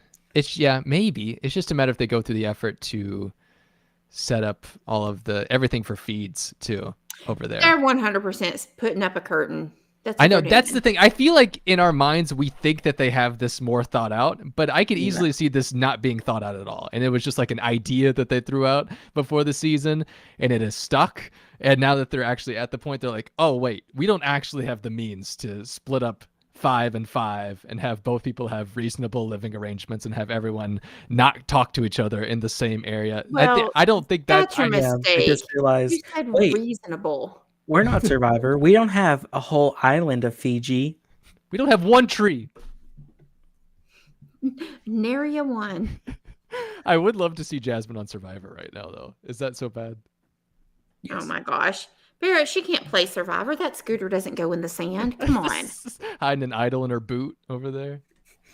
Maybe it's just a matter if they go through the effort to set up all of everything for feeds too over there. They're 100% putting up a curtain. I know that's the thing. I feel like in our minds we think that they have this more thought out, but I could easily see this not being thought out at all. And it was just like an idea that they threw out before the season, and it is stuck. And now that they're actually at the point, they're like, oh wait, we don't actually have the means to split up 5 and 5 and have both people have reasonable living arrangements and have everyone not talk to each other in the same area. Well, I don't think that's your I mistake. just realized, You said wait, reasonable. we're not Survivor. We don't have a whole island of Fiji. We don't have one tree. Nary a one. I would love to see Jasmine on Survivor right now, though. Is that so bad? Oh my gosh. Barrett, she can't play Survivor. That scooter doesn't go in the sand. Come on. Hiding an idol in her boot over there.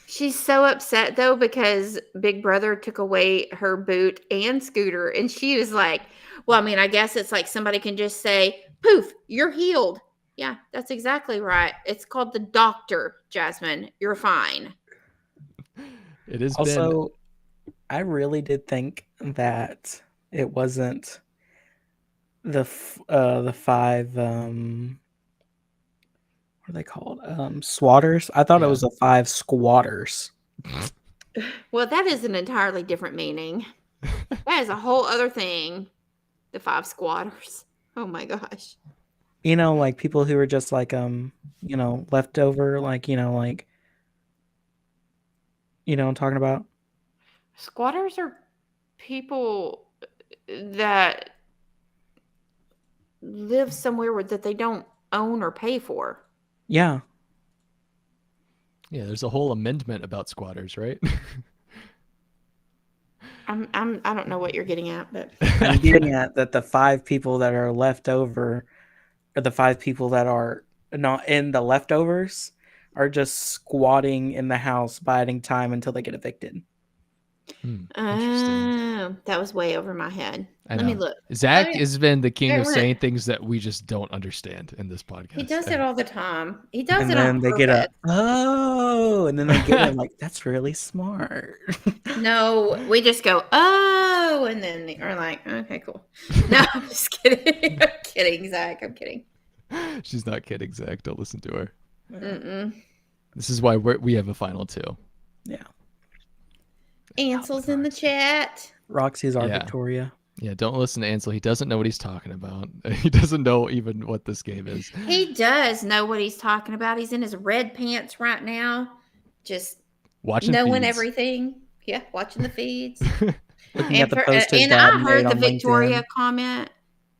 She's so upset though because Big Brother took away her boot and scooter, and she was like, well, I mean, I guess it's like somebody can just say, poof, you're healed. Yeah, that's exactly right. It's called the doctor, Jasmine. You're fine. It is also, I really did think that it wasn't the 5 what are they called? Swatters. I thought it was the 5 squatters. Well, that is an entirely different meaning. That is a whole other thing. The 5 squatters. Oh my gosh. You know, like people who are just like you know, leftover, like, you know, like, you know what I'm talking about? Squatters are people that live somewhere that they don't own or pay for. Yeah. Yeah, there's a whole amendment about squatters, right? I don't know what you're getting at, but I'm getting at that the 5 people that are left over, or the 5 people that are not in the leftovers, are just squatting in the house, biding time until they get evicted. Oh, that was way over my head. Let me look. Zach has been the king of saying things that we just don't understand in this podcast. He does it all the time. He does And it then on they purpose. get and then they get it like, that's really smart. No, we just go, oh, and then they're like, okay, cool. No, I'm just kidding. I'm kidding, Zach. I'm kidding. She's not kidding, Zach. Don't listen to her. Mm-mm. This is why we have a final 2. Yeah. Ansel's in the chat. Roxy's our Victoria. Yeah, don't listen to Ansel. He doesn't know what he's talking about. He doesn't know even what this game is. He does know what he's talking about. He's in his red pants right now, just watching knowing feeds. everything. Yeah, watching the feeds. Looking at the post his and dad I heard made the on Victoria LinkedIn. comment,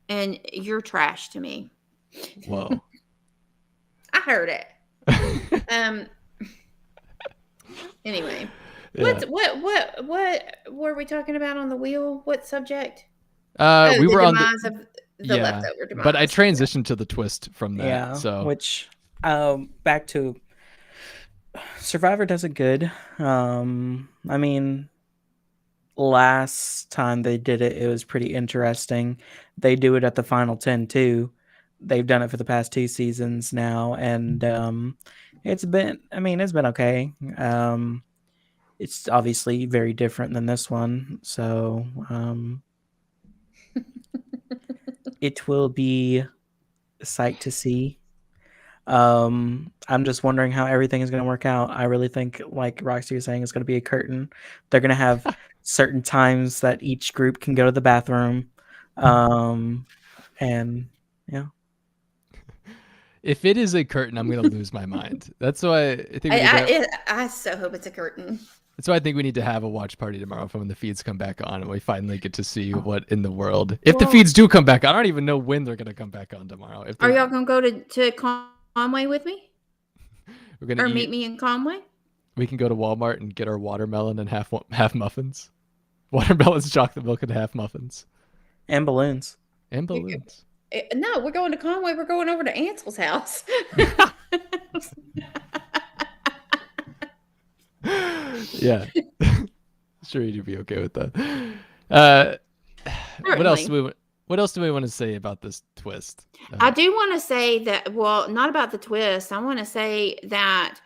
and you're trash to me. Whoa. I heard it. Anyway. Yeah. What were we talking about on the wheel? What subject? We were on demise of the leftover demise. but I transitioned to the twist from that. Yeah. So Which back to Survivor does it good. I mean, last time they did it, it was pretty interesting. They do it at the final 10 too. They've done it for the past 2 seasons now, and it's been okay. It's obviously very different than this one, so it will be a sight to see. I'm just wondering how everything is going to work out. I really think, like Roxy was saying, it's going to be a curtain. They're going to have certain times that each group can go to the bathroom, and yeah. if it is a curtain, I'm going to lose my mind. That's why I think I so hope it's a curtain. That's why I think we need to have a watch party tomorrow for when the feeds come back on and we finally get to see what in the world. If the feeds do come back on, I don't even know when they're going to come back on tomorrow. Are y'all going to go to Conway with me? We're gonna meet me in Conway? We can go to Walmart and get our watermelon and half muffins. Watermelons, chocolate milk, and half muffins. And balloons. And balloons. No, we're going to Conway. We're going over to Ansel's house. Yeah. Sure you'd be okay with that. What else do we want to say about this twist? I do want to say that, well, not about the twist. I want to say that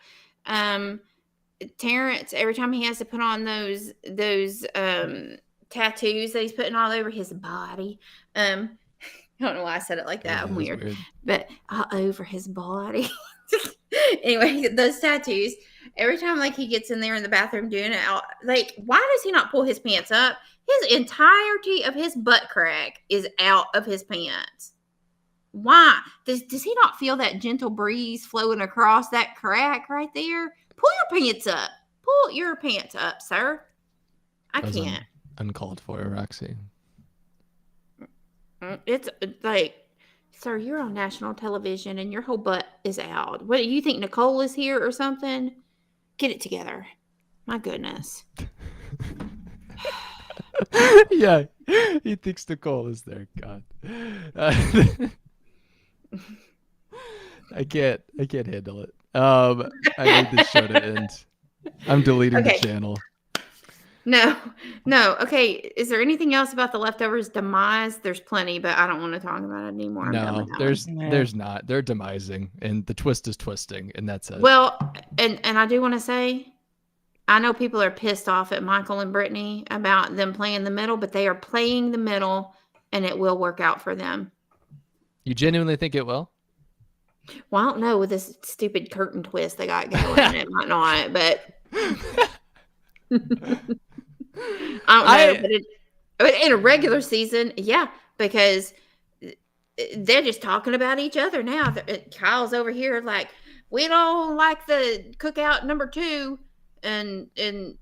Terrence, every time he has to put on those tattoos that he's putting all over his body, I don't know why I said it like that. I'm weird. But all over his body. Anyway, those tattoos, every time like he gets in there in the bathroom doing it, like, why does he not pull his pants up? His entirety of his butt crack is out of his pants. Why? Does he not feel that gentle breeze flowing across that crack right there? Pull your pants up. Pull your pants up, sir. I can't. Uncalled for, Roxy. It's like, sir, you're on national television and your whole butt is out. What do you think, Nicole is here or something? Get it together. My goodness. Yeah, he thinks Nicole is there. God. I can't handle it. I need this show to end. I'm deleting the channel. No. Okay. Is there anything else about the leftovers demise? There's plenty, but I don't want to talk about it anymore. No, there's not. They're demising, and the twist is twisting, and that's it. Well, and I do want to say, I know people are pissed off at Michael and Brittany about them playing the middle, but they are playing the middle, and it will work out for them. You genuinely think it will? Well, I don't know with this stupid curtain twist they got going. It might not, but I don't know. But in a regular season, yeah, because they're just talking about each other now. Kyle's over here like, we don't like the cookout number 2 and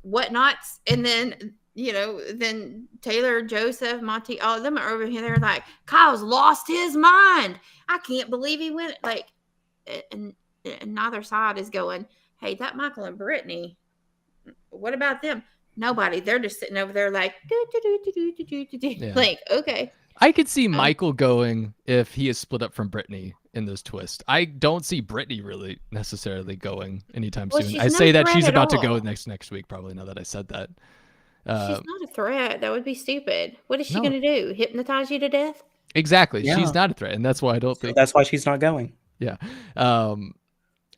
whatnots, and then then Taylor, Joseph, Monty, all of them are over here. They're like, Kyle's lost his mind. I can't believe he went like, and neither side is going, hey, that Michael and Brittany, what about them? Nobody. They're just sitting over there like, Yeah. like, okay. I could see Michael going if he is split up from Brittany in this twist. I don't see Brittany really necessarily going anytime soon. I say that she's about to go next week, probably, now that I said that. She's not a threat. That would be stupid. What is she going to do? Hypnotize you to death? Exactly. Yeah. She's not a threat, and that's why I don't think. That's why she's not going. Yeah.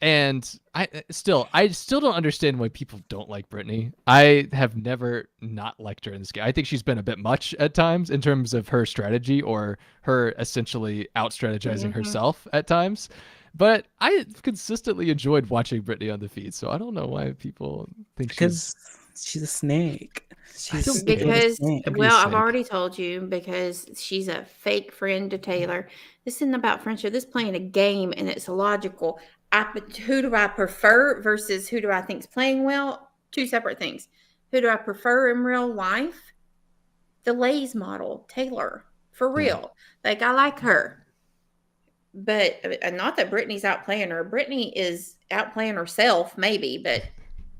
And I still don't understand why people don't like Brittany. I have never not liked her in this game. I think she's been a bit much at times in terms of her strategy or her essentially out-strategizing herself at times. But I consistently enjoyed watching Brittany on the feed, so I don't know why people think she's a snake. I've already told you, because she's a fake friend to Taylor. This isn't about friendship. This is playing a game, and it's illogical. Who do I prefer versus who do I think is playing well? Two separate things. Who do I prefer in real life? The Lay's model, Taylor, for real. Like, I like her. But not that Brittany's outplaying her. Brittany is outplaying herself, maybe, but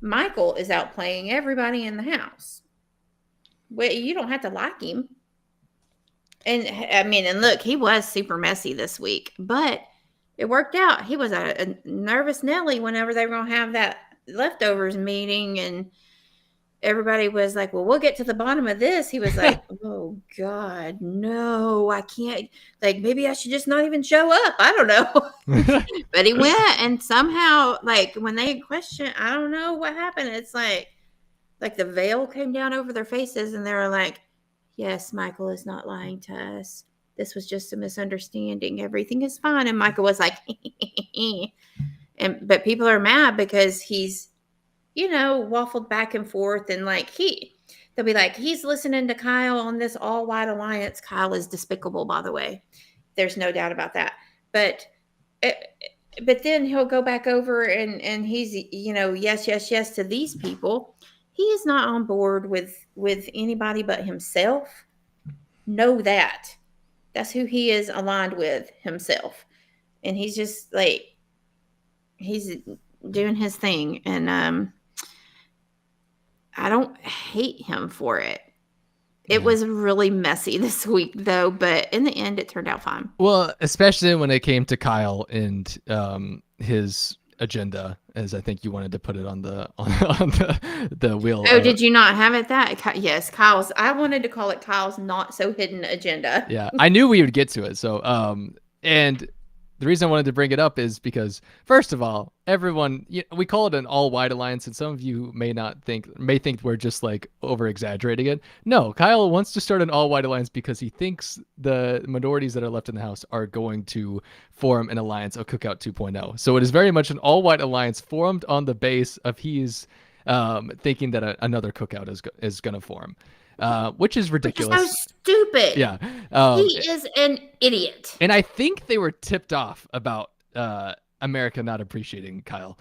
Michael is outplaying everybody in the house. Well, you don't have to like him. And I mean, and look, he was super messy this week, but it worked out. He was a nervous Nelly whenever they were going to have that leftovers meeting, and everybody was like, well, we'll get to the bottom of this. He was like, oh God, no, I can't. Like, maybe I should just not even show up. I don't know. But he went, and somehow, like, when they questioned, I don't know what happened. It's like the veil came down over their faces, and they were like, yes, Michael is not lying to us. This was just a misunderstanding. Everything is fine. And Michael was like, but people are mad because he's, waffled back and forth. And like, they'll be like, he's listening to Kyle on this all white alliance. Kyle is despicable, by the way. There's no doubt about that. But then he'll go back over and he's, yes to these people. He is not on board with anybody but himself. Know that. That's who he is aligned with, himself. And he's just like, he's doing his thing. And I don't hate him for it. It was really messy this week, though. But in the end, it turned out fine. Well, especially when it came to Kyle and his agenda, as I think you wanted to put it on the wheel. Oh, did you not have it that? Yes, Kyle's. I wanted to call it Kyle's not so hidden agenda. Yeah, I knew we would get to it. So, and the reason I wanted to bring it up is because, first of all, everyone, we call it an all-white alliance, and some of you may think we're just like over-exaggerating it. No, Kyle wants to start an all-white alliance because he thinks the minorities that are left in the house are going to form an alliance of Cookout 2.0. So it is very much an all-white alliance formed on the base of he's thinking that another Cookout is going to form. which is ridiculous. Which is so stupid. Yeah. He is an idiot. And I think they were tipped off about America not appreciating Kyle.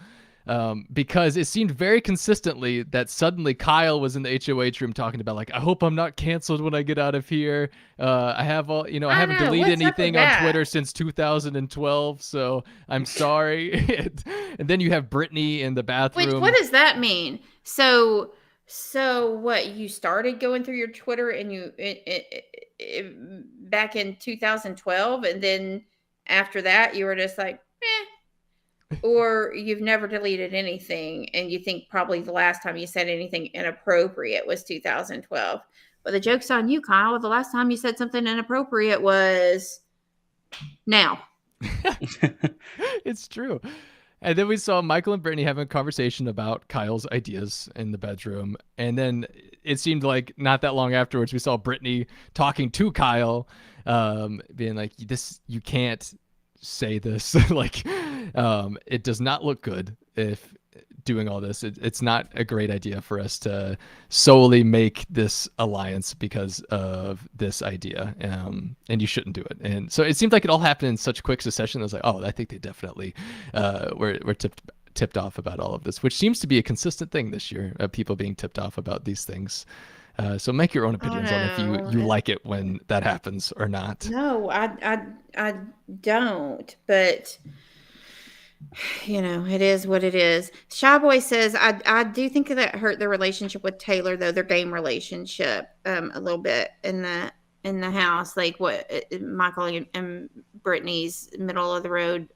Because it seemed very consistently that suddenly Kyle was in the HOH room talking about like, I hope I'm not canceled when I get out of here. I have all, I haven't deleted anything on Twitter since 2012, so I'm sorry. And then you have Brittany in the bathroom. Wait, what does that mean? So what? You started going through your Twitter and you back in 2012, and then after that you were just like, eh. Or you've never deleted anything, and you think probably the last time you said anything inappropriate was 2012. But the joke's on you, Kyle. The last time you said something inappropriate was now. It's true. And then we saw Michael and Brittany having a conversation about Kyle's ideas in the bedroom. And then it seemed like not that long afterwards, we saw Brittany talking to Kyle, being like, "This, you can't say this." Like, it does not look good if doing all this. It's not a great idea for us to solely make this alliance because of this idea, and you shouldn't do it. And so it seemed like it all happened in such quick succession. I was like, oh, I think they definitely were tipped off about all of this, which seems to be a consistent thing this year, people being tipped off about these things. So make your own opinions on if you like it when that happens or not. No, I don't, but it is what it is. Shy Boy says, I do think that hurt their relationship with Taylor, though, their game relationship a little bit in the house, like what Michael and Brittany's middle of the road.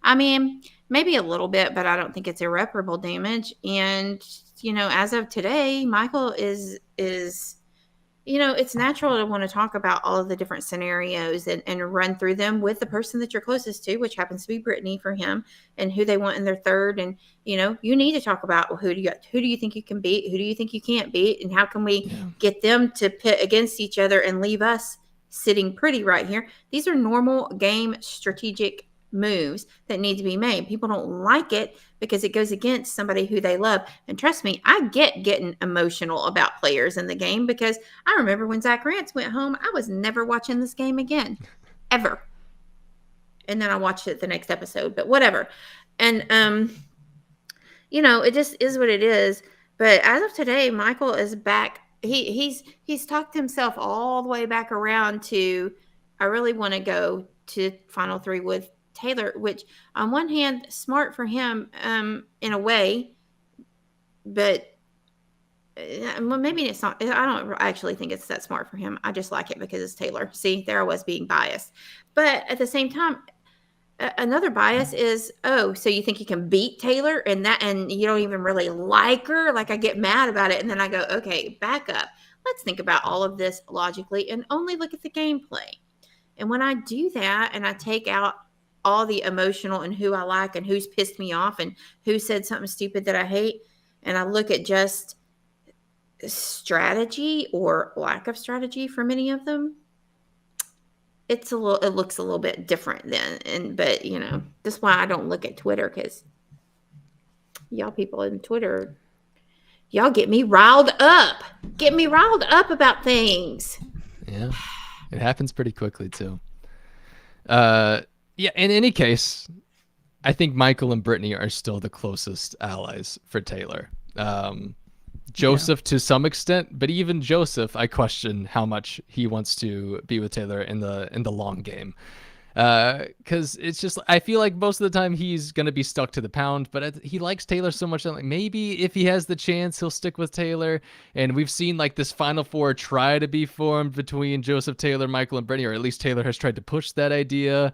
I mean, maybe a little bit, but I don't think it's irreparable damage. And as of today, Michael is it's natural to want to talk about all of the different scenarios and run through them with the person that you're closest to, which happens to be Brittany for him, and who they want in their third. And, you need to talk about, well, who do you think you can beat? Who do you think you can't beat? And how can we get them to pit against each other and leave us sitting pretty right here? These are normal game strategic moves that need to be made. People don't like it because it goes against somebody who they love. And trust me, I get getting emotional about players in the game, because I remember when Zach Rance went home, I was never watching this game again, ever. And then I watched it the next episode, but whatever. And it just is what it is. But as of today, Michael is back. He's talked himself all the way back around to, I really want to go to Final 3 with Taylor, which on one hand, smart for him in a way, but maybe it's not. I don't actually think it's that smart for him. I just like it because it's Taylor. See, there I was being biased. But at the same time, another bias is, oh, so you think you can beat Taylor and you don't even really like her? Like, I get mad about it, and then I go, okay, back up. Let's think about all of this logically and only look at the gameplay. And when I do that and I take out all the emotional and who I like and who's pissed me off and who said something stupid that I hate, and I look at just strategy or lack of strategy for many of them, it looks a little bit different then. But that's why I don't look at Twitter, because y'all people in Twitter, y'all get me riled up about things. Yeah, it happens pretty quickly too. Yeah, in any case, I think Michael and Brittany are still the closest allies for Taylor. Joseph to some extent, but even Joseph, I question how much he wants to be with Taylor in the long game. Because it's just, I feel like most of the time he's going to be stuck to the pound, but he likes Taylor so much that like maybe if he has the chance, he'll stick with Taylor. And we've seen like this Final Four try to be formed between Joseph, Taylor, Michael, and Brittany, or at least Taylor has tried to push that idea.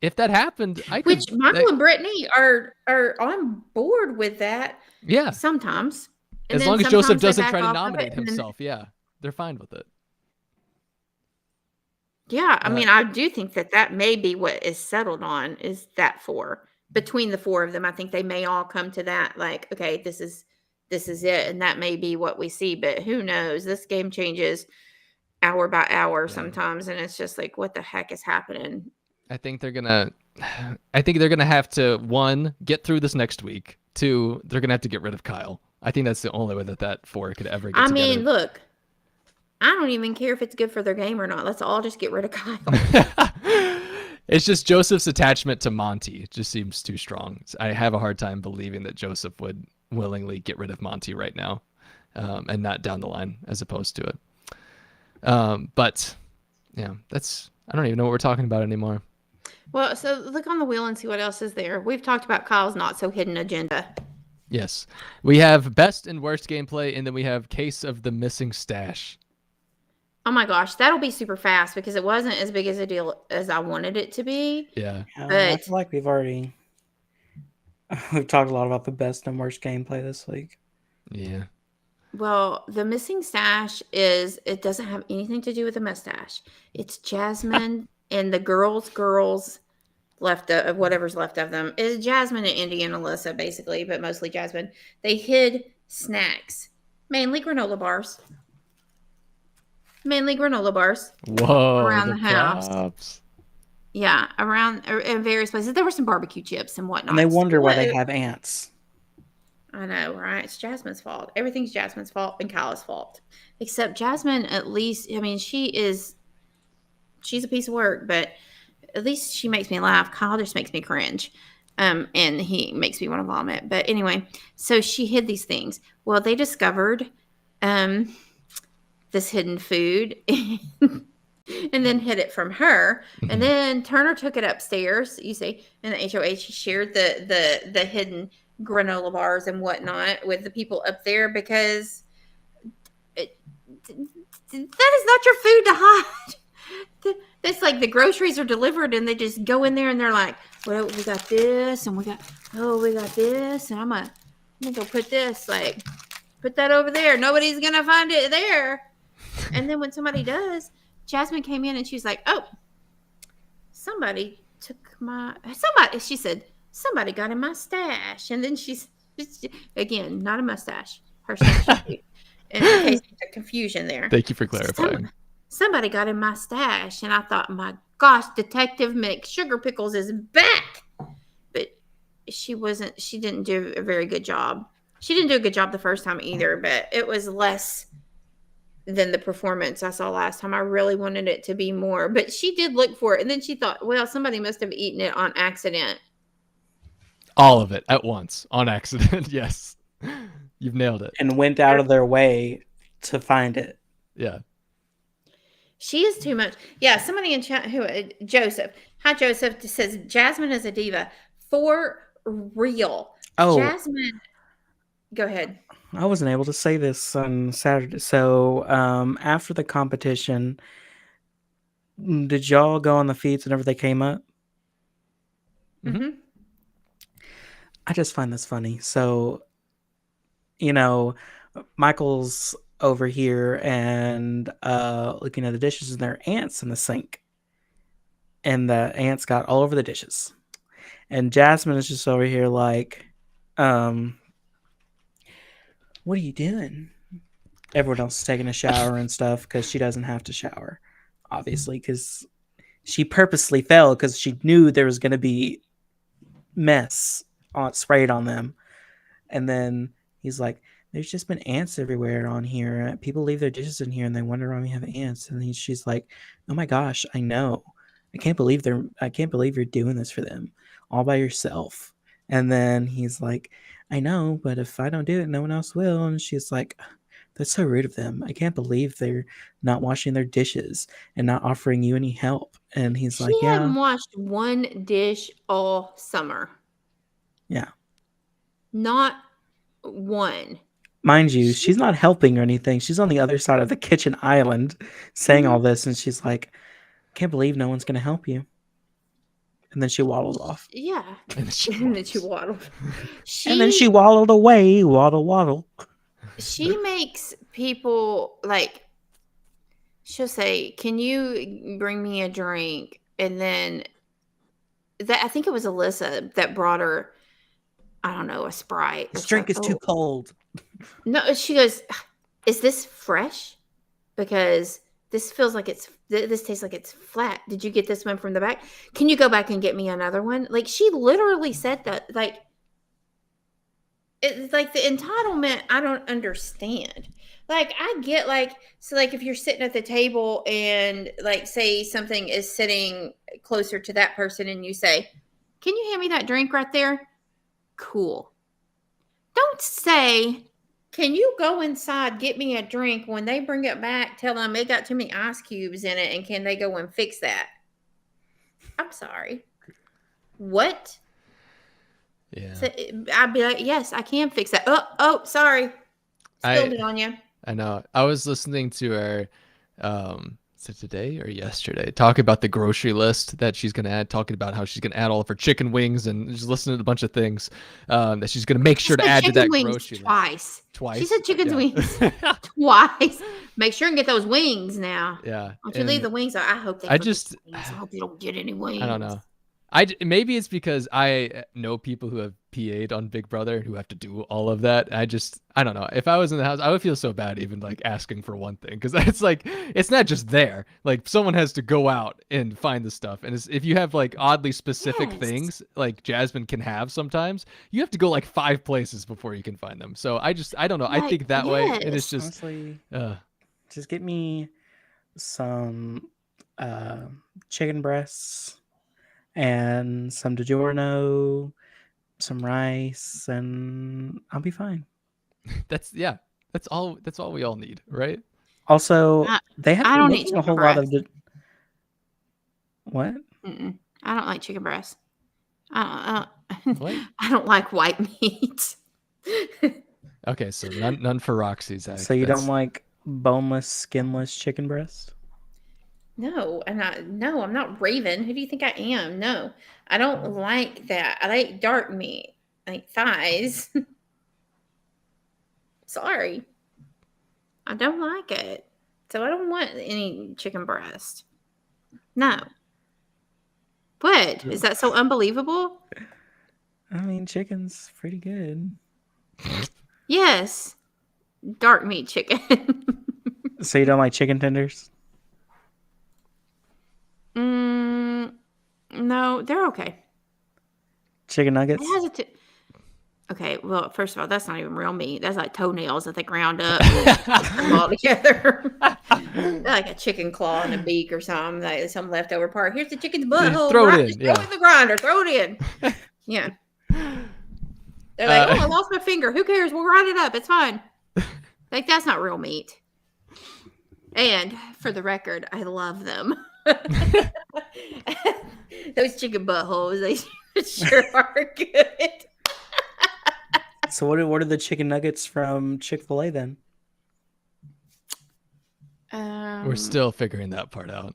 If that happened, Michael and Brittany are on board with that. Yeah, sometimes. As long as Joseph doesn't try to nominate himself, yeah, they're fine with it. Yeah, I mean, I do think that may be what is settled on, is that between the four of them. I think they may all come to that, like, okay, this is it, and that may be what we see. But who knows? This game changes hour by hour sometimes, and it's just like, what the heck is happening? I think they're gonna have to, 1, get through this next week. 2, they're gonna have to get rid of Kyle. I think that's the only way that 4 could ever get together. I mean, look, I don't even care if it's good for their game or not. Let's all just get rid of Kyle. It's just Joseph's attachment to Monty just seems too strong. I have a hard time believing that Joseph would willingly get rid of Monty right now, and not down the line as opposed to it. But yeah, I don't even know what we're talking about anymore. Well, so look on the wheel and see what else is there. We've talked about Kyle's not so hidden agenda. Yes. We have best and worst gameplay, and then we have case of the missing stash. Oh my gosh, that'll be super fast because it wasn't as big as a deal as I wanted it to be. Yeah. I feel like we've talked a lot about the best and worst gameplay this week. Yeah. Well, the missing stash it doesn't have anything to do with the mustache. It's Jasmine and the girls left of whatever's left of them. It's Jasmine and Indy and Alyssa, basically, but mostly Jasmine. They hid snacks, mainly granola bars. Whoa, around the house. Props. Yeah, around in various places. There were some barbecue chips and whatnot. And they wonder why they have ants. I know, right? It's Jasmine's fault. Everything's Jasmine's fault and Kyle's fault. Except Jasmine, at least, I mean, she's a piece of work, but at least she makes me laugh. Kyle just makes me cringe. And he makes me want to vomit. But anyway, so she hid these things. Well, they discovered this hidden food and then hid it from her. And then Turner took it upstairs, you see, in the HOH. He shared the hidden granola bars and whatnot with the people up there because that is not your food to hide. That's like the groceries are delivered and they just go in there and they're like, well, we got this and we got this and I'm gonna go put this, like, put that over there. Nobody's gonna find it there. And then when somebody does, Jasmine came in and she's like, oh, somebody she said, somebody got in my stash. And then she's, again, not a mustache, her stash. In case there's confusion there. Thank you for clarifying. Somebody got in my stash. And I thought, my gosh, Detective McSugarPickles is back. But she didn't do a very good job. She didn't do a good job the first time either, but it was less than the performance I saw last time. I really wanted it to be more, but she did look for it. And then she thought, well, somebody must have eaten it on accident. All of it at once on accident. Yes. You've nailed it. And went out of their way to find it. Yeah. She is too much. Yeah. Somebody in chat Joseph. Hi, Joseph. Says Jasmine is a diva for real. Oh, Jasmine. Go ahead. I wasn't able to say this on Saturday. So after the competition, did y'all go on the feeds whenever they came up? Mm-hmm. I just find this funny. So, Michael's over here and looking at the dishes and there are ants in the sink. And the ants got all over the dishes. And Jasmine is just over here like, what are you doing? Everyone else is taking a shower and stuff because she doesn't have to shower, obviously, because she purposely fell because she knew there was going to be mess sprayed on them. And then he's like, there's just been ants everywhere on here. People leave their dishes in here and they wonder why we have ants. And she's like, oh my gosh, I know. I can't believe you're doing this for them all by yourself. And then he's like, I know, but if I don't do it, no one else will. And she's like, that's so rude of them. I can't believe they're not washing their dishes and not offering you any help. And he's like, yeah. She hadn't washed one dish all summer. Yeah. Not one. Mind you, she's not helping or anything. She's on the other side of the kitchen island saying all this. And she's like, can't believe no one's going to help you. And then she waddled off. Yeah. And then she waddled. And then she waddled away. Waddle. She makes people like, she'll say, can you bring me a drink? And then I think it was Alyssa that brought her, I don't know, a Sprite. This drink is too cold. No, she goes, is this fresh? Because this feels like this tastes like it's flat. Did you get this one from the back? Can you go back and get me another one? Like, she literally said that. Like, it's like the entitlement. I don't understand. Like I get like so like if you're sitting at the table and like say something is sitting closer to that person and you say, "Can you hand me that drink right there?" Cool. Don't say, "Can you go inside, get me a drink?" When they bring it back, tell them it got too many ice cubes in it and can they go and fix that? I'm sorry. What? Yeah. So I'd be like, yes, I can fix that. Oh, sorry. Spilled it on you. I know. I was listening to her, is it today or yesterday, talking about the grocery list that she's going to add, talking about how she's going to add all of her chicken wings and just listening to a bunch of things that she's going to make sure to add to that grocery list. Twice. She said chicken wings twice. Make sure and get those wings now. Yeah. Don't you leave the wings out. I hope they I hope you don't get any wings. I don't know. Maybe it's because I know people who have PA'd on Big Brother who have to do all of that. I don't know. If I was in the house, I would feel so bad even like asking for one thing because it's like it's not just there. Like someone has to go out and find the stuff. And if you have like oddly specific things like Jasmine can have sometimes, you have to go like 5 places before you can find them. So I don't know. I think that way, and it's just honestly, just get me some chicken breasts and some DiGiorno, some rice, and I'll be fine. That's all we all need, right? Also, they have I don't making eat a whole chicken lot of what? I don't like chicken breast. I What? don't like white meat. Okay, so none for Roxy, Zach. So you don't like boneless, skinless chicken breast? No, I'm not Raven. Who do you think I am? No, I don't like that. I like dark meat. I like thighs. Sorry. I don't like it. So I don't want any chicken breast. No. What? Is that so unbelievable? I mean, chicken's pretty good. Yes. Dark meat chicken. So you don't like chicken tenders? No, they're okay. Chicken nuggets? It has okay, well, first of all, that's not even real meat. That's like toenails that they ground up and put them all together. Like a chicken claw and a beak or something, like some leftover part. Here's the chicken's butthole. Throw it in. Just throw it in the grinder. Throw it in. Yeah. They're like, I lost my finger. Who cares? We'll grind it up. It's fine. Like, that's not real meat. And for the record, I love them. Those chicken buttholes, they sure are good. So what are the chicken nuggets from Chick-fil-A then? We're still figuring that part out.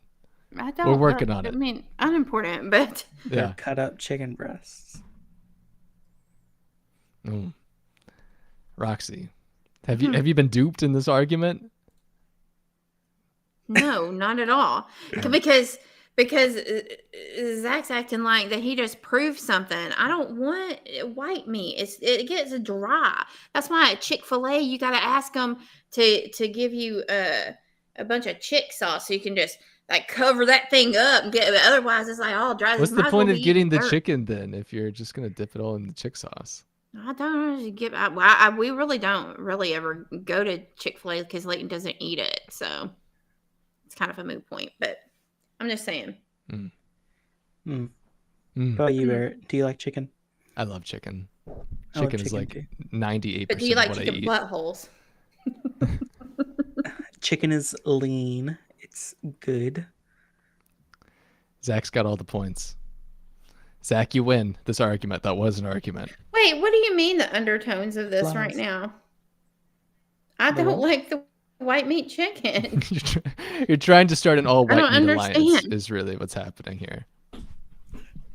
We're working on it. I mean, unimportant, but They're cut up chicken breasts. Roxy, have you been duped in this argument? no, not at all. Because Zach's acting like that he just proved something. I don't want white meat. It gets dry. That's why at Chick-fil-A you got to ask them to give you a bunch of chick sauce so you can just like cover that thing up and get. Otherwise, it's like all dry. What's the point of getting the chicken then if you're just gonna dip it all in the chick sauce? I don't we really don't really ever go to Chick-fil-A because Leighton doesn't eat it, so it's kind of a moot point. But I'm just saying. How about you, Barrett? Do you like chicken? I love chicken. I love Chicken is chicken like too. 98% But do you like of what I chicken eat. buttholes? Chicken is lean. It's good. Zach's got all the points. Zach, you win this argument. That was an argument. Wait, what do you mean the undertones of this right now? I don't like the white meat chicken. You're trying to start an all white don't meat alliance understand. is really what's happening here.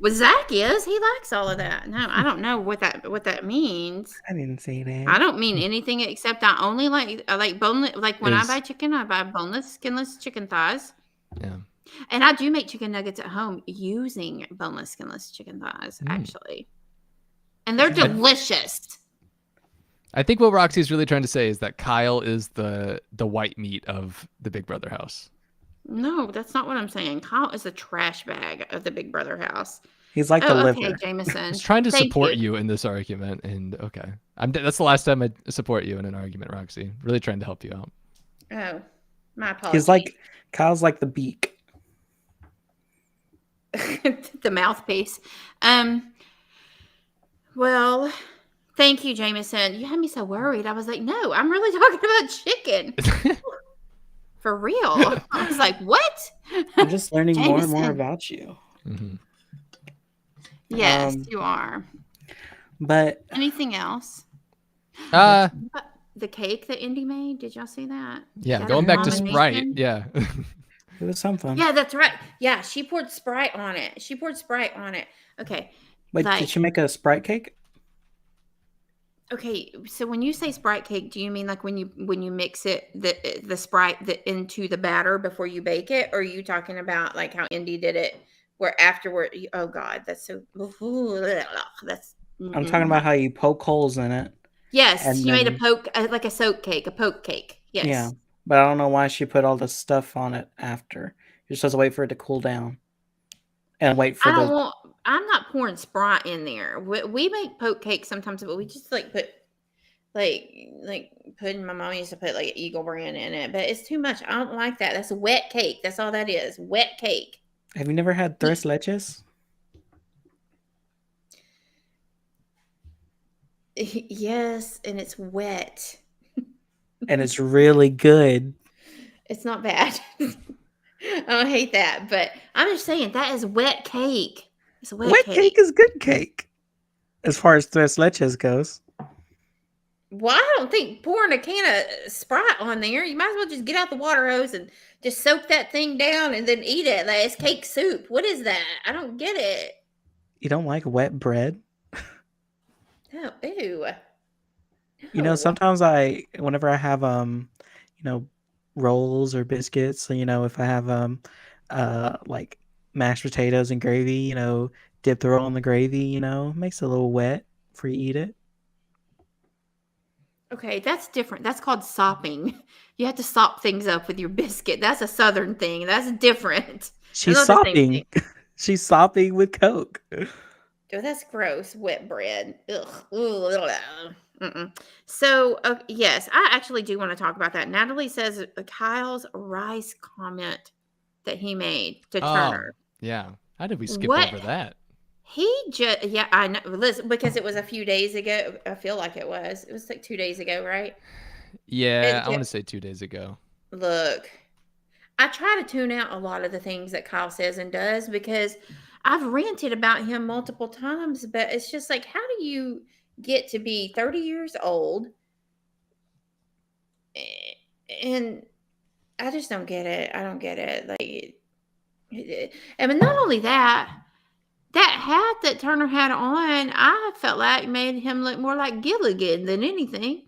Well, Zach is. He likes all of that. No, I don't know what that means. I didn't say that. I don't mean anything except I only like boneless. Like when I Is- buy chicken, I buy boneless, skinless chicken thighs. Yeah. And I do make chicken nuggets at home using boneless, skinless chicken thighs, actually. And they're delicious. I think what Roxy's really trying to say is that Kyle is the white meat of the Big Brother house. No, that's not what I'm saying. Kyle is a trash bag of the Big Brother house. He's like the liver. Okay, Jameson. I was trying to Thank support you in this argument, and okay, that's the last time I support you in an argument, Roxy. Really trying to help you out. Oh, my apologies. He's like Kyle's like the beak. The mouthpiece. Well, thank you, Jameson. You had me so worried. I was like, no, I'm really talking about chicken. For real. I was like, what? I'm just learning more and more about you. Mm-hmm. Yes, you are. But anything else? The cake that Indy made. Did y'all see that? Yeah, going back to Sprite. Yeah. It was something. Yeah, that's right. Yeah, she poured Sprite on it. Okay. Wait, did she make a Sprite cake? Okay, so when you say Sprite cake, do you mean like when you mix it the Sprite into the batter before you bake it, or are you talking about like how Indy did it, where afterward? Oh God, that's so. That's. I'm talking about how you poke holes in it. Yes, she made a poke cake. Yes. Yeah, but I don't know why she put all the stuff on it after. You're supposed to wait for it to cool down, and wait for I'm not pouring Sprite in there. We make poke cake sometimes, but we just like put like pudding. My mom used to put like Eagle brand in it, but it's too much. I don't like that. That's a wet cake. That's all that is. Wet cake. Have you never had tres leches? Yes, and it's wet. And it's really good. It's not bad. I don't hate that, but I'm just saying that is wet cake. It's a wet cake. Is good cake. As far as tres leches goes. Well, I don't think pouring a can of Sprite on there, you might as well just get out the water hose and just soak that thing down and then eat it. Like it's cake soup. What is that? I don't get it. You don't like wet bread? Oh, ew. You know, sometimes whenever I have rolls or biscuits, if I have like mashed potatoes and gravy, dip the roll in the gravy, makes it a little wet before you eat it. Okay, that's different. That's called sopping. You have to sop things up with your biscuit. That's a Southern thing. That's different. She's sopping. She's sopping with Coke. Oh, that's gross. Wet bread. Ugh. So, yes, I actually do want to talk about that. Natalie says Kyle's rice comment that he made to Turner. Yeah. How did we skip over that? I know. Listen, because it was a few days ago. I feel like it was. It was like 2 days ago, right? Yeah, I want to say 2 days ago. Look, I try to tune out a lot of the things that Kyle says and does because I've ranted about him multiple times, but it's just like, how do you get to be 30 years old? And I just don't get it. I don't get it. Like, I mean, not only that hat that Turner had on, I felt like made him look more like Gilligan than anything.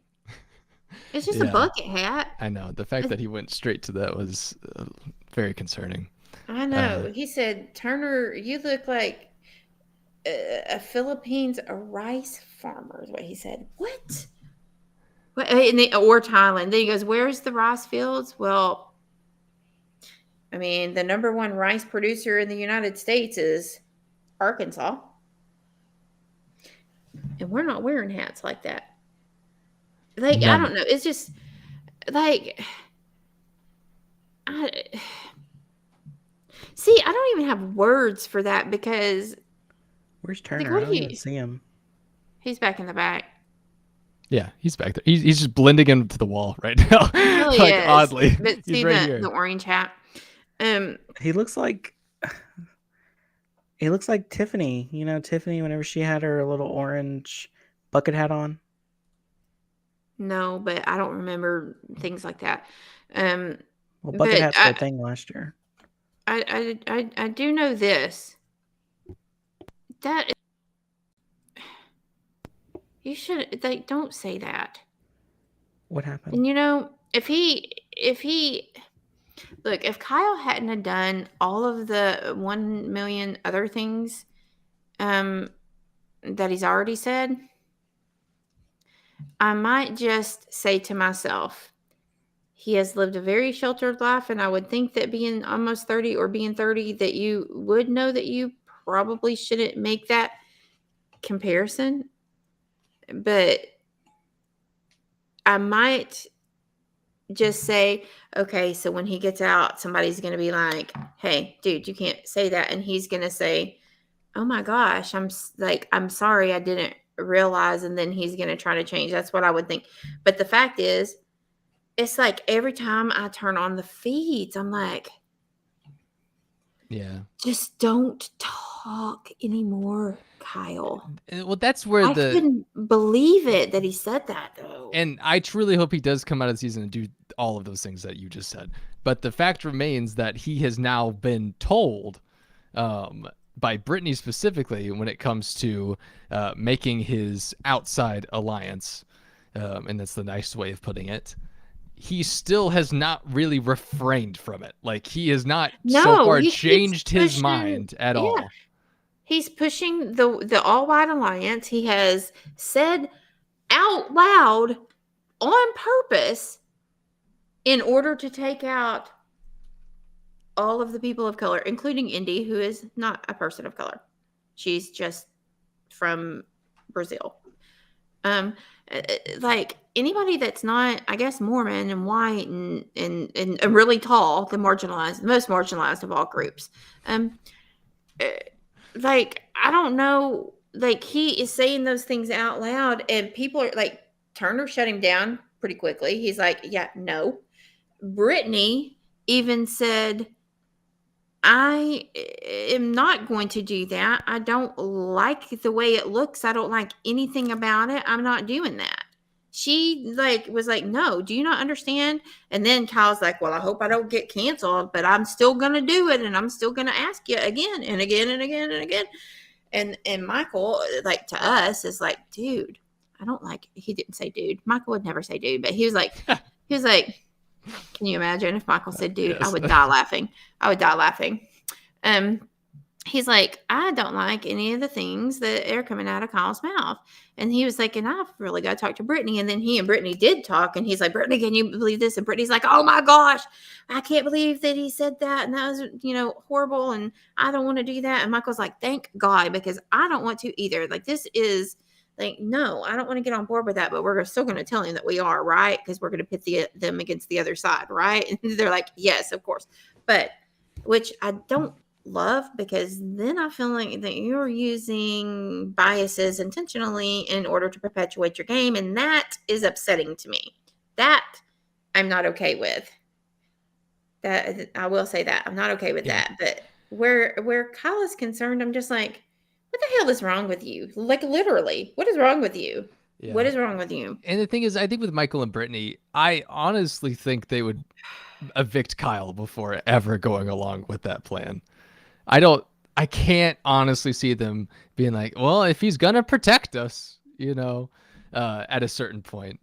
It's just a bucket hat. I know. The fact that he went straight to that was very concerning. I know. He said, Turner, you look like a Philippines rice farmer, is what he said. What? Or Thailand. Then he goes, where's the rice fields? Well, I mean, the number one rice producer in the United States is Arkansas. And we're not wearing hats like that. Like, I don't know. It's just like, I don't even have words for that because. Where's Turner? I don't even see him. He's back in the back. Yeah, he's back there. He's just blending into the wall right now. Really like is. oddly. But he's see right here. the orange hat. He looks like Tiffany. You know, Tiffany whenever she had her little orange bucket hat on. No, but I don't remember things like that. Well, bucket hats were a thing last year. I do know this. That you should don't say that. What happened? And if Kyle hadn't have done all of the 1 million other things that he's already said, I might just say to myself, he has lived a very sheltered life, and I would think that being almost 30 or being 30 that you would know that you probably shouldn't make that comparison, but I might just say, okay, so when he gets out, somebody's going to be like, hey, dude, you can't say that. And he's going to say, oh my gosh, I'm sorry, I didn't realize. And then he's going to try to change. That's what I would think. But the fact is, it's like every time I turn on the feeds, I'm like, yeah, just don't talk anymore, Kyle. Well, that's where I couldn't believe it that he said that, though. And I truly hope he does come out of the season and do all of those things that you just said. But the fact remains that he has now been told by Brittany specifically when it comes to making his outside alliance, and that's the nice way of putting it, he still has not really refrained from it. Like, he has not so far changed his mind at all. He's pushing the all-white alliance. He has said out loud on purpose in order to take out all of the people of color, including Indy, who is not a person of color. She's just from Brazil. Like anybody that's not, I guess, Mormon and white and really tall, the most marginalized of all groups. Like, I don't know, like, he is saying those things out loud and people are like, Turner shut him down pretty quickly. He's like, yeah, no. Brittany even said, I am not going to do that. I don't like the way it looks. I don't like anything about it. I'm not doing that. She was like, no, do you not understand? And then Kyle's like, well, I hope I don't get canceled, but I'm still going to do it. And I'm still going to ask you again and again and again and again. And Michael, like, to us is like, dude, I don't like, he didn't say dude. Michael would never say dude, but he was like, can you imagine if Michael said dude? Yes. I would die laughing. He's like, I don't like any of the things that are coming out of Kyle's mouth. And he was like, and I've really got to talk to Brittany. And then he and Brittany did talk. And he's like, Brittany, can you believe this? And Brittany's like, oh my gosh, I can't believe that he said that. And that was, horrible. And I don't want to do that. And Michael's like, thank God, because I don't want to either. Like, this is like, no, I don't want to get on board with that. But we're still going to tell him that we are, right? Because we're going to pit them against the other side, right? And they're like, yes, of course. But which I don't love, because then I feel like that you're using biases intentionally in order to perpetuate your game, and that is upsetting to me. That I'm not okay with. That I will say that I'm not okay with that. But where Kyle is concerned, I'm just like, what the hell is wrong with you? Like, literally, what is wrong with you? Yeah. What is wrong with you? And the thing is, I think with Michael and Brittany, I honestly think they would evict Kyle before ever going along with that plan. I can't honestly see them being like, well, if he's going to protect us, at a certain point,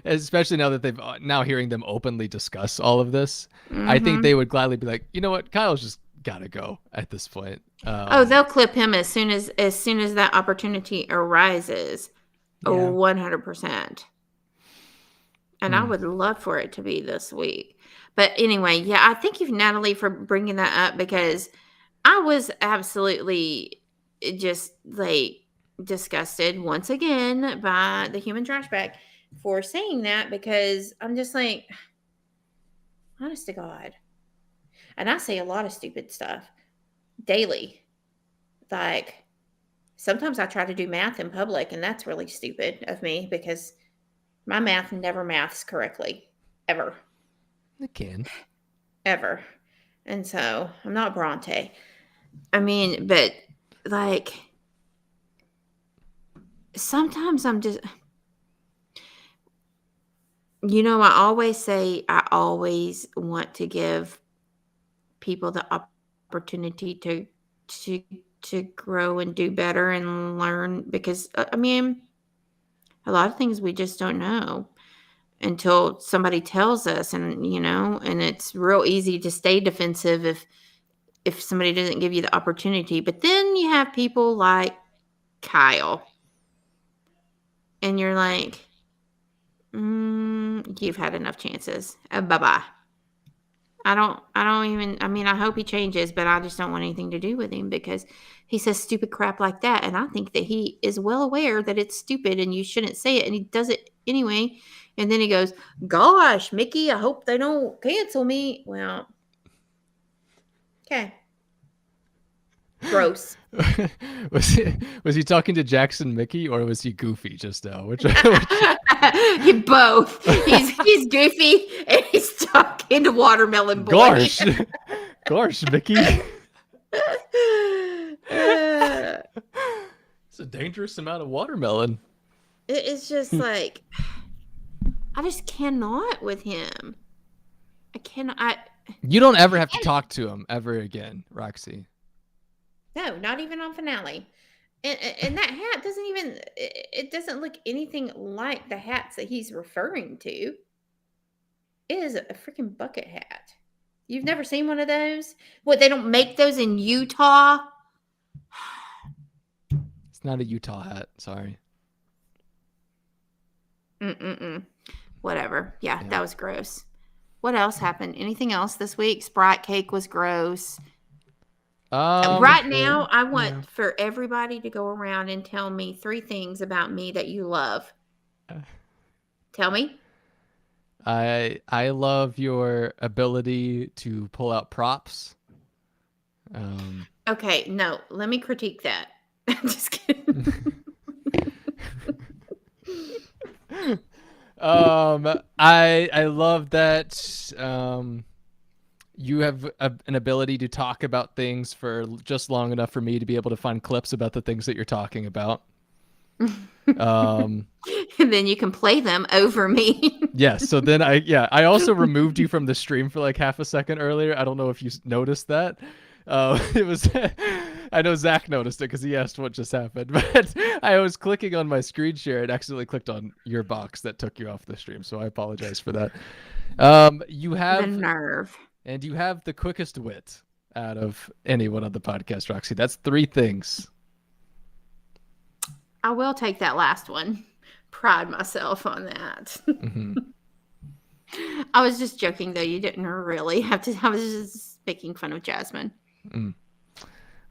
especially now that now hearing them openly discuss all of this, I think they would gladly be like, you know what? Kyle's just got to go at this point. They'll clip him as soon as that opportunity arises. Yeah. 100%. And I would love for it to be this week. But anyway, yeah, I thank you, Natalie, for bringing that up, because I was absolutely just disgusted once again by the human trash bag for saying that, because I'm just like, honest to God. And I say a lot of stupid stuff daily. Like, sometimes I try to do math in public, and that's really stupid of me, because my math never maths correctly, ever. It can. Ever. And so I'm not Bronte. I mean, but like, sometimes I'm just, I always say I always want to give people the opportunity to grow and do better and learn, because I mean, a lot of things we just don't know until somebody tells us, and and it's real easy to stay defensive if somebody doesn't give you the opportunity. But then you have people like Kyle, and you're like, you've had enough chances. Bye-bye. I mean, I hope he changes, but I just don't want anything to do with him because he says stupid crap like that. And I think that he is well aware that it's stupid and you shouldn't say it. And he does it anyway. And then he goes, gosh, Mickey, I hope they don't cancel me. Well, okay. Gross. was he talking to Jackson Mickey or was he Goofy just now? Which Both. He's Goofy and he's talking to Watermelon Boy. Gosh. Gosh, Mickey. It's a dangerous amount of watermelon. It's just like, I just cannot with him. I cannot. You don't ever have to talk to him ever again, Roxy. No, not even on finale. And that hat doesn't even, it doesn't look anything like the hats that he's referring to. It is a freaking bucket hat. You've never seen one of those? What, they don't make those in Utah? It's not a Utah hat. Sorry. Whatever. Yeah, that was gross. What else happened? Anything else this week? Sprite cake was gross. Right now, I want for everybody to go around and tell me 3 things about me that you love. Tell me. I love your ability to pull out props. Okay, no, let me critique that. I'm just kidding. I love that you have an ability to talk about things for just long enough for me to be able to find clips about the things that you're talking about. And then you can play them over me. Yes. So then I also removed you from the stream for like half a second earlier. I don't know if you noticed that. It was, I know Zach noticed it because he asked what just happened, but I was clicking on my screen share and accidentally clicked on your box that took you off the stream. So I apologize for that. You have the nerve. And you have the quickest wit out of anyone on the podcast, Roxy. That's 3 things. I will take that last one. Pride myself on that. Mm-hmm. I was just joking, though. You didn't really have to. I was just making fun of Jasmine. Mm.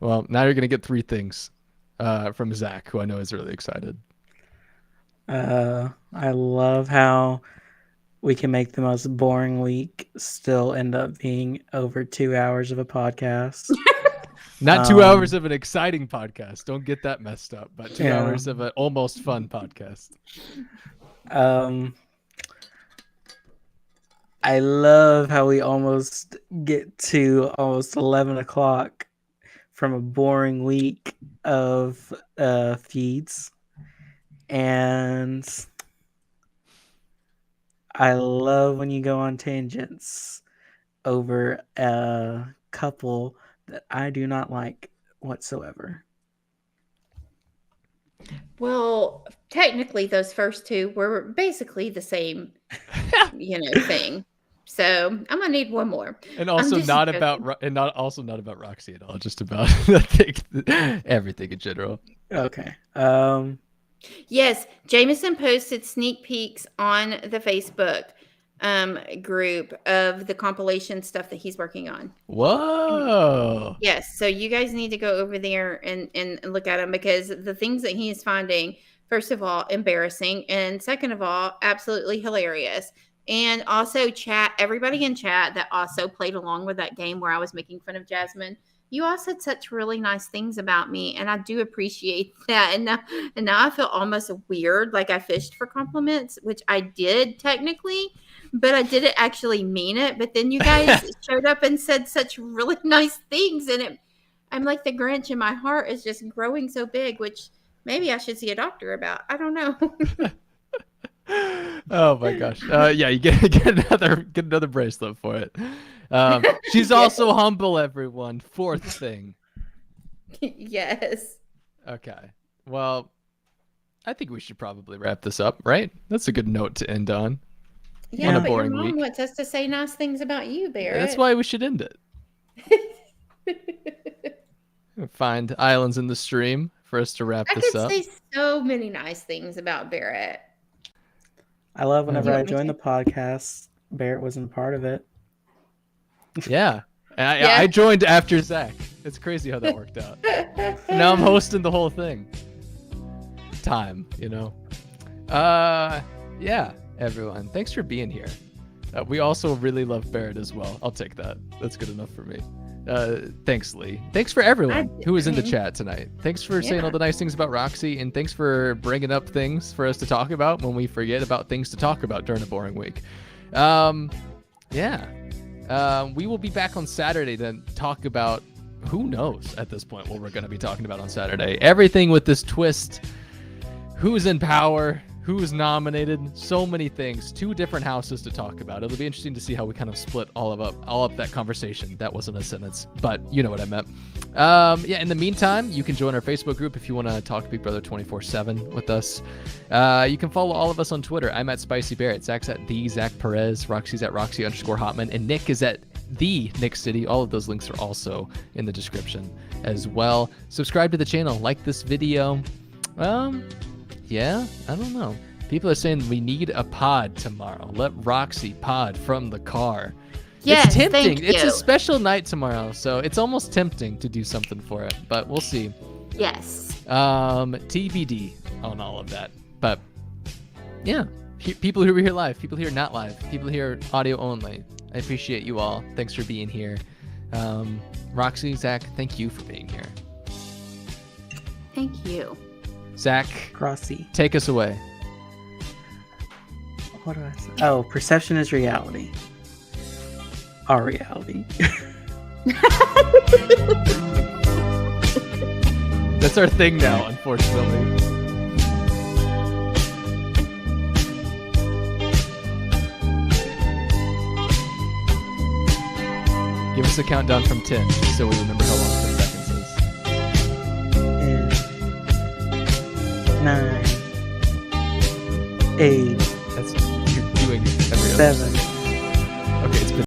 Well, now you're going to get 3 things from Zach, who I know is really excited. I love how we can make the most boring week still end up being over 2 hours of a podcast. Not 2 hours of an exciting podcast. Don't get that messed up. But 2 hours of an almost fun podcast. I love how we almost get to almost 11 o'clock from a boring week of feeds. And I love when you go on tangents over a couple that I do not like whatsoever. Well, technically, those first 2 were basically the same, thing. So I'm gonna need one more. And also not about Roxy at all. Just about everything in general. Okay. Yes, Jameson posted sneak peeks on the Facebook group of the compilation stuff that he's working on. Whoa. Yes, so you guys need to go over there and look at them because the things that he is finding, first of all, embarrassing, and second of all, absolutely hilarious. And also everybody in chat that also played along with that game where I was making fun of Jasmine. You all said such really nice things about me, and I do appreciate that. And now I feel almost weird, like I fished for compliments, which I did technically, but I didn't actually mean it. But then you guys showed up and said such really nice things, and I'm like the Grinch, and my heart is just growing so big, which maybe I should see a doctor about. I don't know. Oh my gosh. Yeah, you get another bracelet for it. She's also humble, everyone. 4th thing. Yes. Okay. Well, I think we should probably wrap this up, right? That's a good note to end on. Yeah, but your mom wants us to say nice things about you, Barrett. That's why we should end it. Find islands in the stream for us to wrap this up. I could say so many nice things about Barrett. I love whenever I join the podcast, Barrett wasn't a part of it. Yeah. I joined after Zach. It's crazy how that worked out. Now I'm hosting the whole thing. Time, you know. Yeah, everyone. Thanks for being here. We also really love Barrett as well. I'll take that. That's good enough for me. Thanks, Lee. Thanks for everyone who was in the chat tonight. Thanks for saying all the nice things about Roxy, and thanks for bringing up things for us to talk about when we forget about things to talk about during a boring week. We will be back on Saturday to talk about, who knows at this point what we're going to be talking about on Saturday. Everything with this twist. Who's in power? Who's nominated? So many things. 2 different houses to talk about. It'll be interesting to see how we kind of split all up that conversation. That wasn't a sentence, but you know what I meant. In the meantime, you can join our Facebook group if you want to talk Big Brother 24/7 with us. You can follow all of us on Twitter. I'm at Spicy Barrett. Zach's at the Zach Perez. Roxy's at Roxy_Hotman. And Nick is at the Nick City. All of those links are also in the description as well. Subscribe to the channel. Like this video. Yeah, I don't know. People are saying we need a pod tomorrow. Let Roxy pod from the car. Yes, it's tempting. thank It's you. a special night tomorrow, so it's almost tempting to do something for it, but we'll see. Yes. TBD on all of that. But yeah, people who are here live, people here not live, people here audio only. I appreciate you all. Thanks for being here. Roxy, Zach, thank you for being here. Thank you. Zach, Crossy, take us away. What do I say? Oh, perception is reality. Our reality. That's our thing now, unfortunately. Give us a countdown from 10 so we remember how long 10 seconds is. 9, 8. That's you're doing every other 7. Okay, it's been